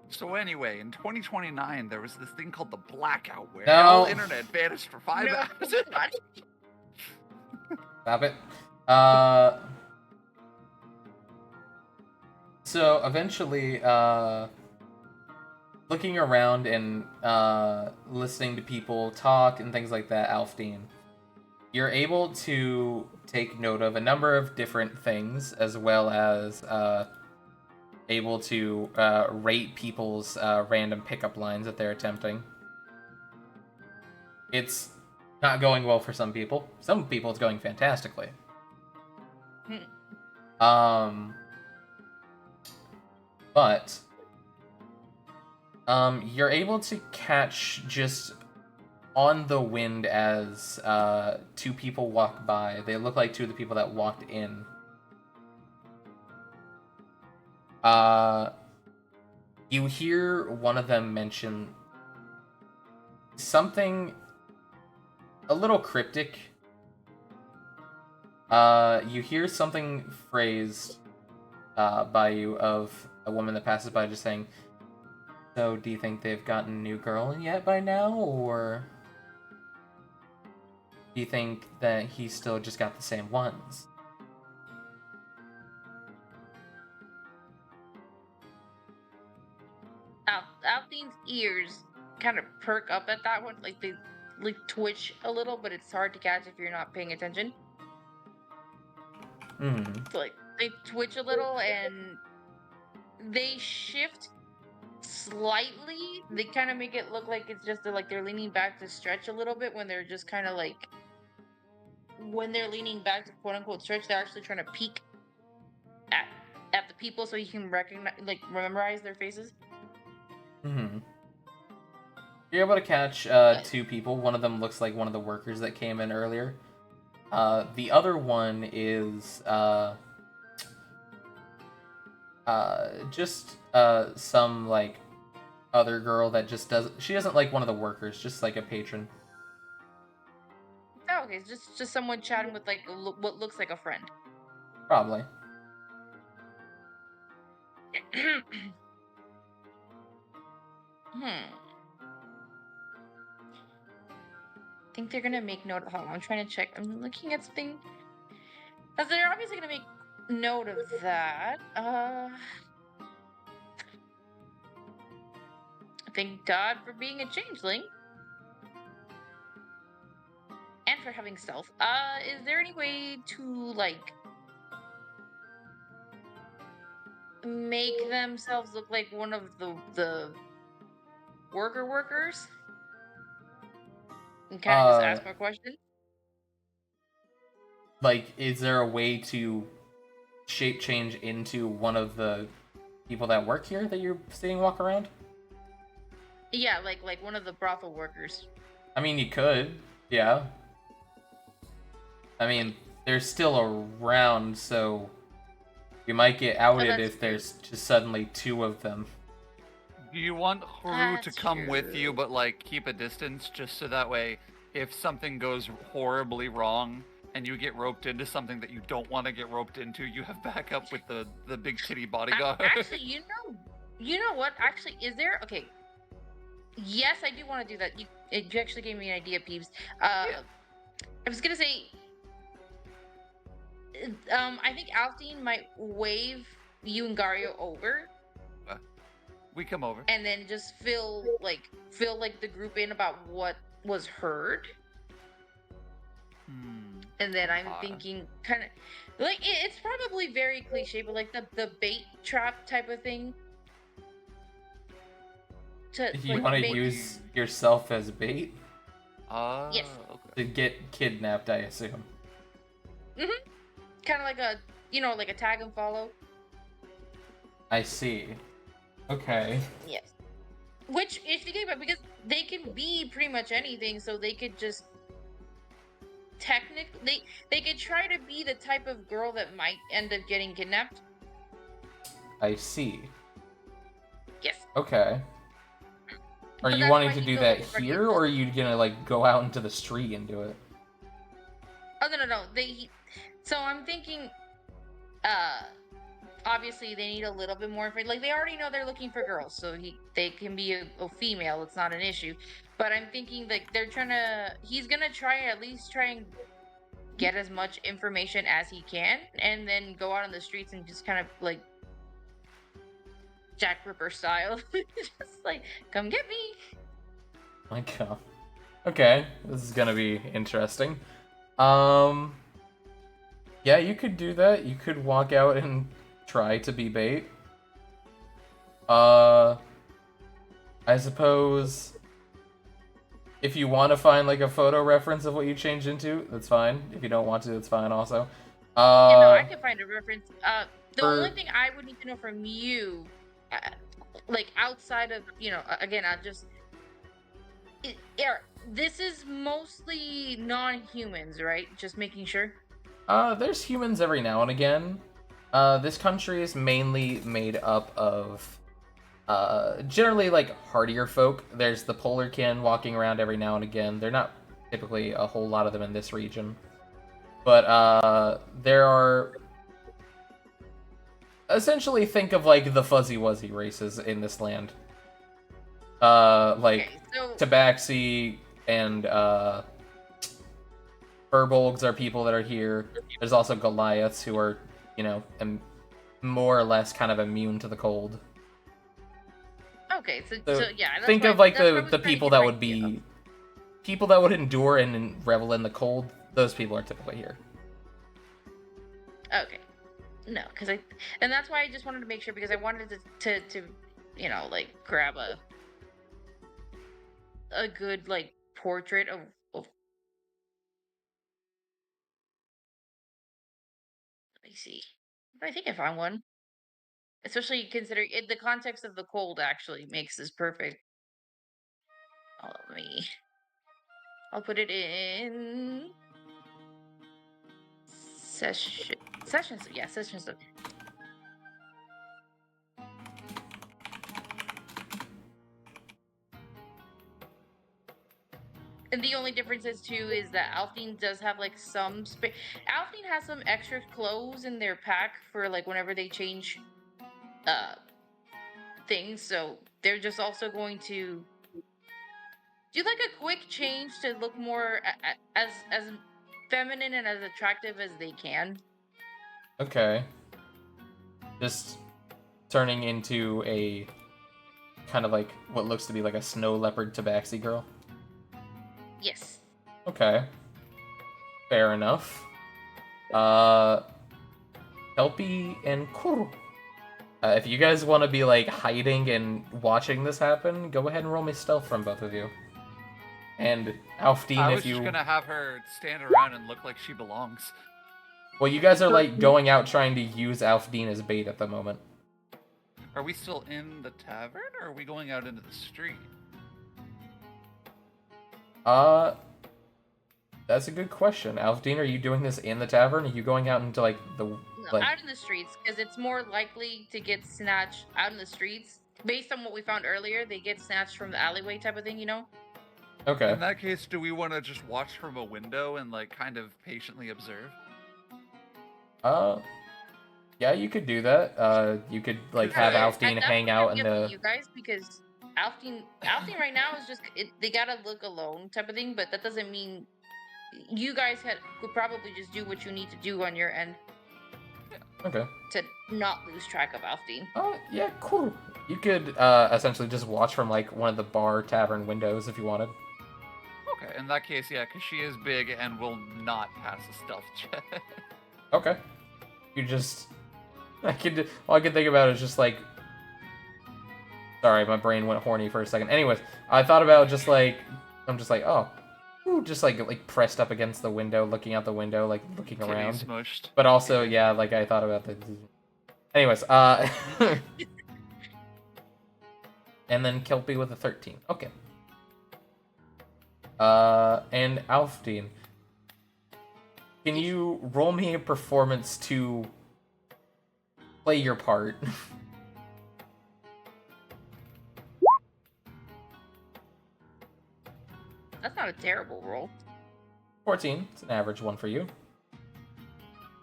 So anyway, in 2029, there was this thing called the blackout where No. all internet vanished for 5 No, hours. what? Stop it. So eventually, looking around and listening to people talk and things like that, Alfdean, you're able to take note of a number of different things, as well as able to rate people's random pickup lines that they're attempting. It's not going well for some people. Some people it's going fantastically. But You're able to catch just on the wind as two people walk by. They look like two of the people that walked in. You hear one of them mention something a little cryptic. You hear something phrased by you of a woman that passes by just saying, "So, do you think they've gotten a new girl yet by now, or do you think that he's still just got the same ones?" Althene's ears kind of perk up at that one, like they like twitch a little, but it's hard to catch if you're not paying attention. So, like they twitch a little and they shift slightly. They kind of make it look like it's just like they're leaning back to stretch a little bit when they're just kind of like when they're leaning back to quote unquote stretch, they're actually trying to peek at the people so you can recognize memorize their faces. You're able to catch two people. One of them looks like one of the workers that came in earlier. The other one is just some like other girl that just doesn't like one of the workers, just like a patron. Oh, okay, it's just someone chatting with like what looks like a friend. Probably. I think they're gonna make note. Hold on, I'm trying to check. I'm looking at something. As they're obviously gonna make note of that. Thank God for being a changeling. And for having stealth. Is there any way to like make themselves look like one of the workers? And kind of just ask my question. Like, is there a way to shape change into one of the people that work here that you're seeing walk around? Yeah, like one of the brothel workers. I mean, you could, yeah. I mean, they're still around, so you might get outed if there's just suddenly two of them. Do you want Haru to come with you, but like keep a distance, just so that way, if something goes horribly wrong and you get roped into something that you don't want to get roped into, you have backup with the big titty bodyguard? Actually, you know what? Actually, is there? Okay. Yes, I do want to do that. You actually gave me an idea, Peeves. I was gonna say, I think Alfine might wave you and Gario over. We come over. And then just fill like the group in about what was heard. And then I'm thinking kind of like it's probably very cliche, but like the bait trap type of thing. You want to use yourself as bait? Yes. Okay. To get kidnapped, I assume. Kind of like a like a tag and follow. I see. Okay. Yes. Which, if you think about it, because they can be pretty much anything, so they could just technically they could try to be the type of girl that might end up getting kidnapped. I see. Yes. Okay. Are you wanting to do that here, or are you gonna like go out into the street and do it? Oh no. So I'm thinking, obviously they need a little bit more information. Like they already know they're looking for girls, so they can be a female. It's not an issue. But I'm thinking like he's gonna at least try and get as much information as he can, and then go out on the streets and just kind of like Jack Ripper style, just like come get me. My God. Okay, this is gonna be interesting. Yeah, you could do that. You could walk out and try to be bait. I suppose if you want to find like a photo reference of what you changed into, that's fine. If you don't want to, that's fine also. I can find a reference. The only thing I would need to know from you, like outside of again, I just this is mostly non-humans, right? Just making sure. There's humans every now and again. This country is mainly made up of generally like hardier folk. There's the polarkin walking around every now and again. They're not typically a whole lot of them in this region, but there are essentially, think of like the fuzzy wuzzy races in this land. Like Okay, so Tabaxi and Furbolgs are people that are here. There's also Goliaths who are, more or less kind of immune to the cold. okay, so, So yeah, that's think why, of like that's what I the was trying to people get that an would idea of. be people that would endure and revel in the cold. Those people are typically here. Okay. No, and that's why I just wanted to make sure because I wanted to like grab a good like portrait of let me see. I think I found one. Especially considering the context of the cold actually makes this perfect. Oh, I'll put it in sessions. Yeah, sessions. And the only difference is too is that Alfine does have like some space. Alfine has some extra clothes in their pack for like whenever they change uh things. So they're just also going to do like a quick change to look more as feminine and as attractive as they can. Okay. Just turning into a kind of like what looks to be like a snow leopard tabaxi girl. Yes. Okay. Fair enough. Uh, Kelpie and Kuru. If you guys want to be like hiding and watching this happen, go ahead and roll me stealth from both of you. And Alfdine, I if was you just gonna have her stand around and look like she belongs. well, you guys are like going out trying to use Alfdine as bait at the moment. Are we still in the tavern, or are we going out into the street? That's a good question. Alfdine, are you doing this in the tavern? Are you going out into like the No, like? out in the streets because it's more likely to get snatched out in the streets. Based on what we found earlier, they get snatched from the alleyway type of thing. Okay. In that case, do we want to just watch from a window and like kind of patiently observe? Yeah, you could do that. You could like have Okay. Alfdine At that hang point, out it'd in be up to the. you guys because Alfine right now is just they gotta look alone type of thing. But that doesn't mean you guys could probably just do what you need to do on your end Okay. to not lose track of Alfine. Oh, yeah, cool. You could essentially just watch from like one of the bar tavern windows if you wanted. Okay, in that case, yeah, because she is big and will not pass a stealth check. Okay. You just all I could think about is just like sorry, my brain went horny for a second. Anyways, I thought about just like I'm just like, oh. Ooh, just like pressed up against the window, looking out the window, like looking Kitty around. smushed. But also, yeah, like I thought about the anyways, and then Kelpie with a 13. Okay. And Alfdine. Can you roll me a performance to play your part? That's not a terrible roll. 14. It's an average one for you.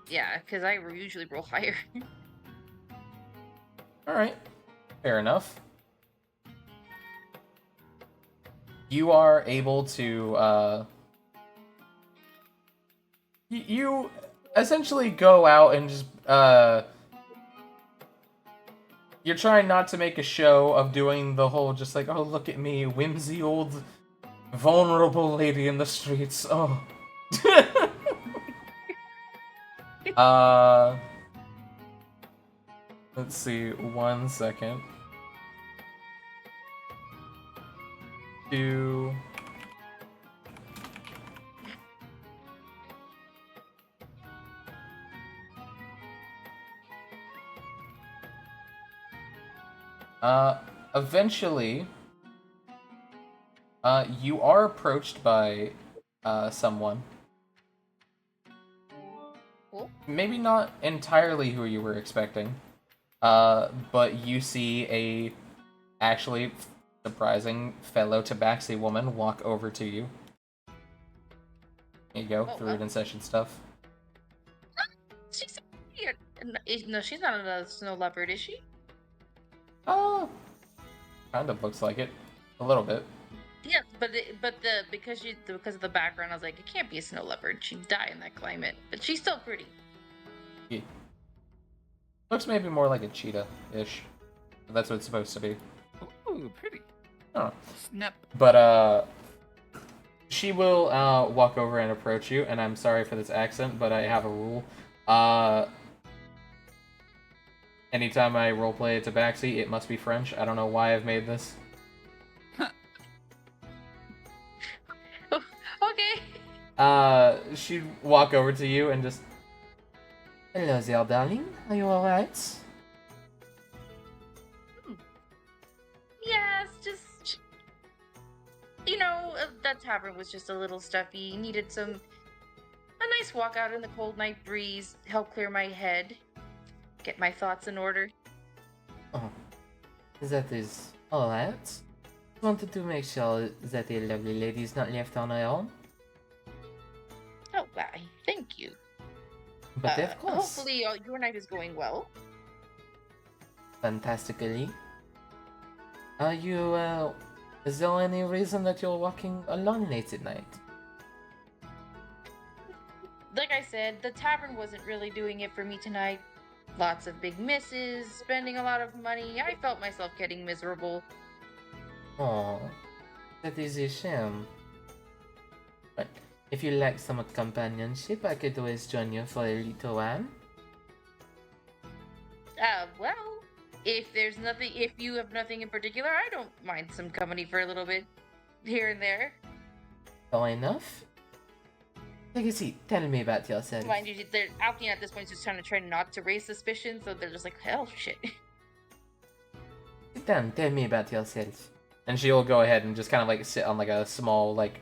Yeah, because I usually roll higher. Alright. Fair enough. You are able to, you essentially go out and just, you're trying not to make a show of doing the whole just like, oh, look at me, whimsy old vulnerable lady in the streets. Oh. Let's see, 1 second. 2. eventually, you are approached by someone. Cool. Maybe not entirely who you were expecting, but you see a actually surprising fellow Tabaxi woman walk over to you. There you go, Oh, through it in session stuff. She's no, she's not a snow leopard, is she? Oh, kind of looks like it, a little bit. Yes, because of the background, I was like, it can't be a snow leopard. She'd die in that climate, but she's still pretty. Yeah. Looks maybe more like a cheetah-ish. That's what it's supposed to be. Ooh, pretty. Oh. Snap. But she will walk over and approach you, and I'm sorry for this accent, but I have a rule. Anytime I roleplay a Tabaxi, it must be French. I don't know why I've made this. Okay. She'd walk over to you and just... Hello there, darling. Are you alright? Yes, just that tavern was just a little stuffy. Needed a nice walk out in the cold night breeze, help clear my head, get my thoughts in order. Oh, that is alright. Wanted to make sure that the lovely lady is not left on her own. Oh, why? Thank you. But of course. Hopefully your night is going well. Fantastically. Are you, is there any reason that you're walking alone late at night? Like I said, the tavern wasn't really doing it for me tonight. Lots of big misses, spending a lot of money. I felt myself getting miserable. Oh, that is a shame. But if you like some companionship, I could always join you for a little while. Well, if you have nothing in particular, I don't mind some company for a little bit, here and there. Fair enough. Take a seat. Tell me about yourself. Mind you, Alpine at this point is just try not to raise suspicion, so they're just like, hell, shit. Sit down. Tell me about yourself. And she will go ahead and just kind of like sit on like a small like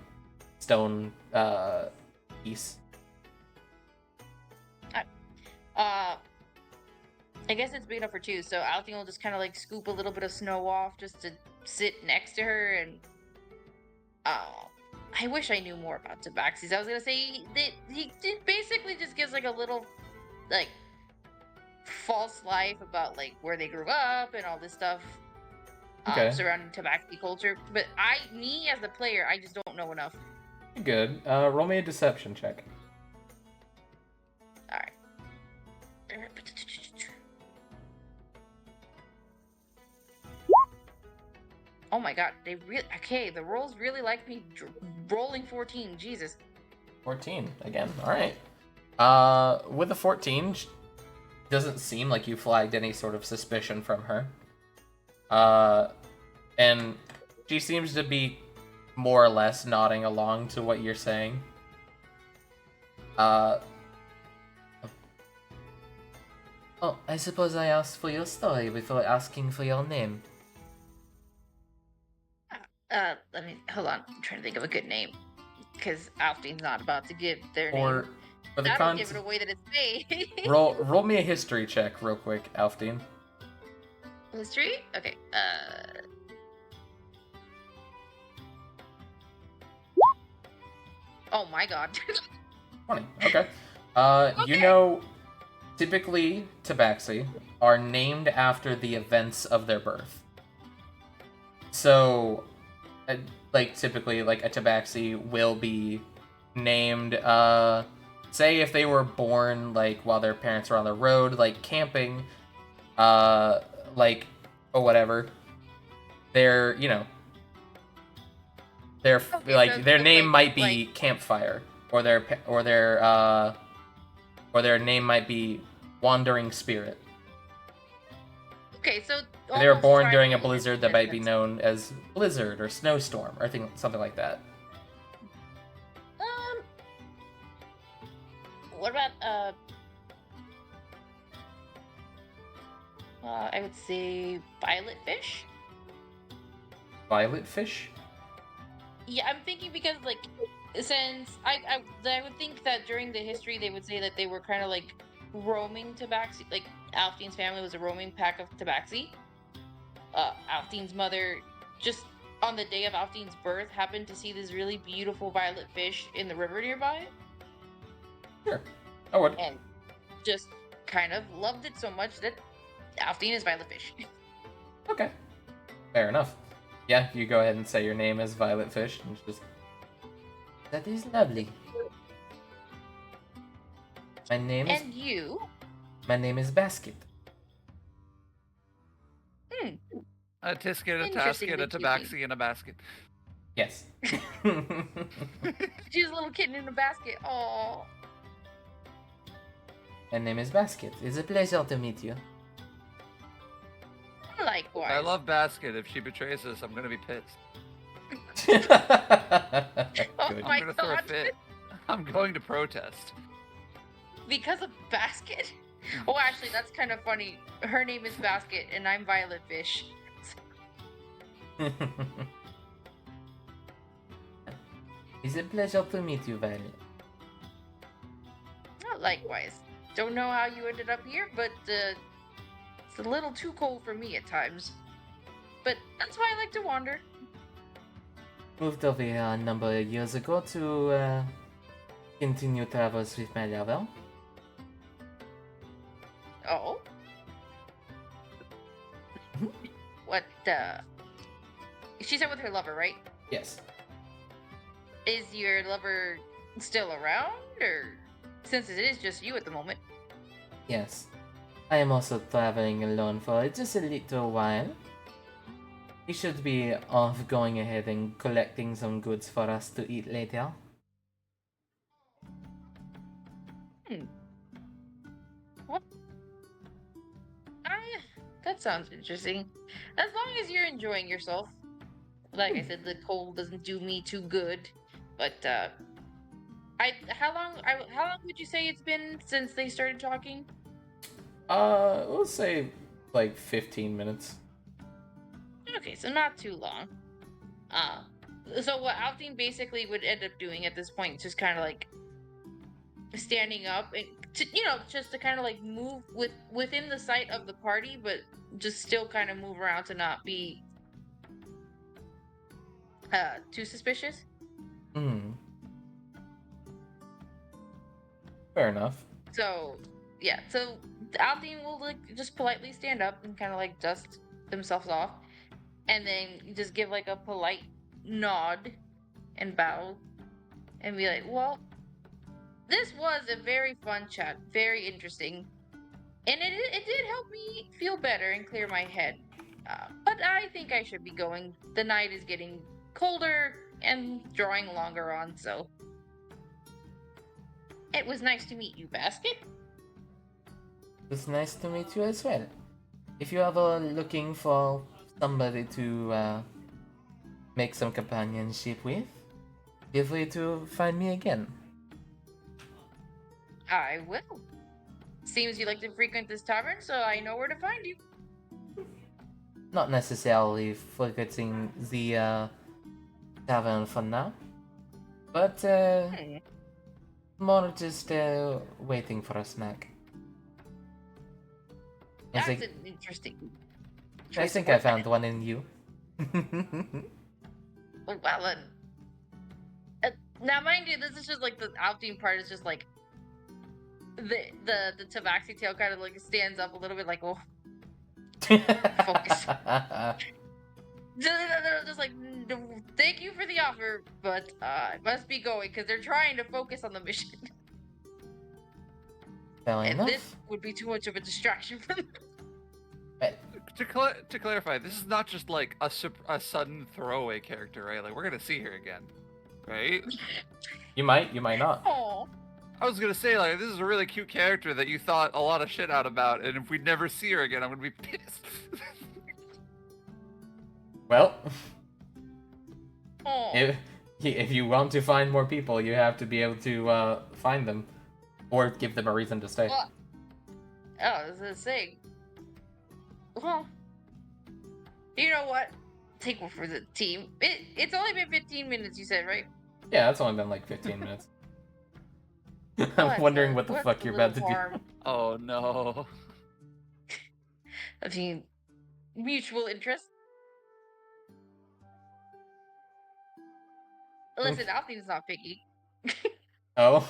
stone piece. I guess it's big enough for two, so Althing will just kind of like scoop a little bit of snow off just to sit next to her, and I wish I knew more about Tabaxis. I was gonna say that he basically just gives like a little like false life about like where they grew up and all this stuff surrounding Tabaxi culture. But me as the player, I just don't know enough. Good. Roll me a deception check. All right. Oh my god, the rolls really like me rolling 14, Jesus. 14, again, alright. With a 14, doesn't seem like you flagged any sort of suspicion from her. And she seems to be more or less nodding along to what you're saying. Oh, I suppose I asked for your story before asking for your name. Hold on. I'm trying to think of a good name. Because Alfine's not about to give their name. Or, for the I don't give it away that it's me. roll me a history check real quick, Alfdine. History? Okay, Oh my god. 20, okay. You know, typically, Tabaxi are named after the events of their birth. So, like, typically, like, a Tabaxi will be named, say if they were born, like, while their parents were on the road, like, camping, like, or whatever, their, you know, their, Okay, like, so their it's name like- might be like- Campfire, or their name might be Wandering Spirit. Okay, so If they were almost born try during to a be blizzard that might be sense. known as Blizzard or Snowstorm or something like that. What about I would say Violet Fish. Violet fish? Yeah, I'm thinking because like since I would think that during the history they would say that they were kind of like roaming tabaxi, like Alfdean's family was a roaming pack of tabaxi. Alfdean's mother just on the day of Alfdean's birth happened to see this really beautiful violet fish in the river nearby Sure. I would. and just kind of loved it so much that Alfdean is violet fish. Okay. Fair enough. Yeah, you go ahead and say your name as Violet Fish and just... That is lovely. My name is... And you? My name is Basket. A tisket, a Interestingly tasket, a cutesy. tabaxi, and a basket. Yes. She's a little kitten in a basket. Oh. My name is Basket. It's a pleasure to meet you. Likewise. I love basket. If she betrays us, I'm gonna be pissed. Oh Good. my I'm gonna throw a god. fit. I'm going to protest. Because of Basket? Oh, actually, that's kind of funny. Her name is Basket, and I'm Violet Fish. It's a pleasure to meet you, Violet. Oh, likewise. Don't know how you ended up here, but it's a little too cold for me at times. But that's why I like to wander. Moved over here a number of years ago to continue travels with my lover. Oh? What, She's out with her lover, right? Yes. Is your lover still around, or since it is just you at the moment? Yes. I am also traveling alone for just a little while. He should be off going ahead and collecting some goods for us to eat later. What? That sounds interesting. As long as you're enjoying yourself. Like I said, the cold doesn't do me too good. But how long would you say it's been since they started talking? We'll say like 15 minutes. Okay, so not too long. So what Alfdean basically would end up doing at this point, just kind of like standing up and just to kind of like move within the sight of the party, but just still kind of move around to not be too suspicious. Fair enough. So yeah, so Alfdean will like just politely stand up and kind of like dust themselves off, and then just give like a polite nod and bow, and be like, "Well, this was a very fun chat, very interesting, and it did help me feel better and clear my head. But I think I should be going. The night is getting colder and drawing longer on, so it was nice to meet you, Basket." It's nice to meet you as well. If you're ever looking for somebody to make some companionship with, feel free to find me again. I will. Seems you like to frequent this tavern, so I know where to find you. Not necessarily forgetting the tavern for now, but more just waiting for a snack. That's an interesting I choice think of I word. found one in you. Well, now mind you, this is just like the Alfdean part is just like the Tabaxi tail kind of like stands up a little bit, like, oh, focus. Just like, thank you for the offer, but I must be going because they're trying to focus on the mission, Fair and enough. this would be too much of a distraction for them. To clarify, this is not just like a sudden throwaway character, right? Like we're gonna see her again, right? You might not. Oh, I was gonna say like this is a really cute character that you thought a lot of shit out about, and if we never see her again, I'm gonna be pissed. Well, oh. if you want to find more people, you have to be able to find them, or give them a reason to stay. Well, I was gonna say, well, you know what? take one for the team. It's only been 15 minutes, you said, right? Yeah, it's only been like 15 minutes. I'm What's wondering a- what the what's fuck a you're little about to do. harm? Oh no. I mean, mutual interest. Listen, Althene's not picky. Oh?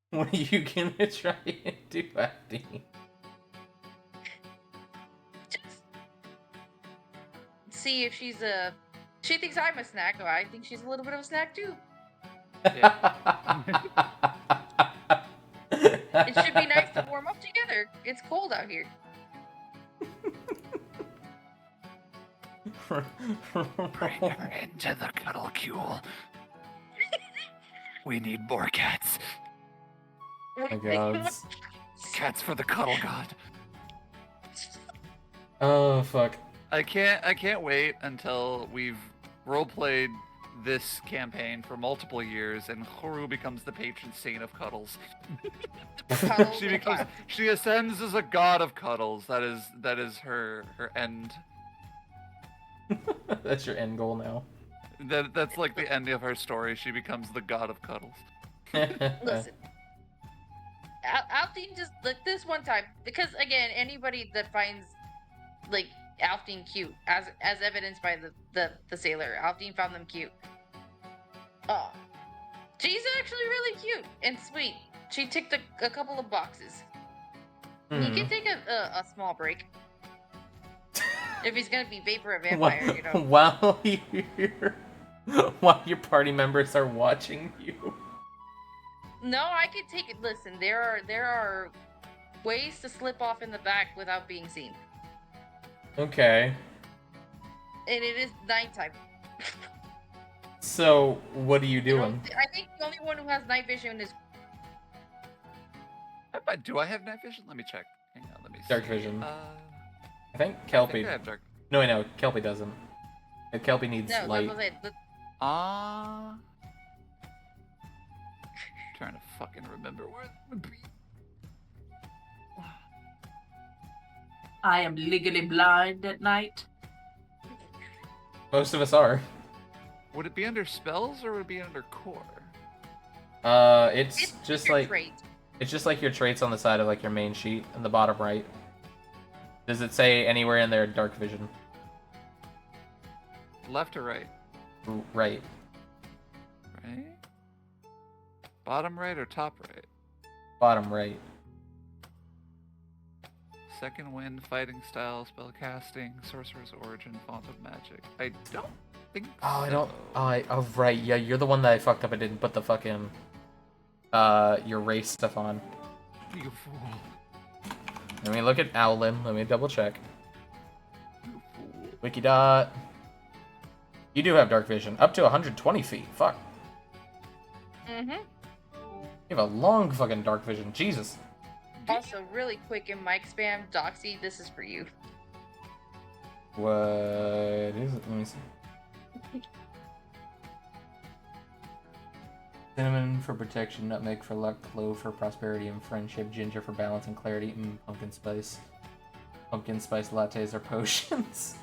What are you gonna try and do, Abdi? Just see if she's a. She thinks I'm a snack. Oh, I think she's a little bit of a snack too. It should be nice to warm up together. It's cold out here. Bring her into the cuddle cule. We need more cats. My God. Cats for the cuddle god. Oh, fuck. I can't wait until we've roleplayed this campaign for multiple years and Haru becomes the patron saint of cuddles. Cuddles She and becomes cats. she ascends as a god of cuddles. That is her end. That's your end goal now. That's like the end of her story. She becomes the god of cuddles. Listen, Althine just like this one time because again, anybody that finds like Althine cute, as evidenced by the sailor, Althine found them cute. Oh, she's actually really cute and sweet. She ticked a couple of boxes. You can take a small break if he's gonna be Vapor a vampire, you know. While your party members are watching you. No, I can take it. Listen, there are ways to slip off in the back without being seen, Okay. and it is nighttime. So, what are you You know, doing? I think the only one who has night vision is Do I have night vision? Let me check. Hang on, let me see. Dark vision. I think I Kelpie. think I have dark. No, wait, no, Kelpie doesn't. Kelpie needs no. light. That's what I said. Trying to fucking remember where it would be. I am legally blind at night. Most of us are. Would it be under spells or would it be under core? It's just your like trait. it's just like your traits on the side of like your main sheet in the bottom right. Does it say anywhere in there dark vision? Left or right? Right. Right? Bottom right or top right? Bottom right. Second wind, fighting style, spell casting, sorcerer's origin, font of magic. I don't think Oh, I so. don't. Oh, right. Yeah, you're the one that I fucked up. I didn't put the fucking your race stuff on. You fool. Let me look at Owlin. Let me double check. You fool. Wikidot. You do have dark vision, up to 120 feet. Fuck. Mm-hmm. You have a long fucking dark vision. Jesus. Also, really quick in mic spam, Doxy, this is for you. What is it? Let me see. Cinnamon for protection, nutmeg for luck, clove for prosperity and friendship, ginger for balance and clarity, pumpkin spice. Pumpkin spice lattes or potions.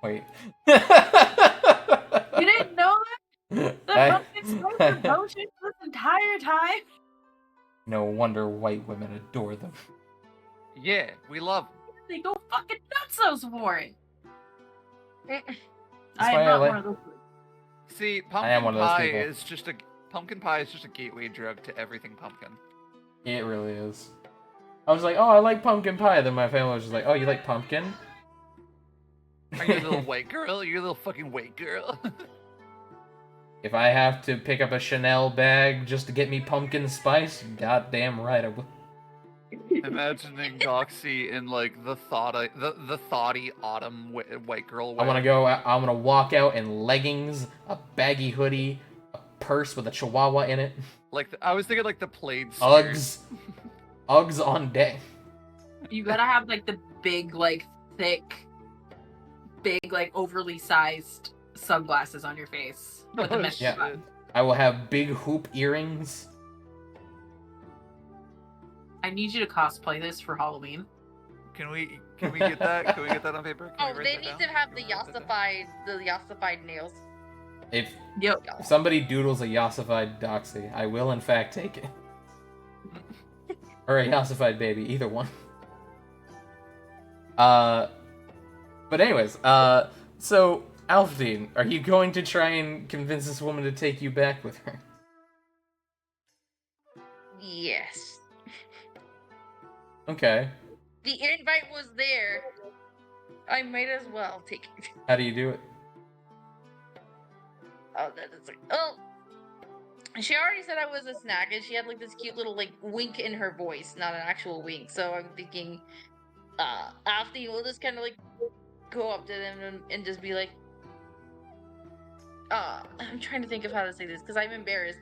Wait. You didn't know that? The pumpkin spice potion this entire time? No wonder white women adore them. Yeah, we love. They go fucking nutsos for it. That's I why I am not like- one of those. See, I am one of those pie people. is just a pumpkin pie is just a gateway drug to everything pumpkin. It really is. I was like, oh, I like pumpkin pie. Then my family was just like, oh, you like pumpkin? Are you a little white girl? You're a little fucking white girl. If I have to pick up a Chanel bag just to get me pumpkin spice, goddamn right I will. Imagining Doxy in like the thoughty autumn white girl way. I want to go. I'm gonna walk out in leggings, a baggy hoodie, a purse with a chihuahua in it, Like I was thinking like the plaid skirt. Uggs, Uggs on deck. You gotta have like the big, like thick, big, like overly sized sunglasses on your face. With the Oh, mesh Yeah. button. I will have big hoop earrings. I need you to cosplay this for Halloween. Can we get that? Can we get that on paper? Can Oh, we write they that need down? to have Can the we write that down? yassified nails. If Yep. somebody doodles a yassified doxy, I will in fact take it. Or a yassified baby, either one. But anyways, so Alfdean, are you going to try and convince this woman to take you back with her? Yes. Okay. The invite was there. I might as well take it. How do you do it? Oh, that is like, oh. She already said I was a snack, and she had like this cute little like wink in her voice, not an actual wink. So I'm thinking, Alfie will just kind of like go up to them and just be like, I'm trying to think of how to say this because I'm embarrassed.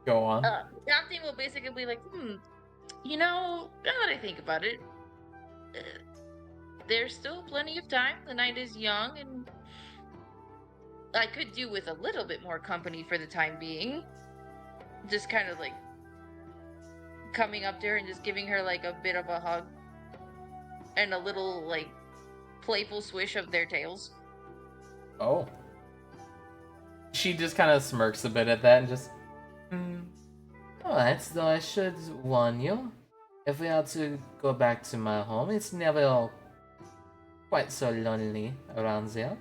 Go on. Alfie will basically be like, you know, now that I think about it, there's still plenty of time. The night is young, and I could do with a little bit more company for the time being. Just kind of like coming up to her and just giving her like a bit of a hug and a little like playful swish of their tails. Oh. She just kind of smirks a bit at that and just, Alright, though I should warn you. If we are to go back to my home, it's never quite so lonely around there.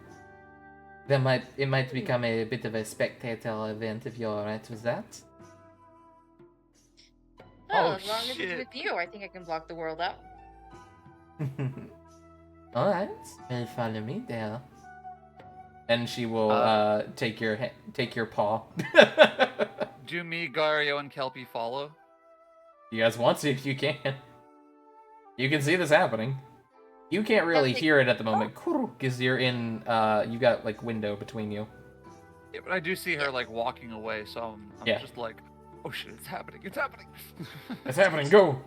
It might become a bit of a spectator event if you're alright with that. Oh, Oh, as long as shit. it's with you, I think I can block the world out. Alright, well, follow me there. And she will take your paw. Do me, Gario, and Kelpie follow? You guys want to, you can. You can see this happening. You can't really hear it at the moment, because you're in, you got, like, window between you. Yeah, but I do see her, like, walking away, so I'm Yeah. just like, oh shit, it's happening, it's happening! It's happening, go!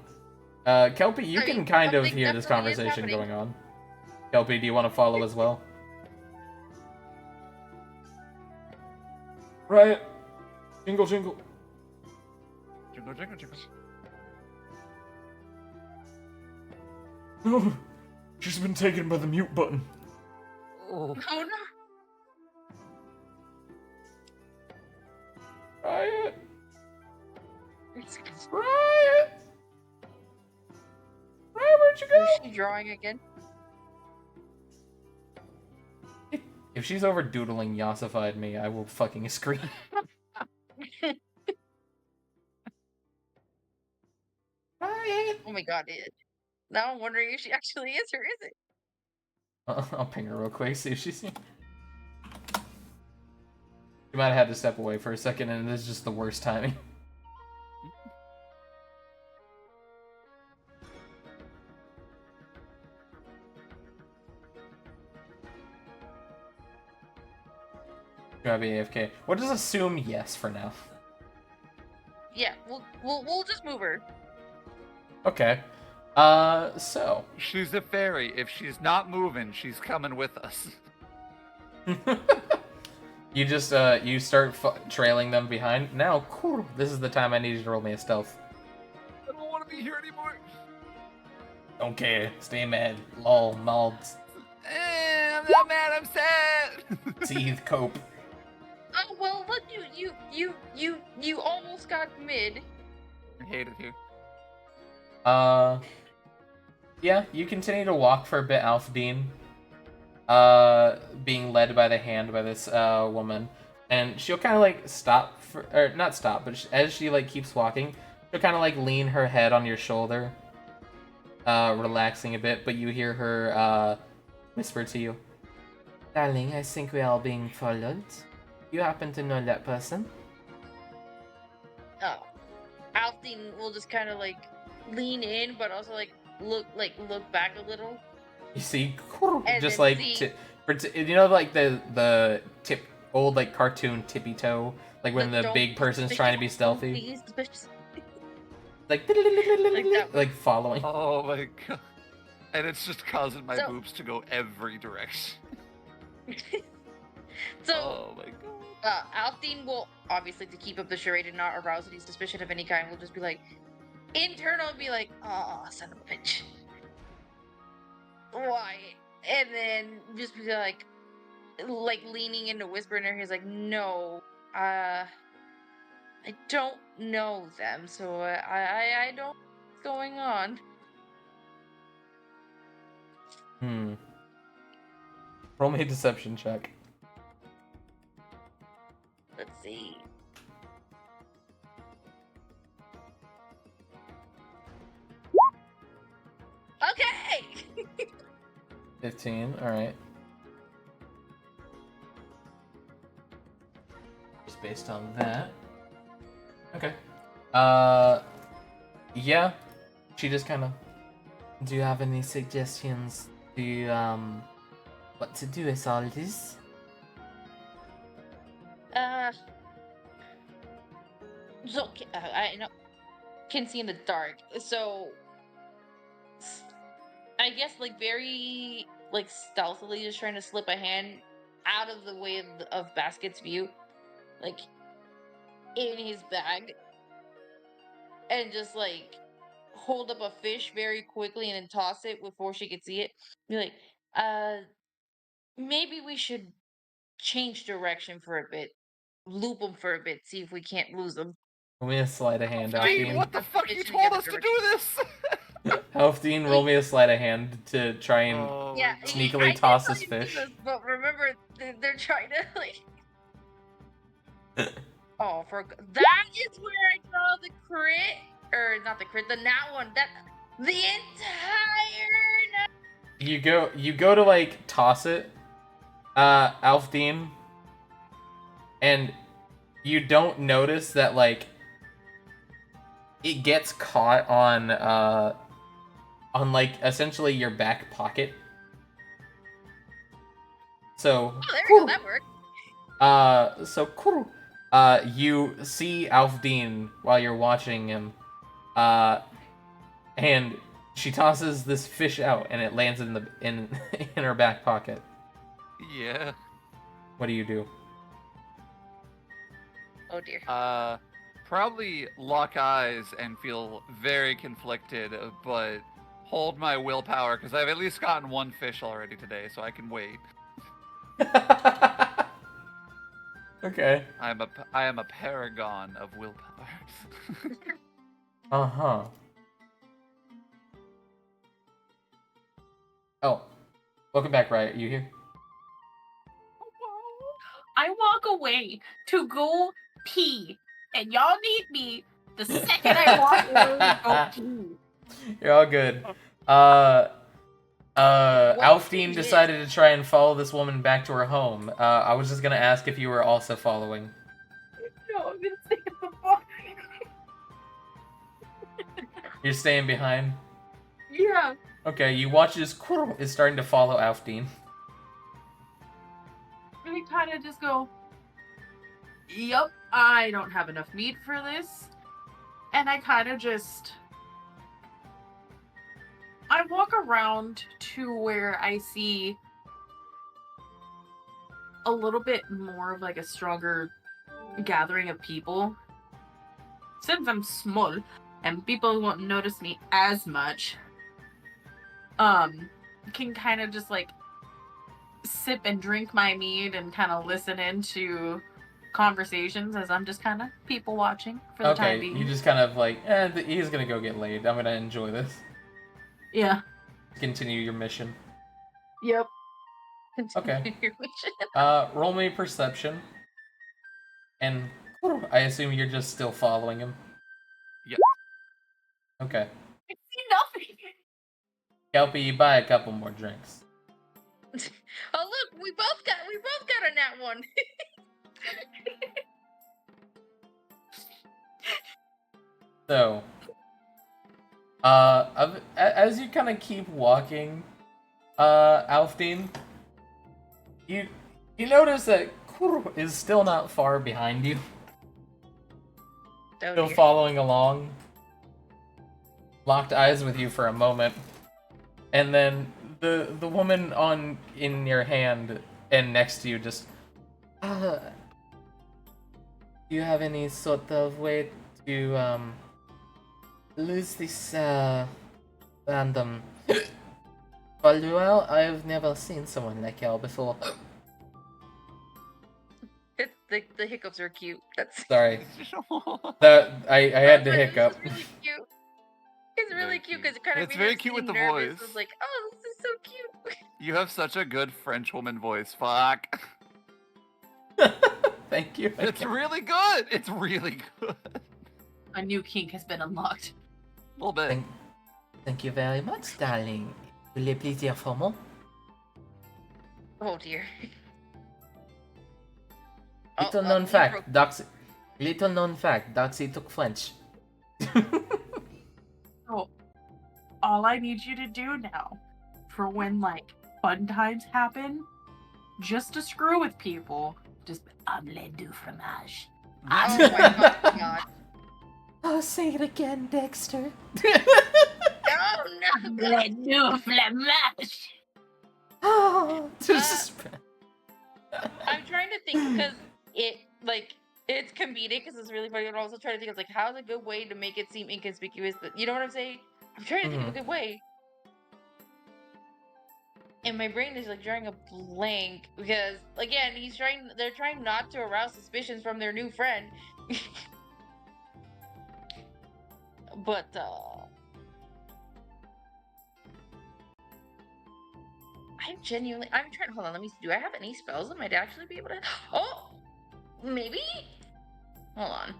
Kelpie, you I can mean, kind of something hear this definitely is conversation happening. going on. Kelpie, do you want to follow as well? Right. Jingle, jingle. Jingle, jingle, jingle. Oh, she's been taken by the mute button. Oh. Oh no! Riot! It's- Riot! Riot, where'd you Is go? she drawing again? If she's over doodling yassified me, I will fucking scream. Riot! Oh my god, now I'm wondering if she actually is or is it? I'll ping her real quick, see if she's here. You might have had to step away for a second, and this is just the worst timing. Grab AFK. What does assume yes for now? Yeah, we'll just move her. Okay. So. She's a fairy. If she's not moving, she's coming with us. You just, you start trailing them behind. Now, cool. This is the time I need you to roll me a stealth. I don't want to be here anymore. Okay, stay mad. Lol, nods. I'm not mad, I'm sad. Seethe, cope. Oh well, look, you almost got mid. I hate it here. Yeah, you continue to walk for a bit, Alfdean. Being led by the hand by this, woman. And she'll kind of, like, stop, or not stop, but as she, like, keeps walking, she'll kind of, like, lean her head on your shoulder. Relaxing a bit, but you hear her, whisper to you. Darling, I think we are being followed. You happen to know that person? Oh, Alfie will just kind of like lean in, but also like look back a little. You see, And just then like, see- you know, like the old like cartoon tippy toe, like when the Don't big be person's suspicious, trying to be don't stealthy, be suspicious. like that. like following. Oh my god. And it's just causing my So- boobs to go every direction. So, Oh my god. Alfdean will obviously, to keep up the charade and not arouse any suspicion of any kind, will just be like, internal, be like, oh, son of a bitch. why? And then just be like leaning into whisper in her ear, he's like, no, I don't know them, so I don't know what's going on. Roll me a deception check. Let's see. Okay. 15. All right. Just based on that. Okay. Yeah. She just kind of. Do you have any suggestions to what to do with all this? So I know can see in the dark, so I guess very stealthily just trying to slip a hand out of the way of Basket's view, like in his bag, and just hold up a fish very quickly and then toss it before she could see it. Be like, maybe we should change direction for a bit, loop them for a bit, see if we can't lose them. Roll me a sleight of hand, Dean, Alfdean. what the fuck? You Fishing told together us to direction. do this! Alfdean, roll me a sleight of hand to try and Oh Yeah, my God. sneakily I toss did his tell you fish. this, but remember, they're trying to Oh, that is where I draw the crit, or not the crit, the nat one. That the entire. You go to toss it, Alfdean, and you don't notice that it gets caught on essentially your back pocket. So Oh, there we go. That worked. You see Alfdean while you're watching him, and she tosses this fish out, and it lands in in her back pocket. Yeah. What do you do? Oh dear. Probably lock eyes and feel very conflicted, but hold my willpower because I've at least gotten one fish already today, so I can wait. Okay. I am a paragon of willpower. Uh-huh. Oh. Welcome back, Riot. You here? I walk away to go pee, and y'all need me the second I walk away to go pee. You're all good. Alfdean decided to try and follow this woman back to her home. I was just gonna ask if you were also following. No, I'm gonna stay at the bar. You're staying behind? Yeah. Okay, you watch as Squirrel is starting to follow Alfdean. I kind of just go, yup, I don't have enough meat for this. And I kind of just... I walk around to where I see a little bit more of a stronger gathering of people. Since I'm small and people won't notice me as much, can kind of just sip and drink my mead and kind of listen into conversations as I'm just kind of people watching for the time being. You just kind of he's gonna go get laid. I'm gonna enjoy this. Yeah. Continue your mission. Yep. Okay. Roll me perception. And I assume you're just still following him. Yep. Okay. I see nothing. Kelpie, you buy a couple more drinks. Oh look, we both got a nat one. So, as you kind of keep walking, Alfdean, you notice that Kuru is still not far behind you. Oh, Still dear. following along. Locked eyes with you for a moment, and then the woman in your hand and next to you just. Do you have any sort of way to lose this random Well, I've never seen someone like you before. The hiccups are cute. That's Sorry. That I had to but hiccup. This is really cute. It's really cute because it kind of It's made very her cute with seem the nervous. voice. It's like, oh, this is so cute. You have such a good French woman voice. Fuck. Thank you. It's really good. It's really good. A new kink has been unlocked. A little bit. Thank you very much, darling. Will you please dire for more? Oh dear. Little known fact, Little known fact, Doxy took French. So, all I need you to do now, for when like fun times happen, just to screw with people, just omelette du fromage. Oh my god. Oh, say it again, Dexter. Oh no. Omelette du fromage. Oh, I'm trying to think because it's comedic because it's really funny, but I'm also trying to think of like how's a good way to make it seem inconspicuous. That you know what I'm saying? I'm trying to think of a good way. And my brain is like drawing a blank because again, they're trying not to arouse suspicions from their new friend. But I'm trying, hold on, let me see. Do I have any spells that might actually be able to Oh, maybe? Hold on.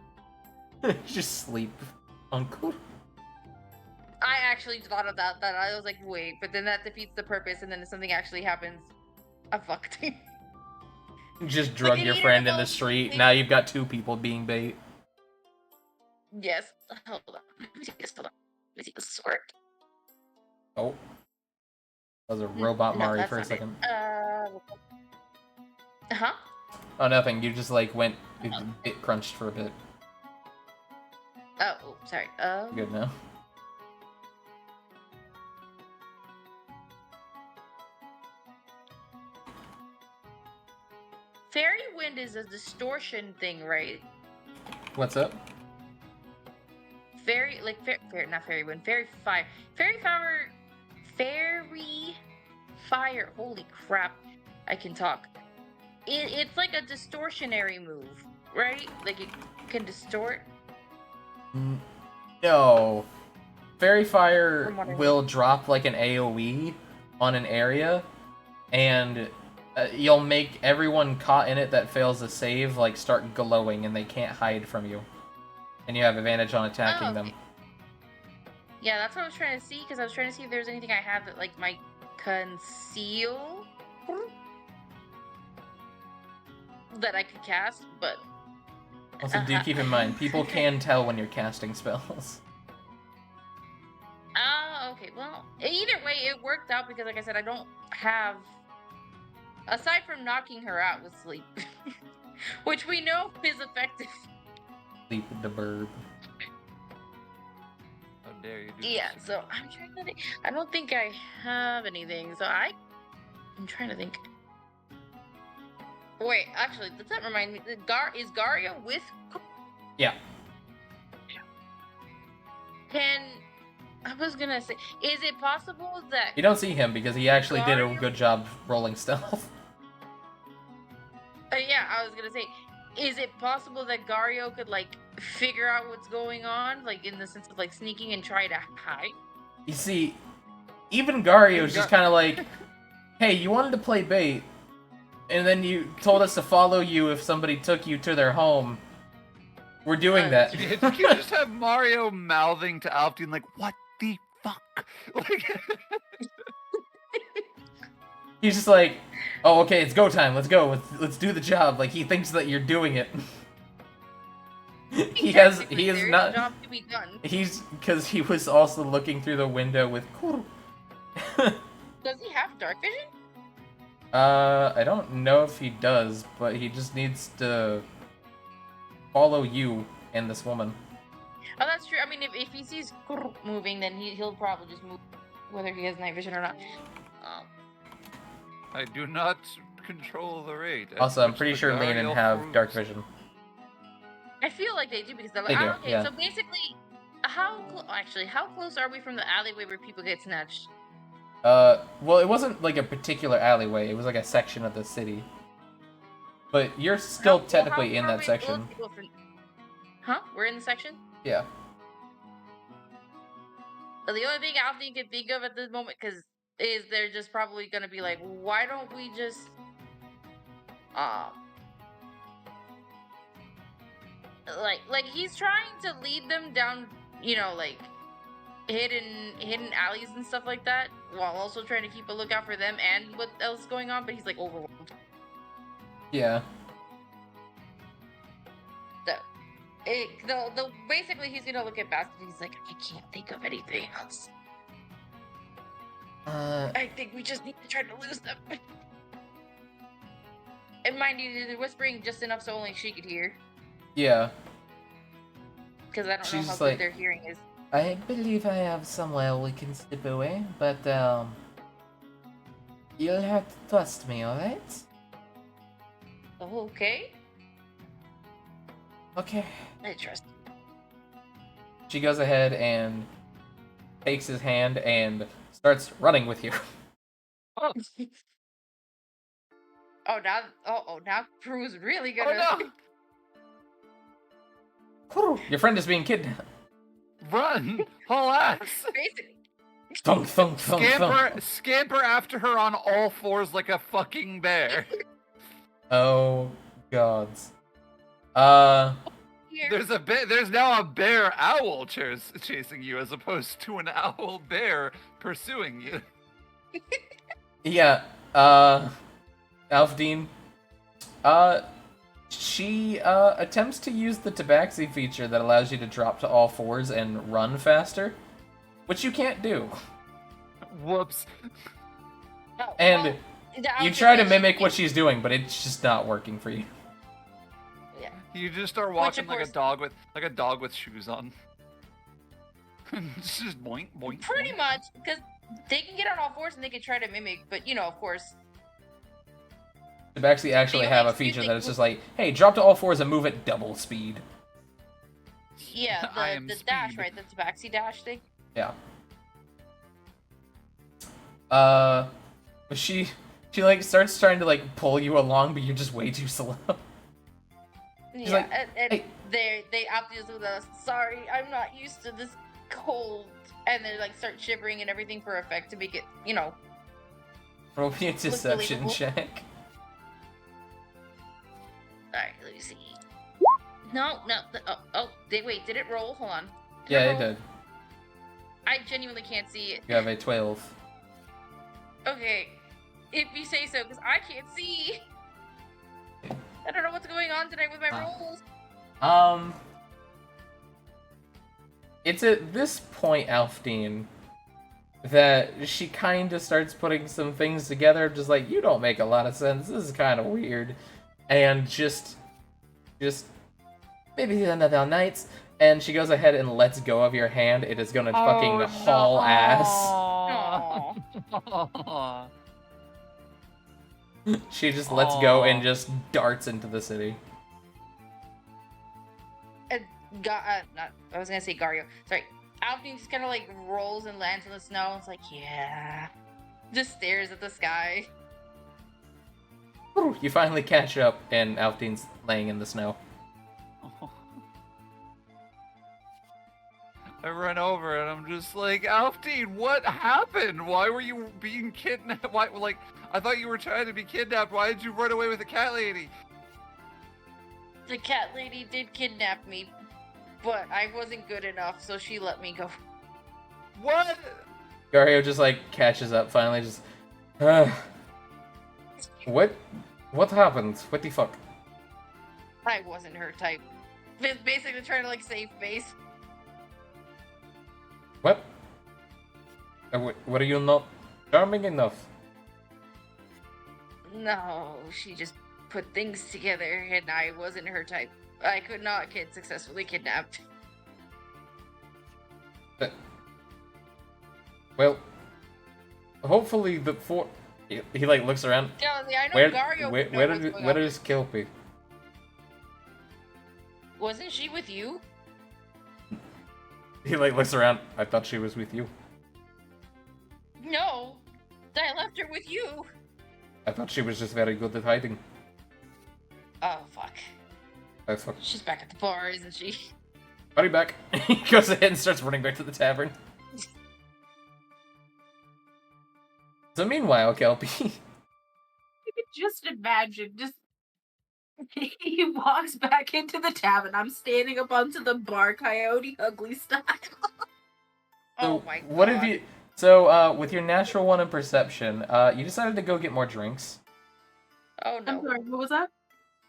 Just sleep, Uncle. I actually thought of that I was like, wait, but then that defeats the purpose, and then if something actually happens, I fucked. Just drug Like, your you friend in know, the street. like- Now you've got 2 people being bait. Yes. Hold on. Let me take this. Hold on. Let me take the sword. Oh. That was a robot No, Mari that's for a not it. second. Huh? Oh, nothing. You just like went it crunched for a bit. Oh, sorry. Good now. Fairy wind is a distortion thing, right? What's up? Not fairy wind, fairy fire. Fairy fire. Holy crap. I can talk. It's like a distortionary move, right? Like it can distort. No. Fairy Fire From what I will drop like an AoE on an area, and you'll make everyone caught in it that fails a save like start glowing, and they can't hide from you. And you have advantage on attacking them. Yeah, that's what I was trying to see, because I was trying to see if there's anything I have that like might conceal that I could cast, but Also, do keep in mind, people can tell when you're casting spells. Oh, okay. Well, either way, it worked out because, like I said, I don't have, aside from knocking her out with sleep, which we know is effective. Sleep with the burb. How dare you do Yeah. this? So I'm trying to think. I don't think I have anything. So I'm trying to think. Wait, actually, does that remind me? Is Garia with? Yeah. I was gonna say, is it possible that? You don't see him because he actually did a Gario? good job rolling stealth. Yeah, I was gonna say, is it possible that Gario could like figure out what's going on, like in the sense of like sneaking and try to hide? You see, even Gario's just kind of like, hey, you wanted to play bait, and then you told us to follow you if somebody took you to their home. We're doing that. You just have Mario mouthing to Alpine like, what the fuck? Like, He's just like, oh, okay, it's go time. Let's go. Let's do the job. Like he thinks that you're doing it. He is There's a not. job to be done. He's because he was also looking through the window with. Does he have dark vision? I don't know if he does, but he just needs to follow you and this woman. Oh, that's true. I mean, if he sees moving, then he'll probably just move, whether he has night vision or not. I do not control the rate. at Also, I'm which pretty the sure Lane Gario have moves. dark vision. I feel like they do because they're They like, do, okay, yeah. so basically, how close are we from the alleyway where people get snatched? Well, it wasn't like a particular alleyway. It was like a section of the city. But you're still technically in that section. Huh? We're in the section? Yeah. But the only thing Alfie can think of at this moment, is they're just probably gonna be like, why don't we just, um, like he's trying to lead them down, like hidden alleys and stuff like that, while also trying to keep a lookout for them and what else is going on. But he's like overwhelmed. Yeah. So, basically he's gonna look at Basket and he's like, I can't think of anything else. I think we just need to try to lose them. And mind you, they're whispering just enough so only she could hear. Yeah. Because I don't know She's how just good like, their hearing is. I believe I have somewhere we can slip away, but you'll have to trust me, alright? Okay. Okay. I trust you. She goes ahead and takes his hand and starts running with you. Oh, now Crew's really gonna. Oh no! Your friend is being kidnapped. Run! Haul ass! Basically. Thunk, thunk, thunk, thunk. Scamper after her on all fours like a fucking bear. Oh, gods. There's now a bear owl chasing you as opposed to an owl bear pursuing you. Yeah, Alfdean, she, attempts to use the tabaxi feature that allows you to drop to all fours and run faster, which you can't do. Whoops. And you try to mimic what she's doing, but it's just not working for you. Yeah. You just start walking like a dog with shoes on. It's just boink, boink. Pretty boink. much, because they can get on all fours and they can try to mimic, but of course. Tabaxi actually have a feature that is just like, hey, drop to all fours and move at double speed. Yeah, the dash, right? The tabaxi dash thing. Yeah. She like starts trying to like pull you along, but you're just way too slow. Yeah, like, and hey. they obviously with us. Sorry, I'm not used to this cold, and they like start shivering and everything for effect to make it, Roll me a deception believable. check. Alright, let me see. No. Wait, did it roll? Hold on. Yeah, it roll? did. I genuinely can't see it. You have a 12. Okay, if you say so, because I can't see. I don't know what's going on tonight with my rolls. It's at this point, Alfdean, that she kind of starts putting some things together, just like, you don't make a lot of sense, this is kind of weird, and just maybe another night, and she goes ahead and lets go of your hand. It is gonna fucking haul ass. Aw. She just lets go and just darts into the city. I was gonna say Gario. Sorry. Alfie just kind of like rolls and lands in the snow. It's like, yeah. Just stares at the sky. You finally catch up, and Alfdean's laying in the snow. I run over and I'm just like, Alfdean, what happened? Why were you being kidnapped? Why, I thought you were trying to be kidnapped. Why did you run away with the cat lady? The cat lady did kidnap me, but I wasn't good enough, so she let me go. What? Gario just like catches up finally, just what happened? What the fuck? I wasn't her type. Basically trying to like save face. What? Were you not charming enough? No, she just put things together and I wasn't her type. I could not get successfully kidnapped. Well, hopefully he like looks around. Yeah, I know Gario. Where is Kelpie? Wasn't she with you? He like looks around. I thought she was with you. No, I left her with you. I thought she was just very good at hiding. Oh, fuck. Oh, fuck. She's back at the bar, isn't she? Hurry back. He goes ahead and starts running back to the tavern. So meanwhile, Kelpie. You could just imagine, he walks back into the tavern. I'm standing up onto the bar, Coyote Ugly style. Oh my god. What have you... So, with your natural one in perception, you decided to go get more drinks. Oh I'm no. sorry, what was that?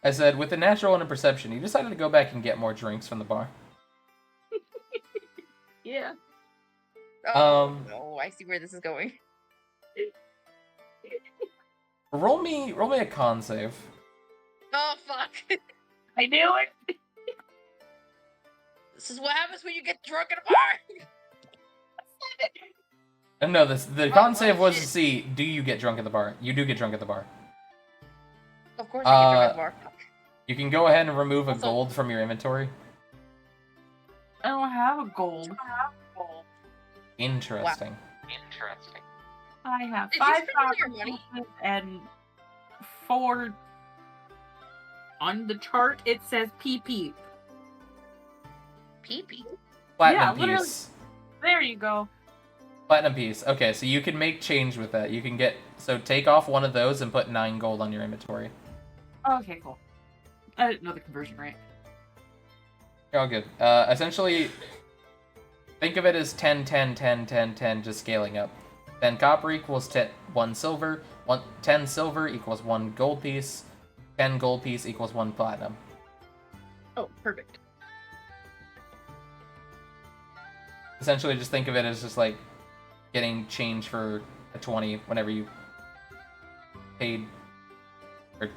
I said, with the natural one in perception, you decided to go back and get more drinks from the bar. Yeah. Oh no, I see where this is going. Roll me a con save. Oh fuck. I knew it. This is what happens when you get drunk at a bar. No, the con save was to shit. see, do you get drunk at the bar? You do get drunk at the bar. Of course I get drunk at the bar. You can go ahead and remove a Also- gold from your inventory. I don't have a gold. Interesting. I have Did you 5 spend all your copper money? pieces and 4. On the chart, it says PP. Pee-pee. Platinum literally. piece. There you go. Platinum piece. Okay, so you can make change with that. You can get... So take off one of those and put 9 gold on your inventory. Okay, cool. I didn't know the conversion rate. You're all good. Essentially, think of it as 10, 10, 10, 10, 10, just scaling up. 10 copper equals 1 silver. 10 silver equals 1 gold piece. 10 gold piece equals 1 platinum. Oh, perfect. Essentially, just think of it as just like getting change for a 20 whenever you paid. Or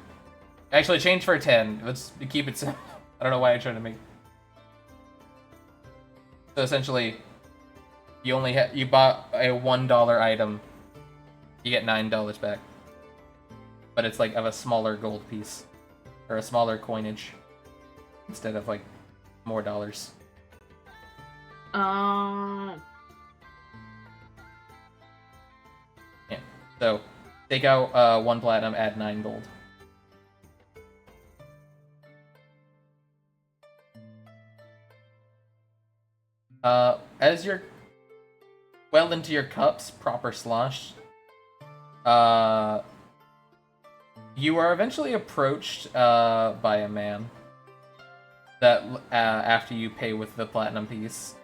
actually, change for a 10. Let's keep it simple. I don't know why I'm trying to make. So essentially, you only you bought a $1 item, you get $9 back. But it's like of a smaller gold piece or a smaller coinage instead of like more dollars. Um. Yeah. So take out 1 platinum, add 9 gold. As you're well into your cups, proper sloshed, you are eventually approached by a man that after you pay with the platinum piece,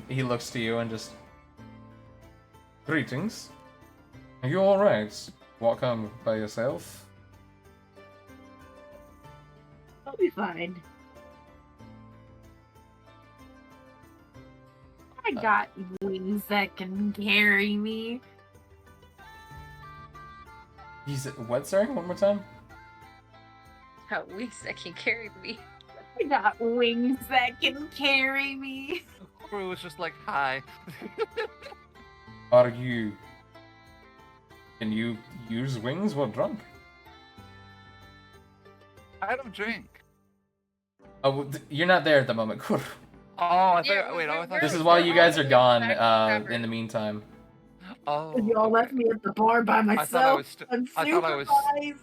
he looks to you and just, greetings. Are you alright? Walk home by yourself? I'll be fine. I got wings that can carry me. He's what, sorry? One more time? How weeks that can carry me. I got wings that can carry me. Crew was just like, hi. Are you... Can you use wings while drunk? I don't drink. Oh, you're not there at the moment. Oh, I thought. Yeah, wait, I thought. This we're- is while you guys are we're gone, back to the tavern. in the meantime. Oh. Y'all left okay. me at the bar by I thought I myself. was. I thought I was. Unsupervised.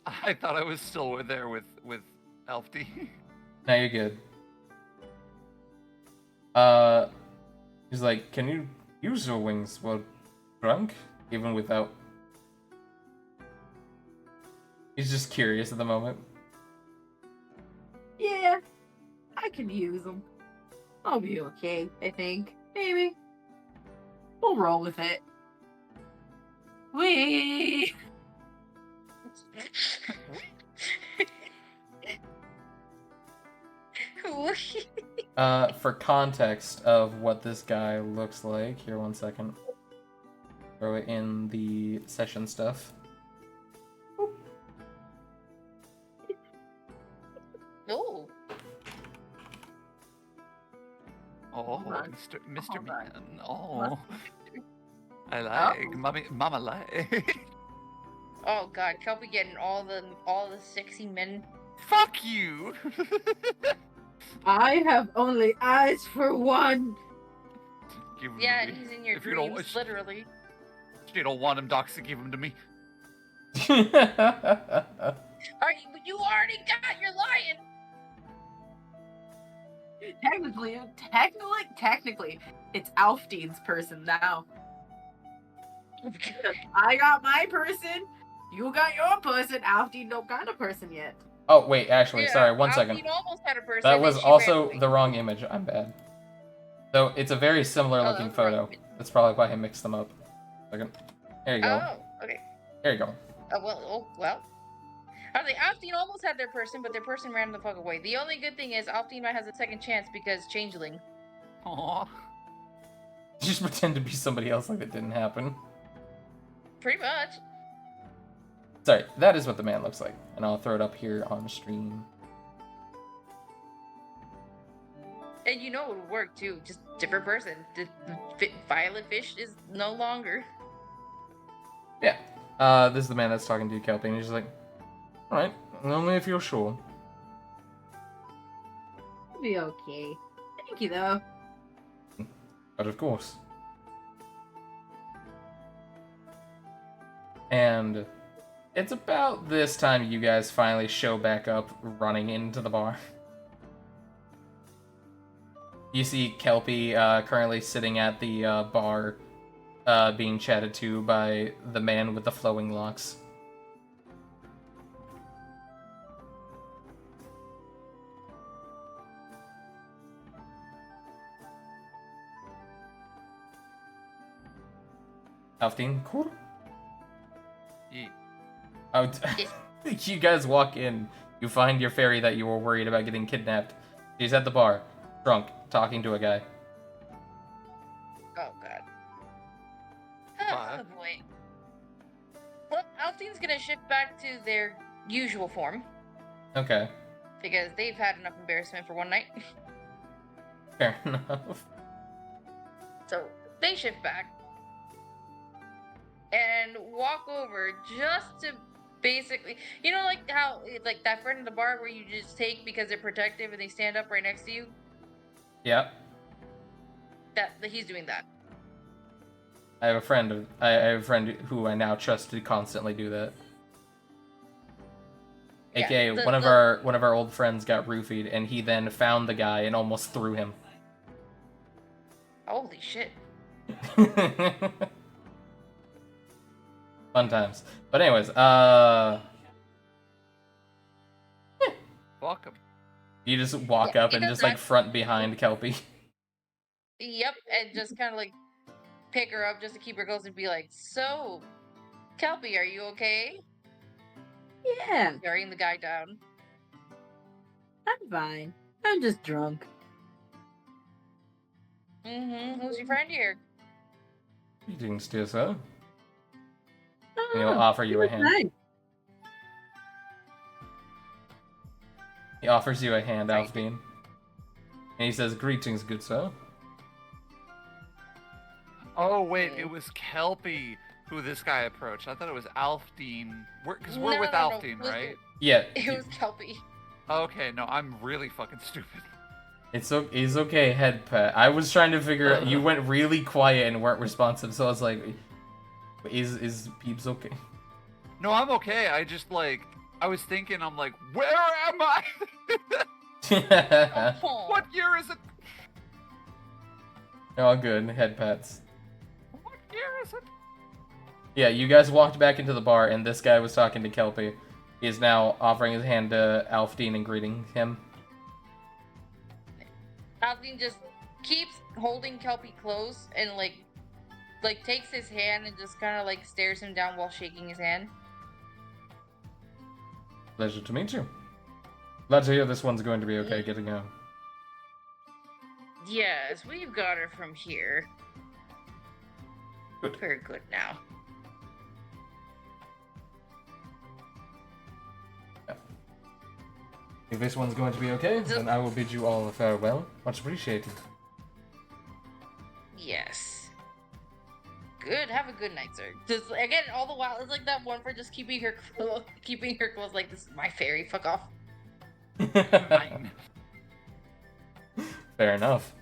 I thought I was still there with Elfty. No, you're good. He's like, can you use your wings while drunk? Even without... He's just curious at the moment. Yeah, I can use them. I'll be okay, I think. Maybe. We'll roll with it. Wee! For context of what this guy looks like, here, one second. Throw it in the session stuff. Oh. Oh, Hold on. Mr. Hold on. Man. Oh. I like. Mama like. Oh god, Kelpie getting all the sexy men. Fuck you. I have only eyes for one. Give Yeah, me- he's in your if you don't dreams, wish- literally. She don't want him, Doxy. Give him to me. Are you already got your lion? Technically, it's Alfdean's person now. I got my person. You got your person. Alfdean don't got a person yet. Oh, wait, actually, Yeah, sorry, one second. Alfdean almost had a person. That and was she ran also away. the wrong image. I'm bad. Though it's a very similar Oh, looking that was the wrong photo. image. That's probably why I mixed them up. Second. There you go. Oh, okay. There you go. Well. I was like, Alfdean almost had their person, but their person ran the fuck away. The only good thing is Alfdean might has a second chance because Changeling. Aww. Just pretend to be somebody else like it didn't happen. Pretty much. Sorry, that is what the man looks like. And I'll throw it up here on stream. And you know it would work too. Just different person. Violet Fish is no longer. Yeah. This is the man that's talking to Kelpie, and he's just like, alright, only if you're sure. It'll be okay. Thank you, though. But of course. And it's about this time you guys finally show back up running into the bar. You see Kelpie currently sitting at the bar being chatted to by the man with the flowing locks. Alfdean, cool. Yeet. Oh, you guys walk in. You find your fairy that you were worried about getting kidnapped. She's at the bar, drunk, talking to a guy. Oh god. What? Oh boy. Well, Alfdean's gonna shift back to their usual form Okay, because they've had enough embarrassment for one night. fair enough. So they shift back and walk over just to basically, you know, like how like that friend in the bar where you just take because they're protective and they stand up right next to you. Yep. That he's doing that. I have a friend. I have a friend who I now trust to constantly do that. Yeah, AKA one of our old friends got roofied, and he then found the guy and almost threw him. Holy shit. Fun times. But anyways, Welcome. you just walk Yeah, up he and does just that. like front behind Kelpie. Yep, and just kind of like pick her up just to keep her close and be like, "So, Kelpie, are you okay?" Yeah, Carrying the guy down. I'm fine. I'm just drunk. Who's your friend here? Greetings, dear sir. Oh, And he'll offer you a hand. nice. He offers you a hand, Right. Alfdean. And he says, greetings, good sir. Oh wait, it was Kelpie who this guy approached. I thought it was Alfdean. Because we're with No, Alfdean, listen. right? Yeah, It was Kelpie. Okay, no, I'm really fucking stupid. it's okay, head pet. I was trying to figure out, you went really quiet and weren't responsive, so I was like, is Peeps okay? No, I'm okay. I just like, I was thinking, I'm like, where am I? Oh. What year is it? All good, head pets. What year is it? Yeah, you guys walked back into the bar, and this guy was talking to Kelpie. He is now offering his hand to Alfdean and greeting him. Alfdean just keeps holding Kelpie close and like takes his hand and just kind of like stares him down while shaking his hand. Pleasure to meet you. Glad to hear this one's going to be okay getting home. Yes, we've got her from here. Good. Very good now. If this one's going to be okay, then I will bid you all a farewell. Much appreciated. Yes. Good. Have a good night, sir. Just again, all the while, it's like that one for just keeping her close, like this is my fairy. Fuck off. Fine. Fair enough.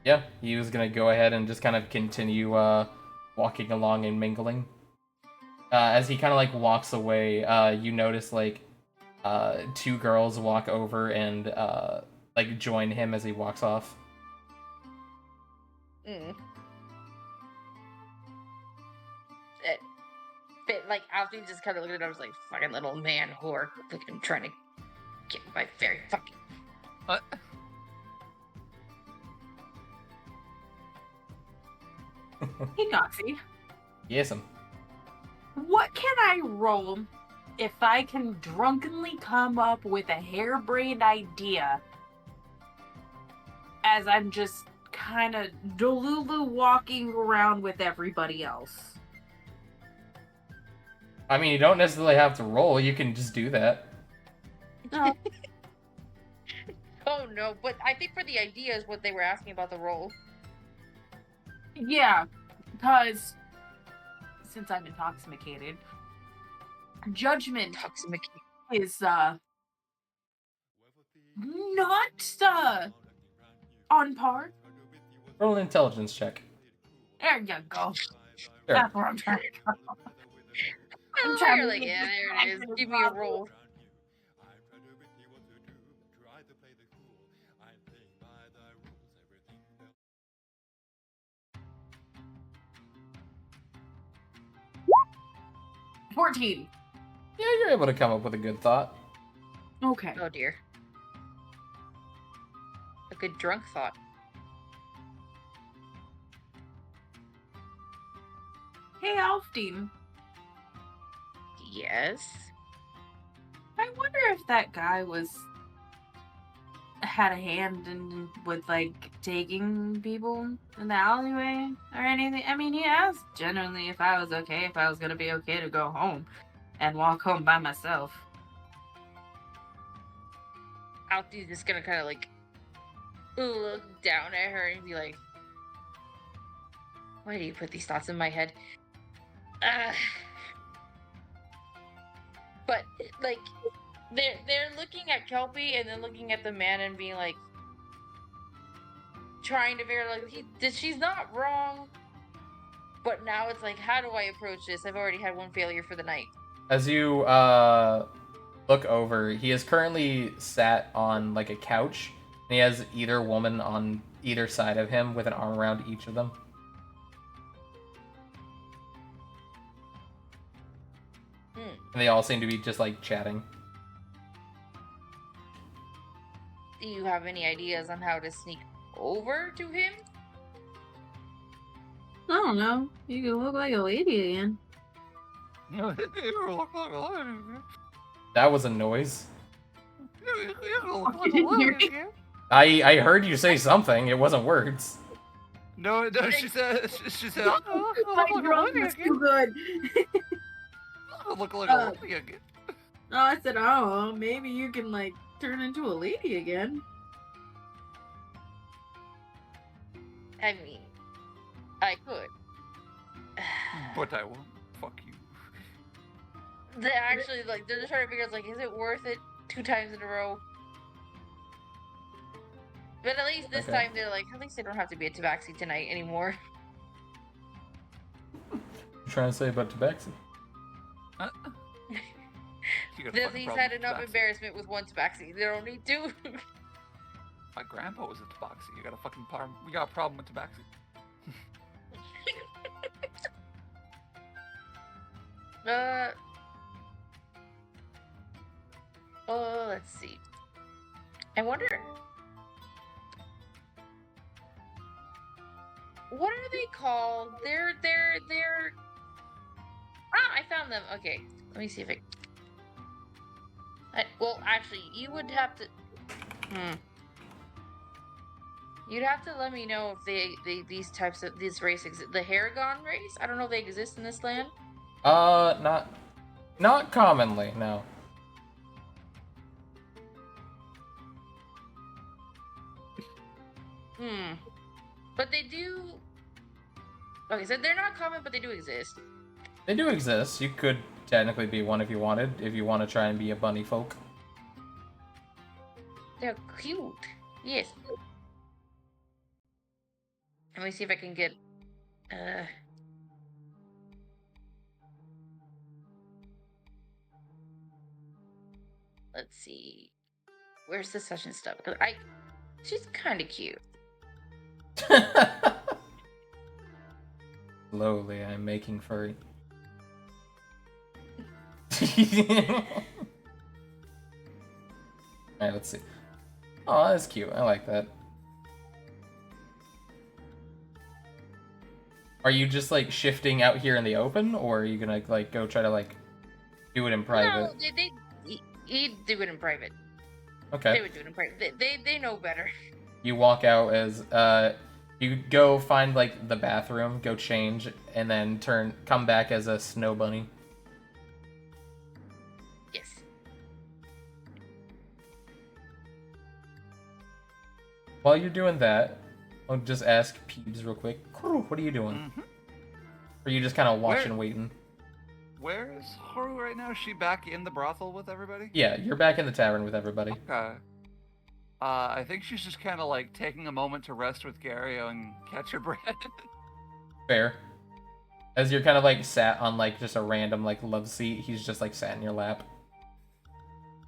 Yeah, he was gonna go ahead and just kind of continue walking along and mingling. As he kind of like walks away, you notice like two girls walk over and like join him as he walks off. Like Alfie just kind of looked at him, I was like, fucking little man whore, fucking trying to get my very fucking. What? Hey, Noxie. Yes'm. What can I roll if I can drunkenly come up with a harebrained idea as I'm just kind of Delulu walking around with everybody else? I mean, you don't necessarily have to roll. You can just do that. No. Oh no, but I think for the idea is what they were asking about the role. Yeah, because since I'm intoxicated, judgment is not on par. Roll an intelligence check. There you go. Sure. That's where I'm trying to go. I'm You're like, yeah, there it is. Give me a roll. $14. Yeah, you're able to come up with a good thought. Okay. Oh dear. A good drunk thought. Hey, Alfdean. Yes. I wonder if that guy had a hand in with like taking people in the alleyway or anything. I mean, he asked genuinely if I was okay, if I was gonna be okay to go home and walk home by myself. Alfie's just gonna kind of like look down at her and be like, why do you put these thoughts in my head? But like they're looking at Kelpie and then looking at the man and being like, trying to figure out like she's not wrong, but now it's like, how do I approach this? I've already had one failure for the night. As you look over, he is currently sat on like a couch, and he has either woman on either side of him with an arm around each of them. And they all seem to be just like chatting. Do you have any ideas on how to sneak over to him? I don't know. You can look like a lady again. That was a noise. You didn't hear me? I heard you say something. It wasn't words. No, she said, My drunk is too good. look like a lady again. Oh, I said, oh, maybe you can like turn into a lady again. I mean, I could. But I won't. Fuck you. They're actually like, they're just trying to figure out like, is it worth it 2 times in a row? But at least this time they're like, at least they don't have to be at Tabaxi tonight anymore. You trying to say about Tabaxi? At least had enough embarrassment with one Tabaxi. They don't need 2. My grandpa was a Tabaxi. You got a fucking problem. We got a problem with Tabaxi. Let's see. I wonder. What are they called? They're. Ah, I found them. Okay, let me see if well, actually, you would have to. You'd have to let me know if these types of this race exist. The Haragon race. I don't know if they exist in this land. Not commonly, no. But they do. Okay, so they're not common, but they do exist. They do exist. You could technically be one if you wanted, if you want to try and be a bunny folk. They're cute. Yes. Let me see if I can get let's see. Where's the session stuff? Because she's kind of cute. Slowly, I'm making furry. Alright, let's see. Oh, that's cute. I like that. Are you just like shifting out here in the open, or are you gonna like go try to like do it in private? No, he'd do it in private. Okay. They would do it in private. They know better. You walk out as you go find like the bathroom, go change, and then come back as a snow bunny. Yes. While you're doing that, I'll just ask Peebs real quick. What are you doing? Mm-hmm. Or are you just kind of watching, waiting? Where is Haru right now? Is she back in the brothel with everybody? Yeah, you're back in the tavern with everybody. Okay. I think she's just kind of like taking a moment to rest with Gario and catch her breath. Fair. As you're kind of like sat on like just a random like love seat, he's just like sat in your lap.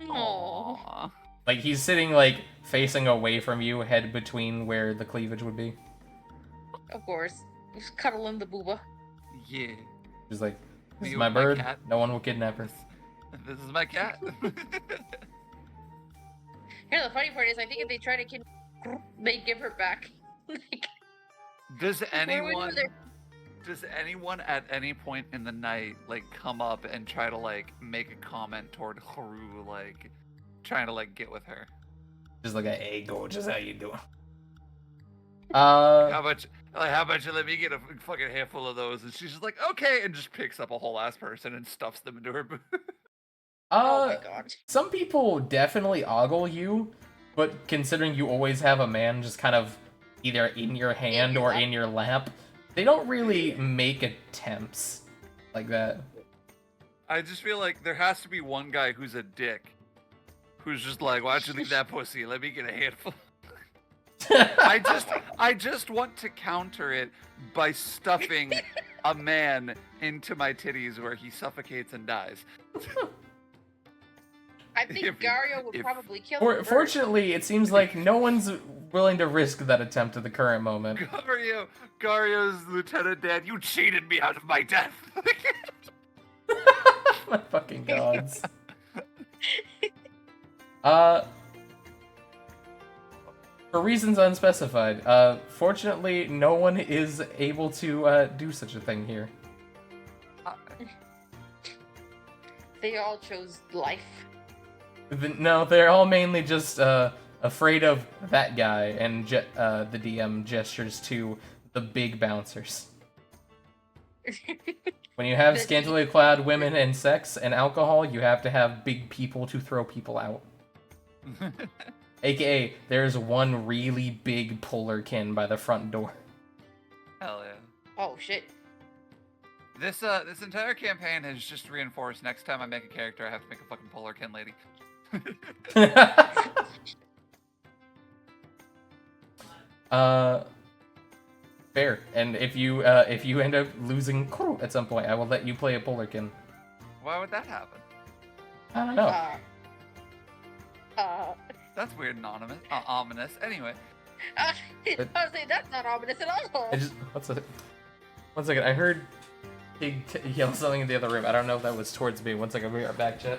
Aww. Like he's sitting like facing away from you, head between where the cleavage would be. Of course. Just cuddling the booba. Yeah. He's like, this is You my and my bird. cat. No one will kidnap her. This is my cat. You know, the funny part is, I think if they try to they give her back. Like, Does where would anyone they- does anyone at any point in the night like come up and try to like make a comment toward Haru, like trying to like get with her? Just like a, hey, gorgeous, how you doing? How about you let me get a fucking handful of those? And she's just like, okay, and just picks up a whole ass person and stuffs them into her boot. Oh my god. Some people definitely ogle you, but considering you always have a man just kind of either in your hand or in your lap, they don't really make attempts like that. I just feel like there has to be one guy who's a dick, who's just like, why don't you leave that pussy? Let me get a handful. I just want to counter it by stuffing a man into my titties where he suffocates and dies. I think Gario would probably kill him. Fortunately, it seems like no one's willing to risk that attempt at the current moment. Gario's Lieutenant Dan, you cheated me out of my death. My fucking gods. For reasons unspecified, fortunately, no one is able to do such a thing here. They all chose life. No, they're all mainly just afraid of that guy, and the DM gestures to the big bouncers. When you have scantily clad women and sex and alcohol, you have to have big people to throw people out. AKA, there's one really big Polarkin by the front door. Hell yeah. Oh shit. This entire campaign has just reinforced next time I make a character, I have to make a fucking Polarkin lady. Fair. And if you end up losing at some point, I will let you play a Polarkin. Why would that happen? I don't know. That's weird and ominous. Anyway. I was saying that's not ominous at all. One second. I heard Pig yell something in the other room. I don't know if that was towards me. One second. We are back, chat.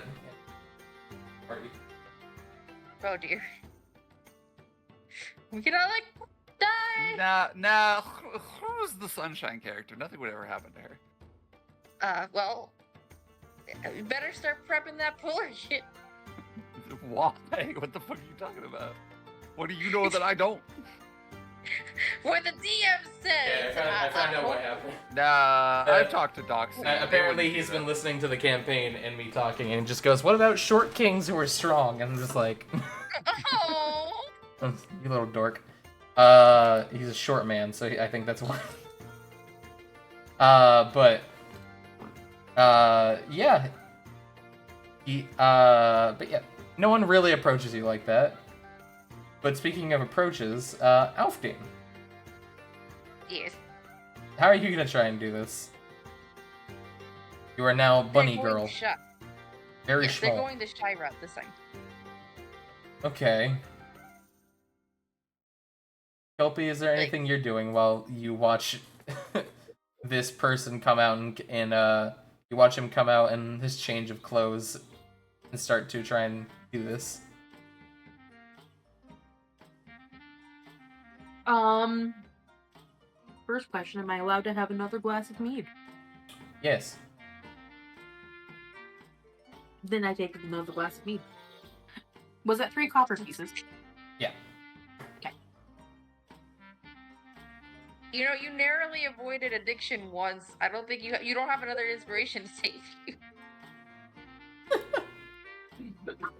Oh dear. We can all like die. Nah. Who's the Sunshine character? Nothing would ever happen to her. Well, you better start prepping that polar shit. Why? What the fuck are you talking about? What do you know that I don't? What the DM says. Yeah, I found out what happened. Nah, I've talked to Doxy. Apparently, he's been listening to the campaign and me talking, and just goes, "What about short kings who are strong?" And I'm just like, Oh. "You little dork." He's a short man, so I think that's why. Yeah. But yeah, no one really approaches you like that. But speaking of approaches, Alfdean. Yes. How are you gonna try and do this? You are now bunny girl. Very Yes, they're small. going the shy route this time. Okay. Kelpie, is there anything you're doing while you watch this person come out and you watch him come out in his change of clothes and start to try and do this? First question, am I allowed to have another glass of mead? Yes. Then I take another glass of mead. Was that 3 copper pieces? Yeah. Okay. You know, you narrowly avoided addiction once. I don't think you don't have another inspiration to save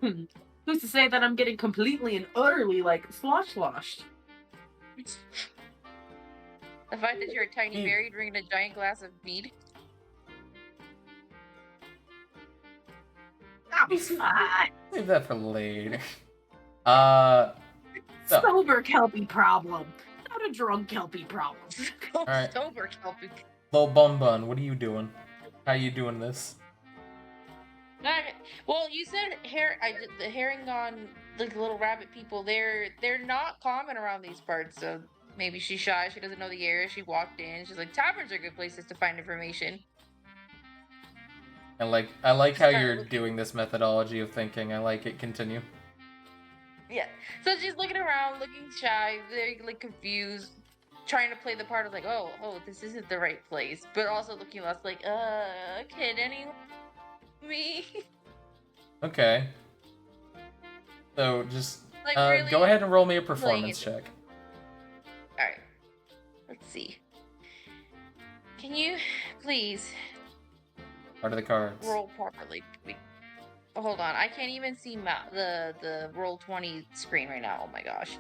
you. Who's to say that I'm getting completely and utterly, like, sloshed? The fact that you're a tiny berry drinking a giant glass of mead. That'll be fine. Leave that for later. So. Sober Kelpie problem. Not a drunk Kelpie problem. Alright. Sober Kelpie. Lil Bun Bun, what are you doing? How you doing this? Well, you said the herring on like little rabbit people. They're not common around these parts. So maybe she's shy. She doesn't know the area. She walked in. She's like, taverns are good places to find information. I like how you're doing this methodology of thinking. I like it. Continue. Yeah. So she's looking around, looking shy, very like confused, trying to play the part of like, oh, this isn't the right place, but also looking less like, can anyone me? Okay. So just Like, really go ahead and roll me a performance check. All right. Let's see. Can you please What are the cards? roll properly? Hold on, I can't even see the roll 20 screen right now. Oh my gosh.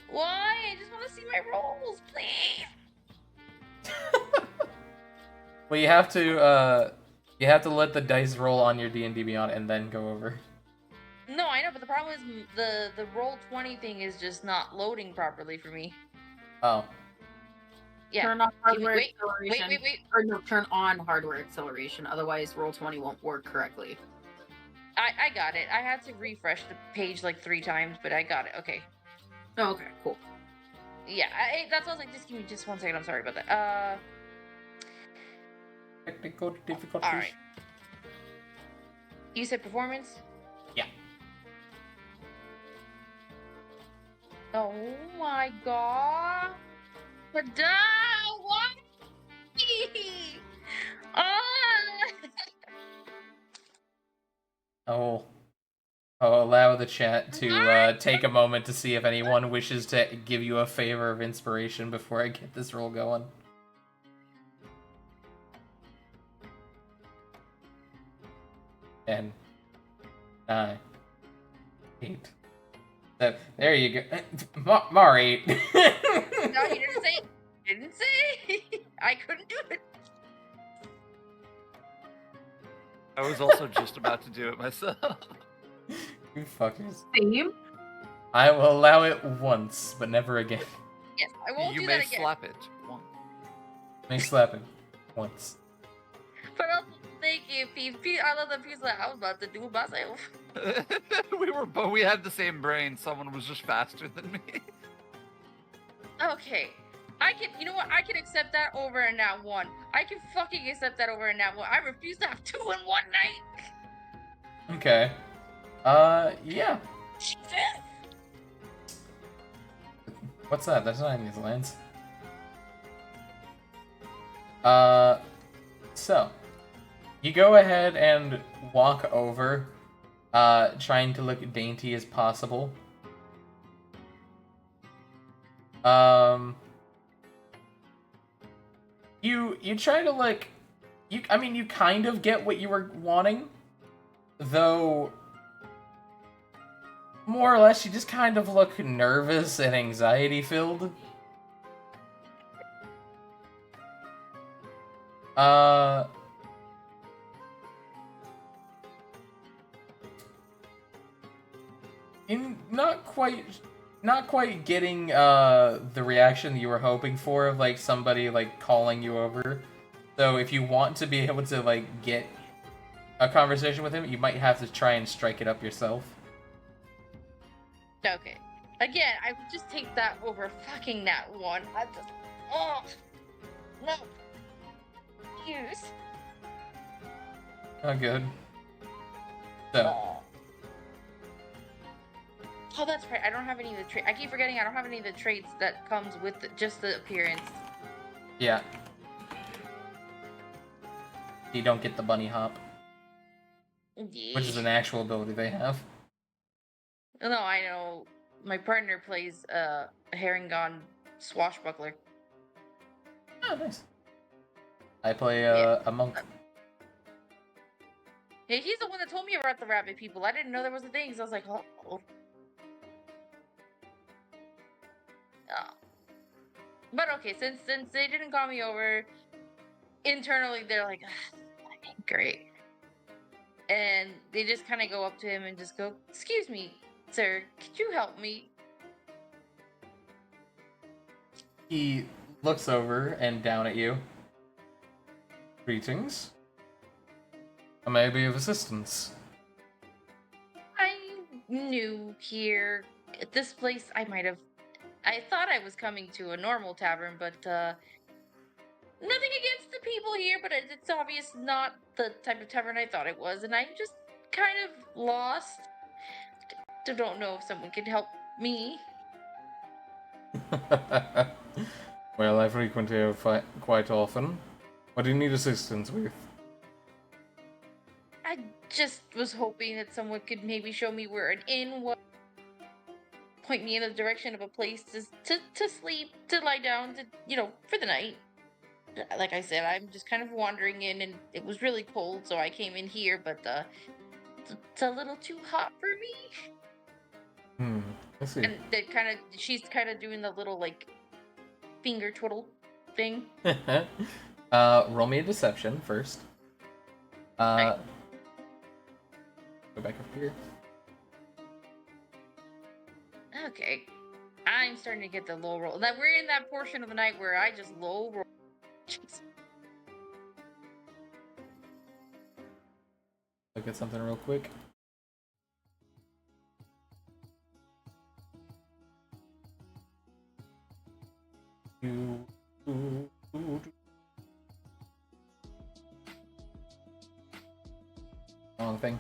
Why? I just want to see my rolls, please. Well, you have to let the dice roll on your D&D Beyond and then go over. No, I know, but the problem is the roll 20 thing is just not loading properly for me. Oh. Yeah. Turn off hardware wait, acceleration. wait. Or no, turn on hardware acceleration. Otherwise, Roll20 won't work correctly. I got it. I had to refresh the page like 3 times, but I got it. Okay. Oh, okay, cool. Yeah, that's what I was like. Just give me just 1 second. I'm sorry about that. Technical difficulties. All right. You said performance? Yeah. Oh my god. But why? I'll allow the chat to take a moment to see if anyone wishes to give you a favor of inspiration before I get this roll going. And 9, 8, 7. There you go. Mari. No, you didn't say it. Didn't say. I couldn't do it. I was also just about to do it myself. You fuckers. Same. I will allow it once, but never again. Yes, I won't You do may that again. slap it. Once. May slap it once. But also, thank you, Pete. I love that Pete's like, I was about to do it myself. we had the same brain. Someone was just faster than me. Okay. You know what? I can accept that over a nat 1. I can fucking accept that over a nat 1. I refuse to have 2 in one night. Okay. Yeah. Jesus. What's that? That's not in these lands. So. You go ahead and walk over, trying to look dainty as possible. You try to look, I mean, you kind of get what you were wanting, though more or less you just kind of look nervous and anxiety filled. In not quite getting the reaction you were hoping for of like somebody like calling you over. So if you want to be able to like get a conversation with him, you might have to try and strike it up yourself. Okay. Again, I would just take that over fucking that one. I just. Oh! No! Use. Oh, good. So, Oh, that's right. I don't have any of the traits. I keep forgetting I don't have any of the traits that comes with just the appearance. yeah. You don't get the bunny hop, which is an actual ability they have. No, I know. My partner plays a Herringon swashbuckler. Oh, nice. I play Yeah. a monk. Yeah, he's the one that told me about the rabbit people. I didn't know there was a thing, so I was like, oh. Oh. But okay, since they didn't call me over, internally they're like, great. And they just kind of go up to him and just go, excuse me, sir, could you help me? He looks over and down at you. Greetings. I may be of assistance. I'm new here. At this place, I thought I was coming to a normal tavern, but nothing against the people here, but it's obvious not the type of tavern I thought it was, and I'm just kind of lost. Don't know if someone can help me. Well, I frequent here quite often. What do you need assistance with? I just was hoping that someone could maybe show me where an inn was, point me in the direction of a place to sleep, to lie down, for the night. Like I said, I'm just kind of wandering in, and it was really cold, so I came in here, but it's a little too hot for me. I see. And she's kind of doing the little like finger twiddle thing. Roll me a deception first. Right. Go back up here. Okay. I'm starting to get the low roll. That we're in that portion of the night where I just low roll. Jeez. Look at something real quick. Wrong thing.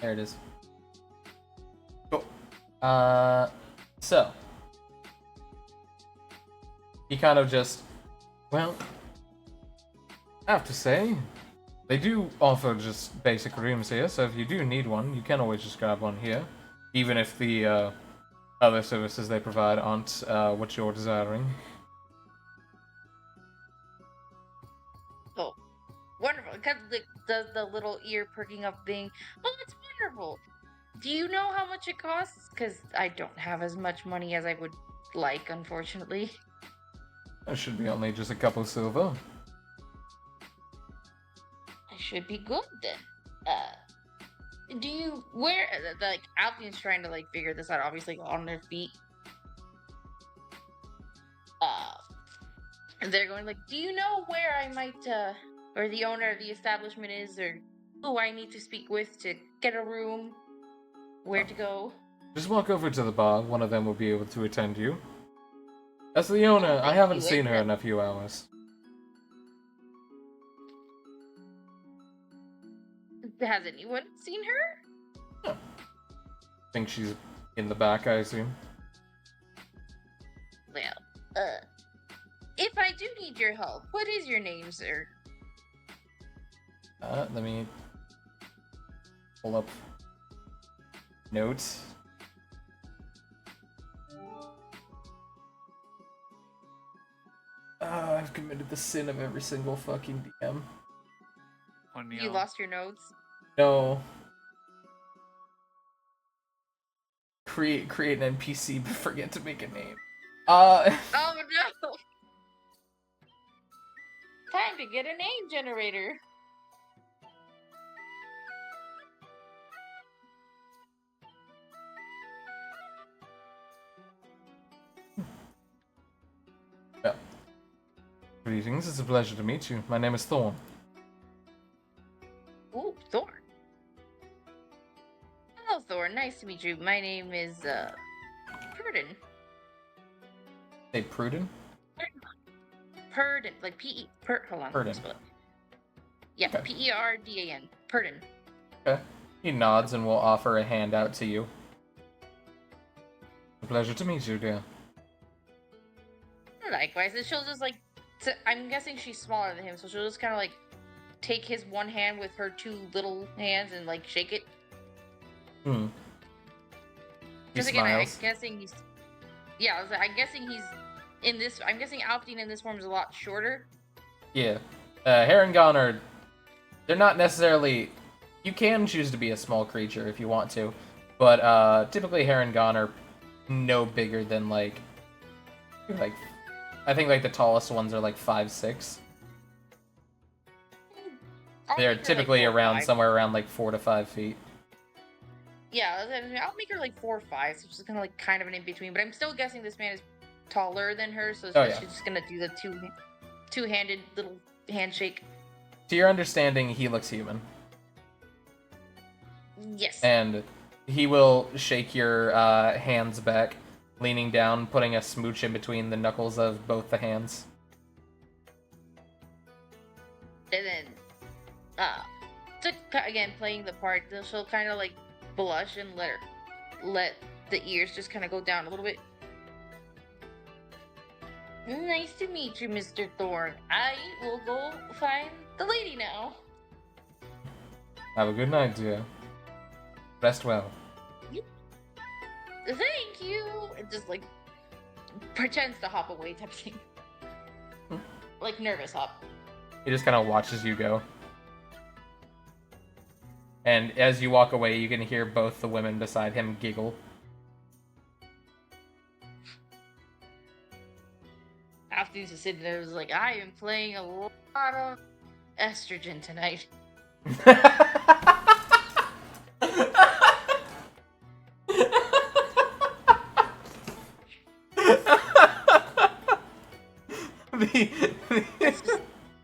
There it is. Cool. So he kind of just, well, I have to say, they do offer just basic rooms here, so if you do need one, you can always just grab one here, even if the other services they provide aren't what you're desiring. Oh, wonderful. Because does the little ear perking up thing. Oh, that's wonderful. Do you know how much it costs? Because I don't have as much money as I would like, unfortunately. That should be only just a couple silver. I should be good then. Do you where like Alpine's trying to like figure this out, obviously on their feet. And they're going like, do you know where I might or the owner of the establishment is, or who I need to speak with to get a room? Where to go? Just walk over to the bar, one of them will be able to attend you. As the owner, I haven't seen her in a few hours. Has anyone seen her? I think she's in the back, I assume. Well, if I do need your help, what is your name, sir? Let me pull up notes. I've committed the sin of every single fucking DM. You lost your notes? No. Create an NPC, but forget to make a name. Oh no! Time to get a name generator. Well, greetings, it's a pleasure to meet you. My name is Thorn. Thorn. Nice to meet you. My name is Purdon. Say Pruden? Purdon, like P-E, hold on. Purdon. Spell it. Yeah, Okay. P-E-R-D-A-N. Purdon. Okay. He nods and will offer a hand out to you. A pleasure to meet you, dear. Likewise, and she'll just like, I'm guessing she's smaller than him, so she'll just kind of like take his one hand with her two little hands and like shake it. Hmm. He Because again, I'm smiles. guessing he's, yeah, I'm guessing he's in this. I'm guessing Alfdean in this form is a lot shorter. Yeah. Harengon are... They're not necessarily... You can choose to be a small creature if you want to, but typically Harengon are no bigger than like... I think like the tallest ones are like 5'6". They're typically around somewhere around like 4 to 5 feet. Yeah, I'll make her like 4 or 5, so she's gonna like kind of an in between. But I'm still guessing this man is taller than her, so she's just gonna do the two-handed little handshake. To your understanding, he looks human. Yes. And he will shake your hands back, leaning down, putting a smooch in between the knuckles of both the hands. And then, again, playing the part, she'll kind of like blush and let the ears just kind of go down a little bit. Nice to meet you, Mr. Thorn. I will go find the lady now. Have a good night, dear. Rest well. Thank you. It just like pretends to hop away type thing. Like nervous hop. He just kind of watches you go. And as you walk away, you can hear both the women beside him giggle. Alfdean's just sitting there, was like, I am playing a lot of estrogen tonight.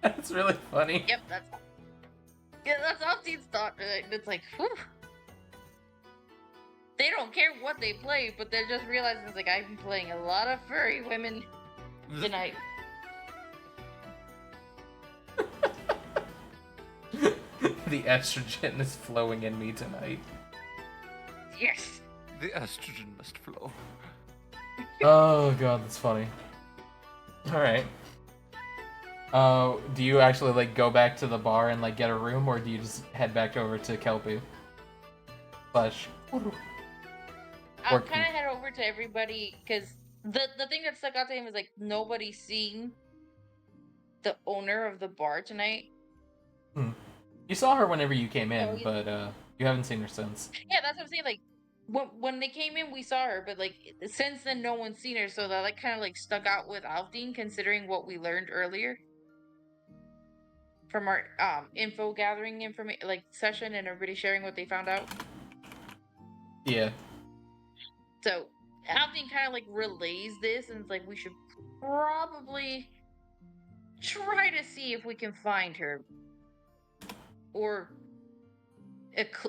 That's really funny. Yep, that's Alfdean's thought. It's like, whew. They don't care what they play, but they're just realizing it's like I've been playing a lot of furry women tonight. The estrogen is flowing in me tonight. Yes. The estrogen must flow. Oh god, that's funny. Alright. Do you actually like go back to the bar and like get a room, or do you just head back over to Kelpie? Slash. I'll kind of head over to everybody, because the thing that stuck out to him is like nobody's seen the owner of the bar tonight. You saw her whenever you came in, but you haven't seen her since. Yeah, that's what I'm saying. Like when they came in, we saw her, but like since then, no one's seen her. So that like kind of like stuck out with Alfdean, considering what we learned earlier from our info gathering information like session, and everybody sharing what they found out. Yeah. So Alfdean kind of like relays this, and it's like we should probably try to see if we can find her, or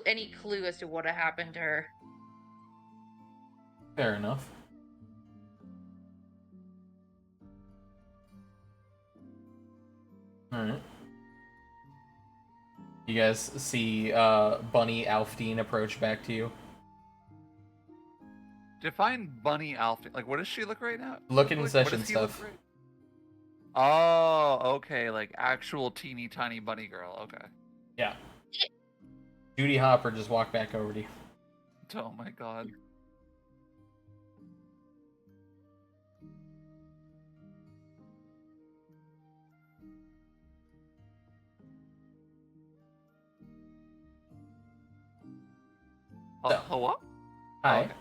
any clue as to what happened to her. Fair enough. Alright. You guys see Bunny Alfdean approach back to you. Define Bunny Alfdean. Like, what does she look right now? Look in What session does he look stuff. right- Oh, okay. Like actual teeny tiny bunny girl. Okay. Yeah. Judy Hopper just walked back over to you. Oh my god. Hello? Hi. Oh, okay.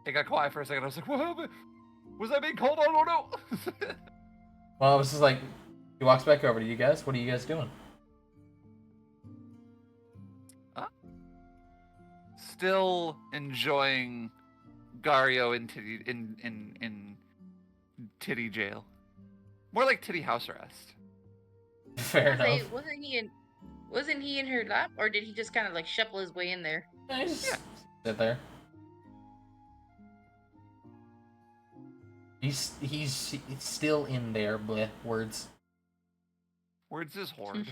It got quiet for a second. I was like, what happened? Was I being called? Oh no! Well, I was just like, he walks back over to you guys. What are you guys doing? Still enjoying Gario in titty jail. More like titty house arrest. Fair enough. Say, wasn't he in her lap, or did he just kind of like shuffle his way in there? He's sit there. He's still in there. Bleh, words. Where's this horde?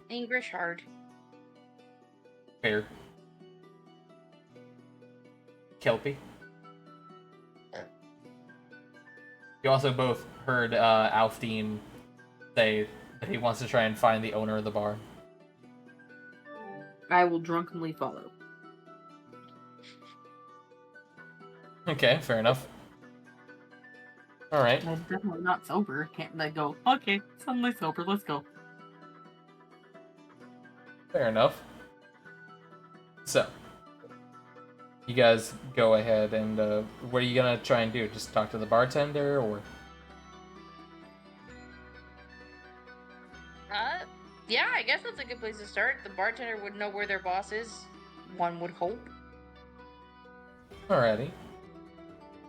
English hard. Fair. Kelpie. You also both heard Alfdean say that he wants to try and find the owner of the bar. I will drunkenly follow. Okay, fair enough. Alright. I'm definitely not sober. Can't they go, okay, suddenly sober, let's go. Fair enough. So, you guys go ahead and what are you gonna try and do? Just talk to the bartender, or? Yeah, I guess that's a good place to start. The bartender would know where their boss is. One would hope. Alrighty.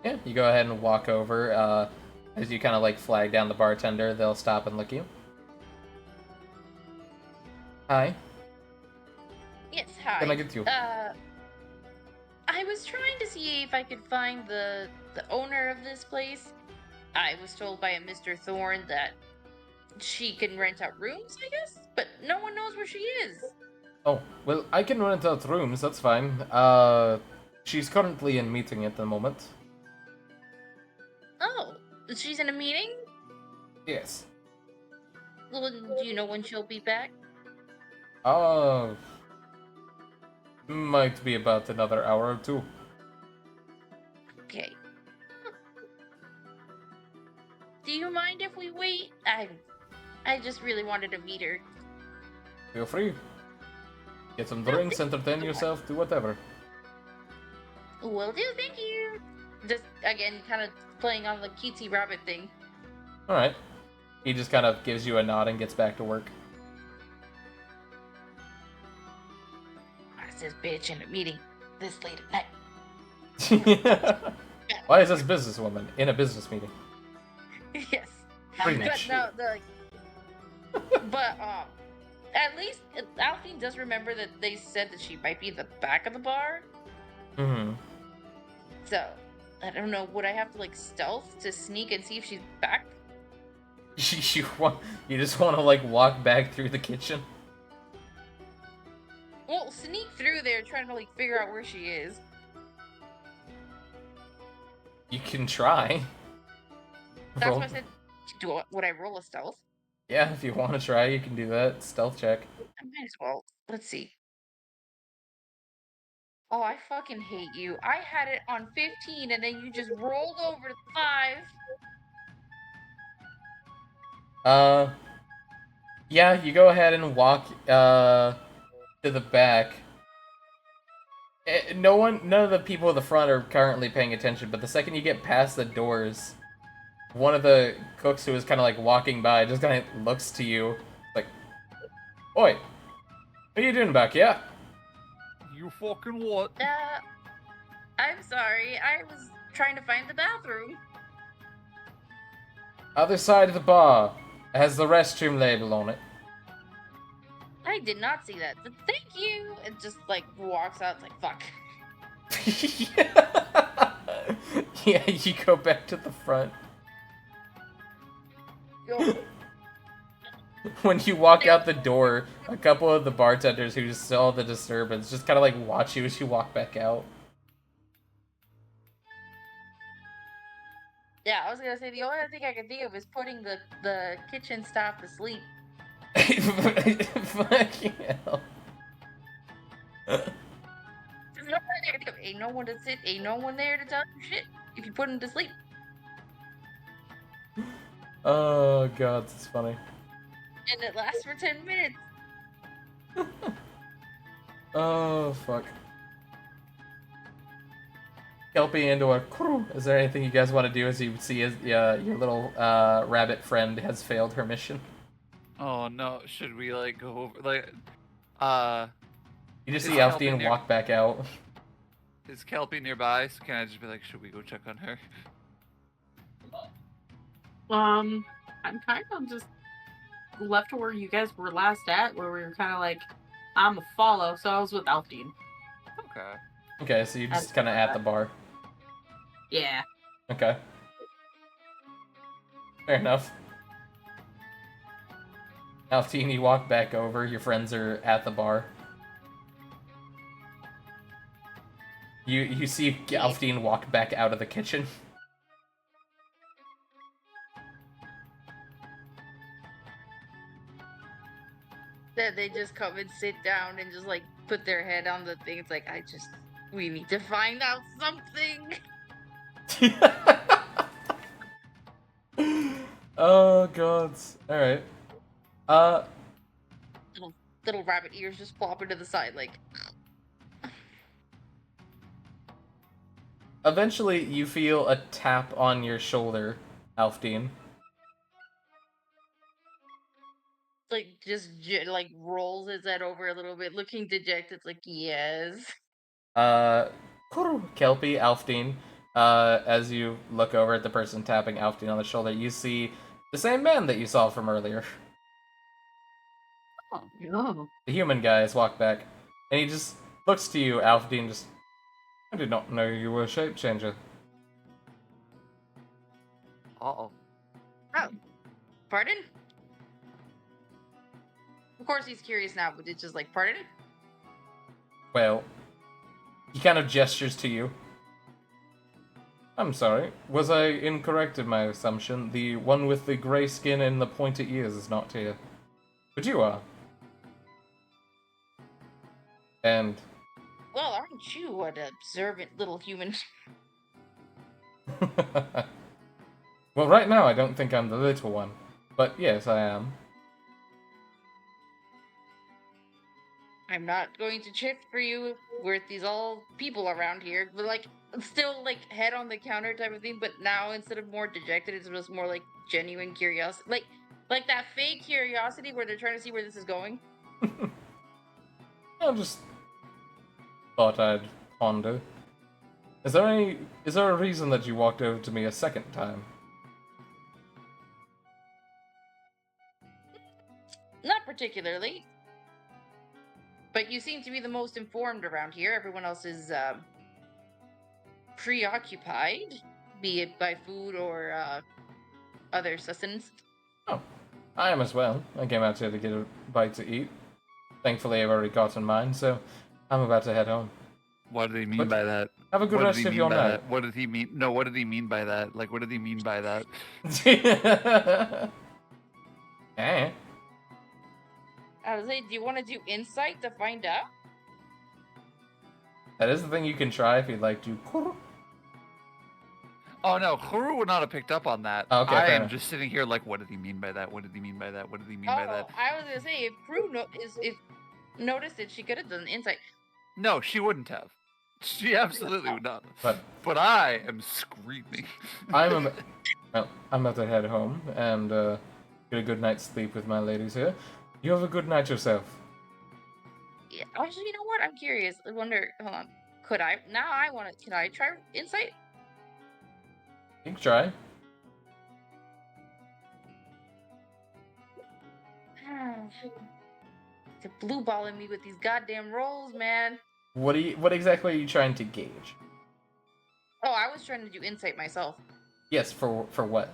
Yeah, you go ahead and walk over. As you kind of like flag down the bartender, they'll stop and look at you. Hi. Yes, hi. Can I get you? I was trying to see if I could find the owner of this place. I was told by a Mr. Thorne that she can rent out rooms, I guess, but no one knows where she is. Oh, well, I can rent out rooms, that's fine. She's currently in meeting at the moment. Oh, she's in a meeting? Yes. Well, do you know when she'll be back? Might be about another hour or two. Okay. Do you mind if we wait? I just really wanted to meet her. Feel free. Get some drinks, entertain yourself, do whatever. Will do, thank you. Just, again, kind of playing on the cutesy rabbit thing. Alright. He just kind of gives you a nod and gets back to work. What's this bitch in a meeting this late at night? Why is this businesswoman in a business meeting? Yes. Pretty But much. no, but at least Alfie does remember that they said that she might be in the back of the bar. Mm-hmm. So I don't know. Would I have to like stealth to sneak and see if she's back? You just want to like walk back through the kitchen? Well, sneak through there, trying to like figure out where she is. You can try. That's Roll- why I said, would I roll a stealth? Yeah, if you want to try, you can do that. Stealth check. I might as well. Let's see. Oh, I fucking hate you. I had it on 15 and then you just rolled over to 5. Yeah, you go ahead and walk, to the back. None of the people at the front are currently paying attention, but the second you get past the doors, one of the cooks who is kind of like walking by just kind of looks to you, like, "Oi, what are you doing back here?" You fucking what? I'm sorry. I was trying to find the bathroom. Other side of the bar. It has the restroom label on it. I did not see that, but thank you. And just like walks out. It's like, fuck. Yeah, you go back to the front. Yo. When you walk out the door, a couple of the bartenders who just saw the disturbance just kind of like watch you as you walk back out. Yeah, I was gonna say the only other thing I can think of is putting the kitchen staff to sleep. Fucking hell. There's no other thing I can think of. Ain't no one to sit. Ain't no one there to tell you shit if you put him to sleep. Oh god, that's funny. And it lasts for 10 minutes. Oh fuck. Kelpie and or crew. Is there anything you guys want to do as you see as your little rabbit friend has failed her mission? Oh no, should we like go over like You just Is see Kelpie Alfdean near- walk back out. is Kelpie nearby? So can I just be like, should we go check on her? I'm kind of just left to where you guys were last at, where we were kind of like I'm a follow, so I was with Alfdean. Okay. Okay, so you're just kind of at the bar. Yeah. Okay. Fair enough. Alfteen, you walk back over. Your friends are at the bar. You see Alfteen walk back out of the kitchen. That they just come and sit down and just like put their head on the thing. It's like we need to find out something. Oh god. Alright. Little rabbit ears just plopping to the side, like. Eventually, you feel a tap on your shoulder, Alfdean. Like just like rolls his head over a little bit, looking dejected. It's like, yes. Kelpie, Alfdean. As you look over at the person tapping Alfdean on the shoulder, you see the same man that you saw from earlier. Oh, no. The human guy has walked back, and he just looks to you, Alfdean, just... I did not know you were a shape changer. Uh-oh. Oh, pardon? Of course he's curious now, but it's just like, pardon? Well, he kind of gestures to you. I'm sorry, was I incorrect in my assumption? The one with the grey skin and the pointed ears is not here. But you are. And... Well, aren't you an observant little human? Well, right now I don't think I'm the little one. But yes, I am. I'm not going to chip for you with these all people around here, but like still like head on the counter type of thing, but now instead of more dejected, it's just more like genuine curiosity. Like that fake curiosity where they're trying to see where this is going. I just thought I'd ponder. Is there a reason that you walked over to me a second time? Not particularly. But you seem to be the most informed around here. Everyone else is preoccupied, be it by food or other sustenance. Oh, I am as well. I came out here to get a bite to eat. Thankfully, I've already gotten mine, so I'm about to head home. What did he mean But by that? have a good What did rest he of mean your by night. that? What did he mean? No, what did he mean by that? Like, what did he mean by that? Eh? I was like, do you want to do insight to find out? That is the thing you can try if you'd like to. Oh no, Huru would not have picked up on that. Okay, I fair am enough. just sitting here like, what did he mean by that? What did he mean by that? What did he mean by that? I was gonna say if Prue if noticed it, she could have done insight. No, she wouldn't have. She absolutely would not. But But I am screaming. I'm about to head home and get a good night's sleep with my ladies here. You have a good night yourself. Yeah. Actually, you know what? I'm curious. I wonder. Hold on. Could I? Now I want to. Can I try insight? You can try. The blue balling me with these goddamn rolls, man. What exactly are you trying to gauge? Oh, I was trying to do insight myself. Yes, for what?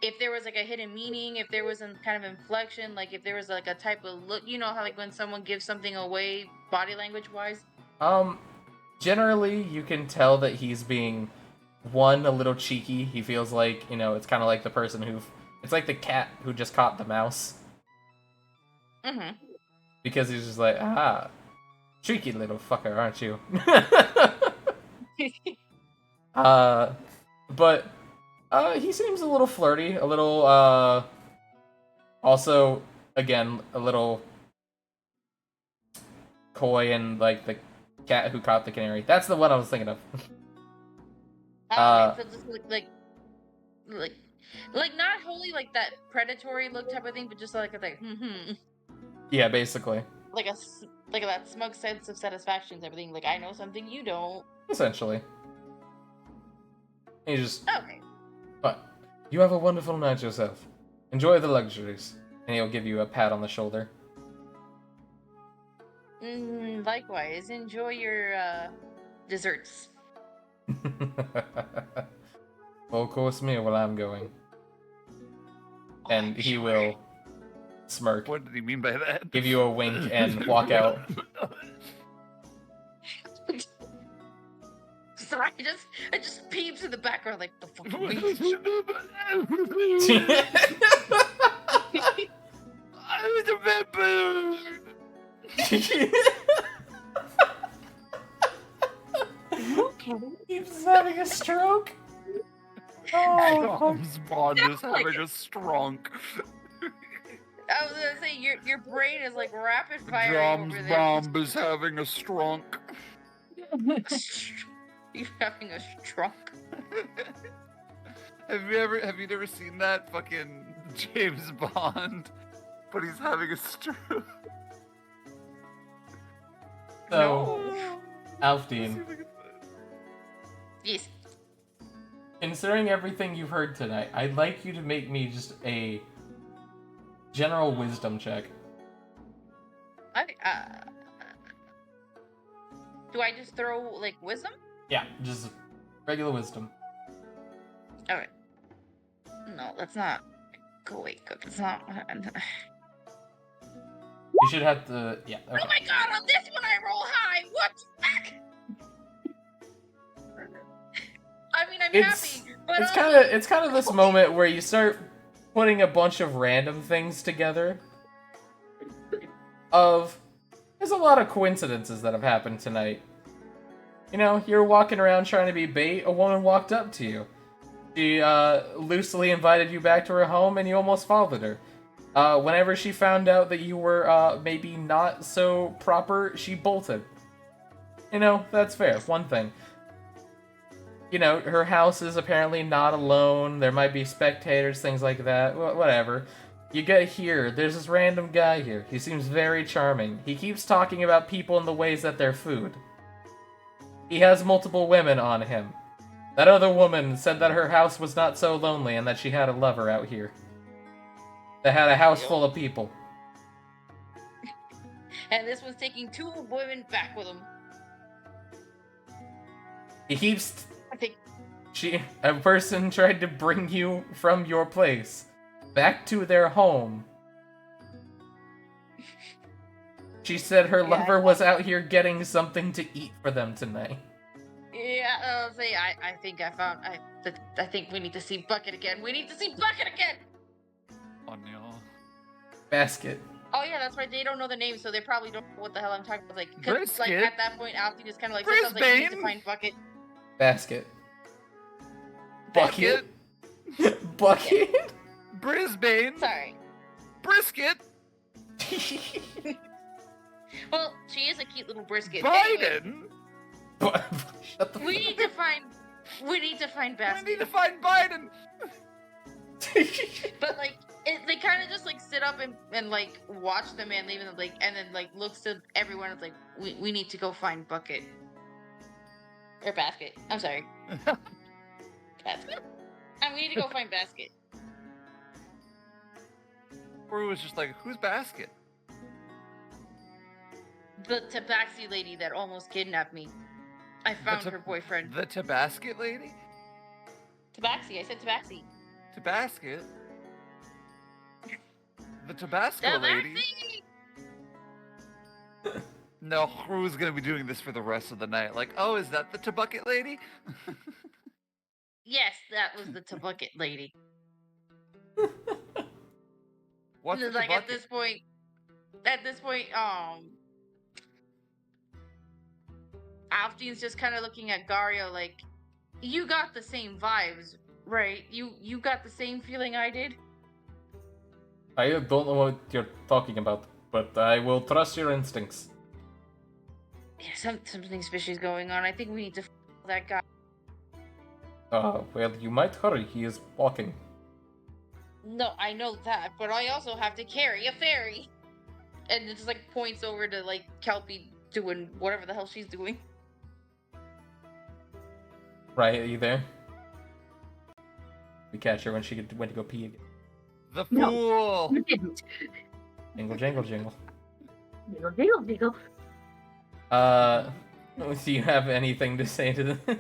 If there was like a hidden meaning, if there was a kind of inflection, like if there was like a type of look, you know how like when someone gives something away, body language wise. Generally you can tell that he's being a little cheeky. He feels like, it's kind of like the person it's like the cat who just caught the mouse. Mm-hmm. Because he's just like, cheeky little fucker, aren't you? But he seems a little flirty, a little, also, again, a little coy and like the cat who caught the canary. That's the one I was thinking of. So just like not wholly like that predatory look type of thing, but just like a like Yeah, basically. like that smug sense of satisfaction type of thing. Like I know something you don't. Essentially. And you just, Okay. but you have a wonderful night yourself. Enjoy the luxuries. And he'll give you a pat on the shoulder. Likewise, enjoy your desserts. Full course meal while I'm going. And he will smirk, What did he mean by that? give you a wink, and walk out. Sorry, I just peeps in the background like the fucking I was a vampire. He's having a stroke. Oh, Tom's Bond is having a strunk. I was gonna say your brain is like rapid fire Tom's over there. Bomb is having a strunk. You're having a strunk. Have you never seen that fucking James Bond? But he's having a stroke. So, Alfdean, Yes. considering everything you've heard tonight, I'd like you to make me just a general wisdom check. Do I just throw like wisdom? Yeah, just regular wisdom. Alright. No, that's not. Go wait, that's not. You should have to. Yeah. Okay. Oh my god, on this one I roll high! What the fuck? I mean, I'm happy, but It's kind of this moment where you start putting a bunch of random things together. There's a lot of coincidences that have happened tonight. You know, you're walking around trying to be bait, a woman walked up to you. She loosely invited you back to her home and you almost followed her. Whenever she found out that you were maybe not so proper, she bolted. You know, that's fair. One thing. You know, her house is apparently not alone. There might be spectators, things like that. Whatever. You get here. There's this random guy here. He seems very charming. He keeps talking about people and the ways that they're food. He has multiple women on him. That other woman said that her house was not so lonely and that she had a lover out here. That had a house full of people. And this one's taking 2 women back with him. He keeps... I think. A person tried to bring you from your place back to their home. She said her lover was out here getting something to eat for them tonight. Yeah, I'll say I think I found I think we need to see Bucket again. We need to see Bucket again. Oh no. Basket. Oh yeah, that's right. They don't know the name, so they probably don't know what the hell I'm talking about. Like, cause like Brisket. at that point, Alfie was kind of like, sounds like we need to find Bucket. Basket. Bucket. Bucket. Brisbane. Sorry. Brisket. Well, she is a cute little brisket. Anyway, Biden. Shut the we need to find. We need to find Basket. We need to find Biden. But like, they kind of just like sit up and like watch the man leave, and like, and then like looks to everyone. It's like, we need to go find Bucket or Basket. I'm sorry, Basket. And we need to go find Basket. Or was just like, who's Basket? The tabaxi lady that almost kidnapped me. I found her boyfriend. The Tabasket lady? Tabaxi. I said tabaxi. Tabasket? The Tabasco lady? No, who's gonna be doing this for the rest of the night? Like, oh, is that the Tabucket lady? Yes, that was the tabucket lady. What's the Like Tabucket? at this point, Alfdean's just kind of looking at Gario like, you got the same vibes, right? You got the same feeling I did? I don't know what you're talking about, but I will trust your instincts. Yeah, something fishy's going on. I think we need to follow that guy. Well, you might hurry. He is walking. No, I know that, but I also have to carry a fairy. And it just like points over to like Kelpie doing whatever the hell she's doing. Right, are you there? We catch her when she went to go pee again. The No. fool. You didn't. Jingle, jingle, jingle. Jiggle, jiggle, jiggle. Do you have anything to say to them? Well,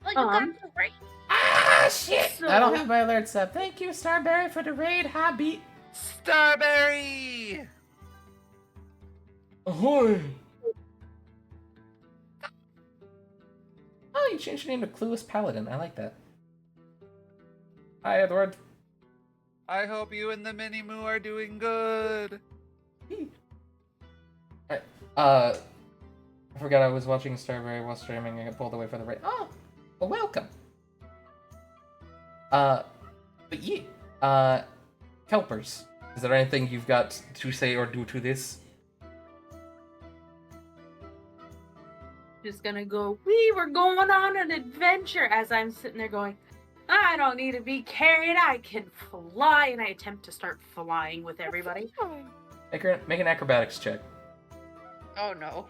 you got the right. Ah, shit! So- I don't have my alerts up. Thank you, Starberry, for the raid, hobby. Starberry. Ahoy! Oh, you changed your name to Clueless Paladin. I like that. Hi, Edward. I hope you and the Mini Moo are doing good. I forgot I was watching Starberry while streaming. I got pulled away for the raid. Oh, well, welcome. But yeah, Kelpers, is there anything you've got to say or do to this? Just gonna go, we were going on an adventure as I'm sitting there going, I don't need to be carried, I can fly, and I attempt to start flying with everybody. Make an acrobatics check. Oh no.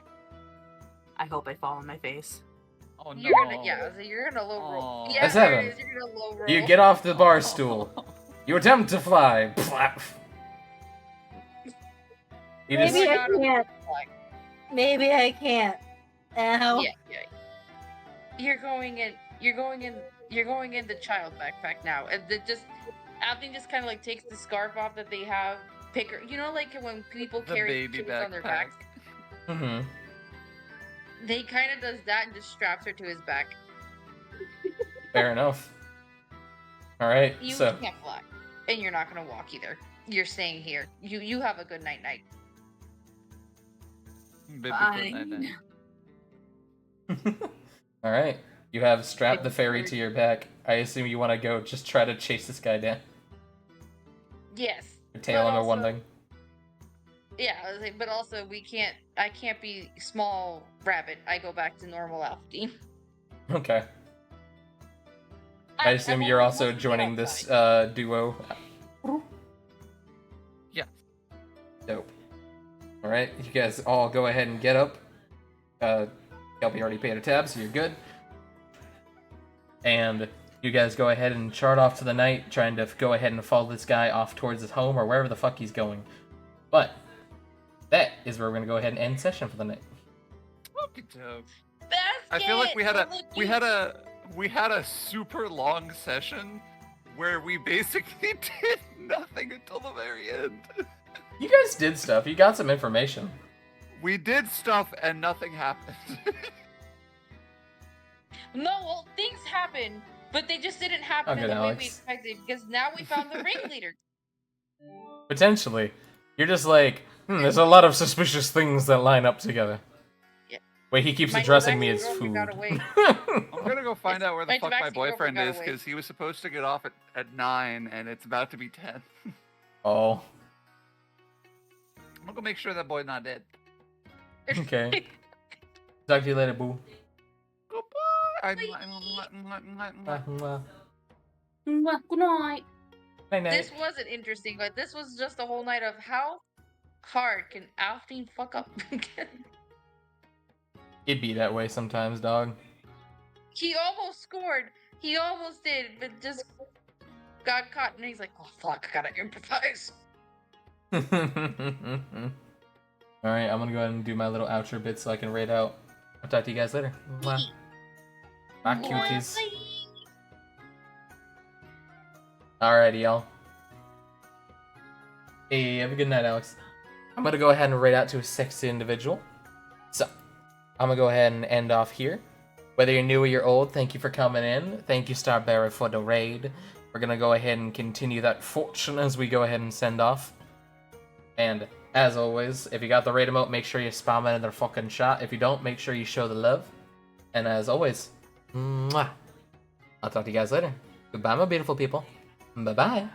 I hope I fall on my face. Oh no. You're gonna so you're gonna low roll. Aw. Yeah, A there 7. it is. You're gonna low roll. You get off the bar stool. You attempt to fly. Plap. You just, Maybe I can't. Maybe I can't. Ow. Yeah. You're going in the child backpack now. And Alvin just kind of like takes the scarf off that they have. You know, like when people The carry baby kids on their backpack. backs. mm-hmm. They kind of does that and just straps her to his back. Fair enough. All right, You so can't fly, and you're not gonna walk either. You're staying here. You have a good night. Baby, Fine. all right, you have strapped the fairy to your back. I assume you want to go just try to chase this guy down. Yes. Tail but him or one also- thing. Yeah, I was like, but also I can't be small rabbit. I go back to normal Alfie. Okay. I assume you're also joining this duo. Yeah. Dope. All right, you guys all go ahead and get up. Kelpie already paid a tab, so you're good. And you guys go ahead and chart off to the night, trying to go ahead and follow this guy off towards his home or wherever the fuck he's going. But that is where we're gonna go ahead and end session for the night. Okey-doke. I feel like we had a super long session where we basically did nothing until the very end. You guys did stuff. You got some information. We did stuff and nothing happened. No, well, things happen, but they just didn't happen Okay, in the way we Alex. expected because now we found the ringleader. Potentially. You're just like, there's a lot of suspicious things that line up together. Yeah. Wait, he keeps My addressing me as girlfriend food. got away. I'm gonna go find out where the My fuck my Tabaxi boyfriend girlfriend is got away. because he was supposed to get off at 9 and it's about to be 10. Oh, I'm gonna go make sure that boy's not dead. okay. Talk to you later, boo. Goodbye. Good night. Night, night. This wasn't interesting, but this was just a whole night of how hard can Alfie fuck up. It'd be that way sometimes, dog. He almost scored. He almost did, but just got caught, and he's like, "Oh fuck, I gotta improvise." Alright, I'm gonna go ahead and do my little outro bit so I can raid out. I'll talk to you guys later. Mwah. Bye, cuties. Alrighty, y'all. Hey, have a good night, Alex. I'm gonna go ahead and raid out to a sexy individual. So, I'm gonna go ahead and end off here. Whether you're new or you're old, thank you for coming in. Thank you, Starberry, for the raid. We're gonna go ahead and continue that fortune as we go ahead and send off. And as always, if you got the raid emote, make sure you spam it in their fucking shot. If you don't, make sure you show the love. And as always, mwah. I'll talk to you guys later. Goodbye, my beautiful people. Bye-bye.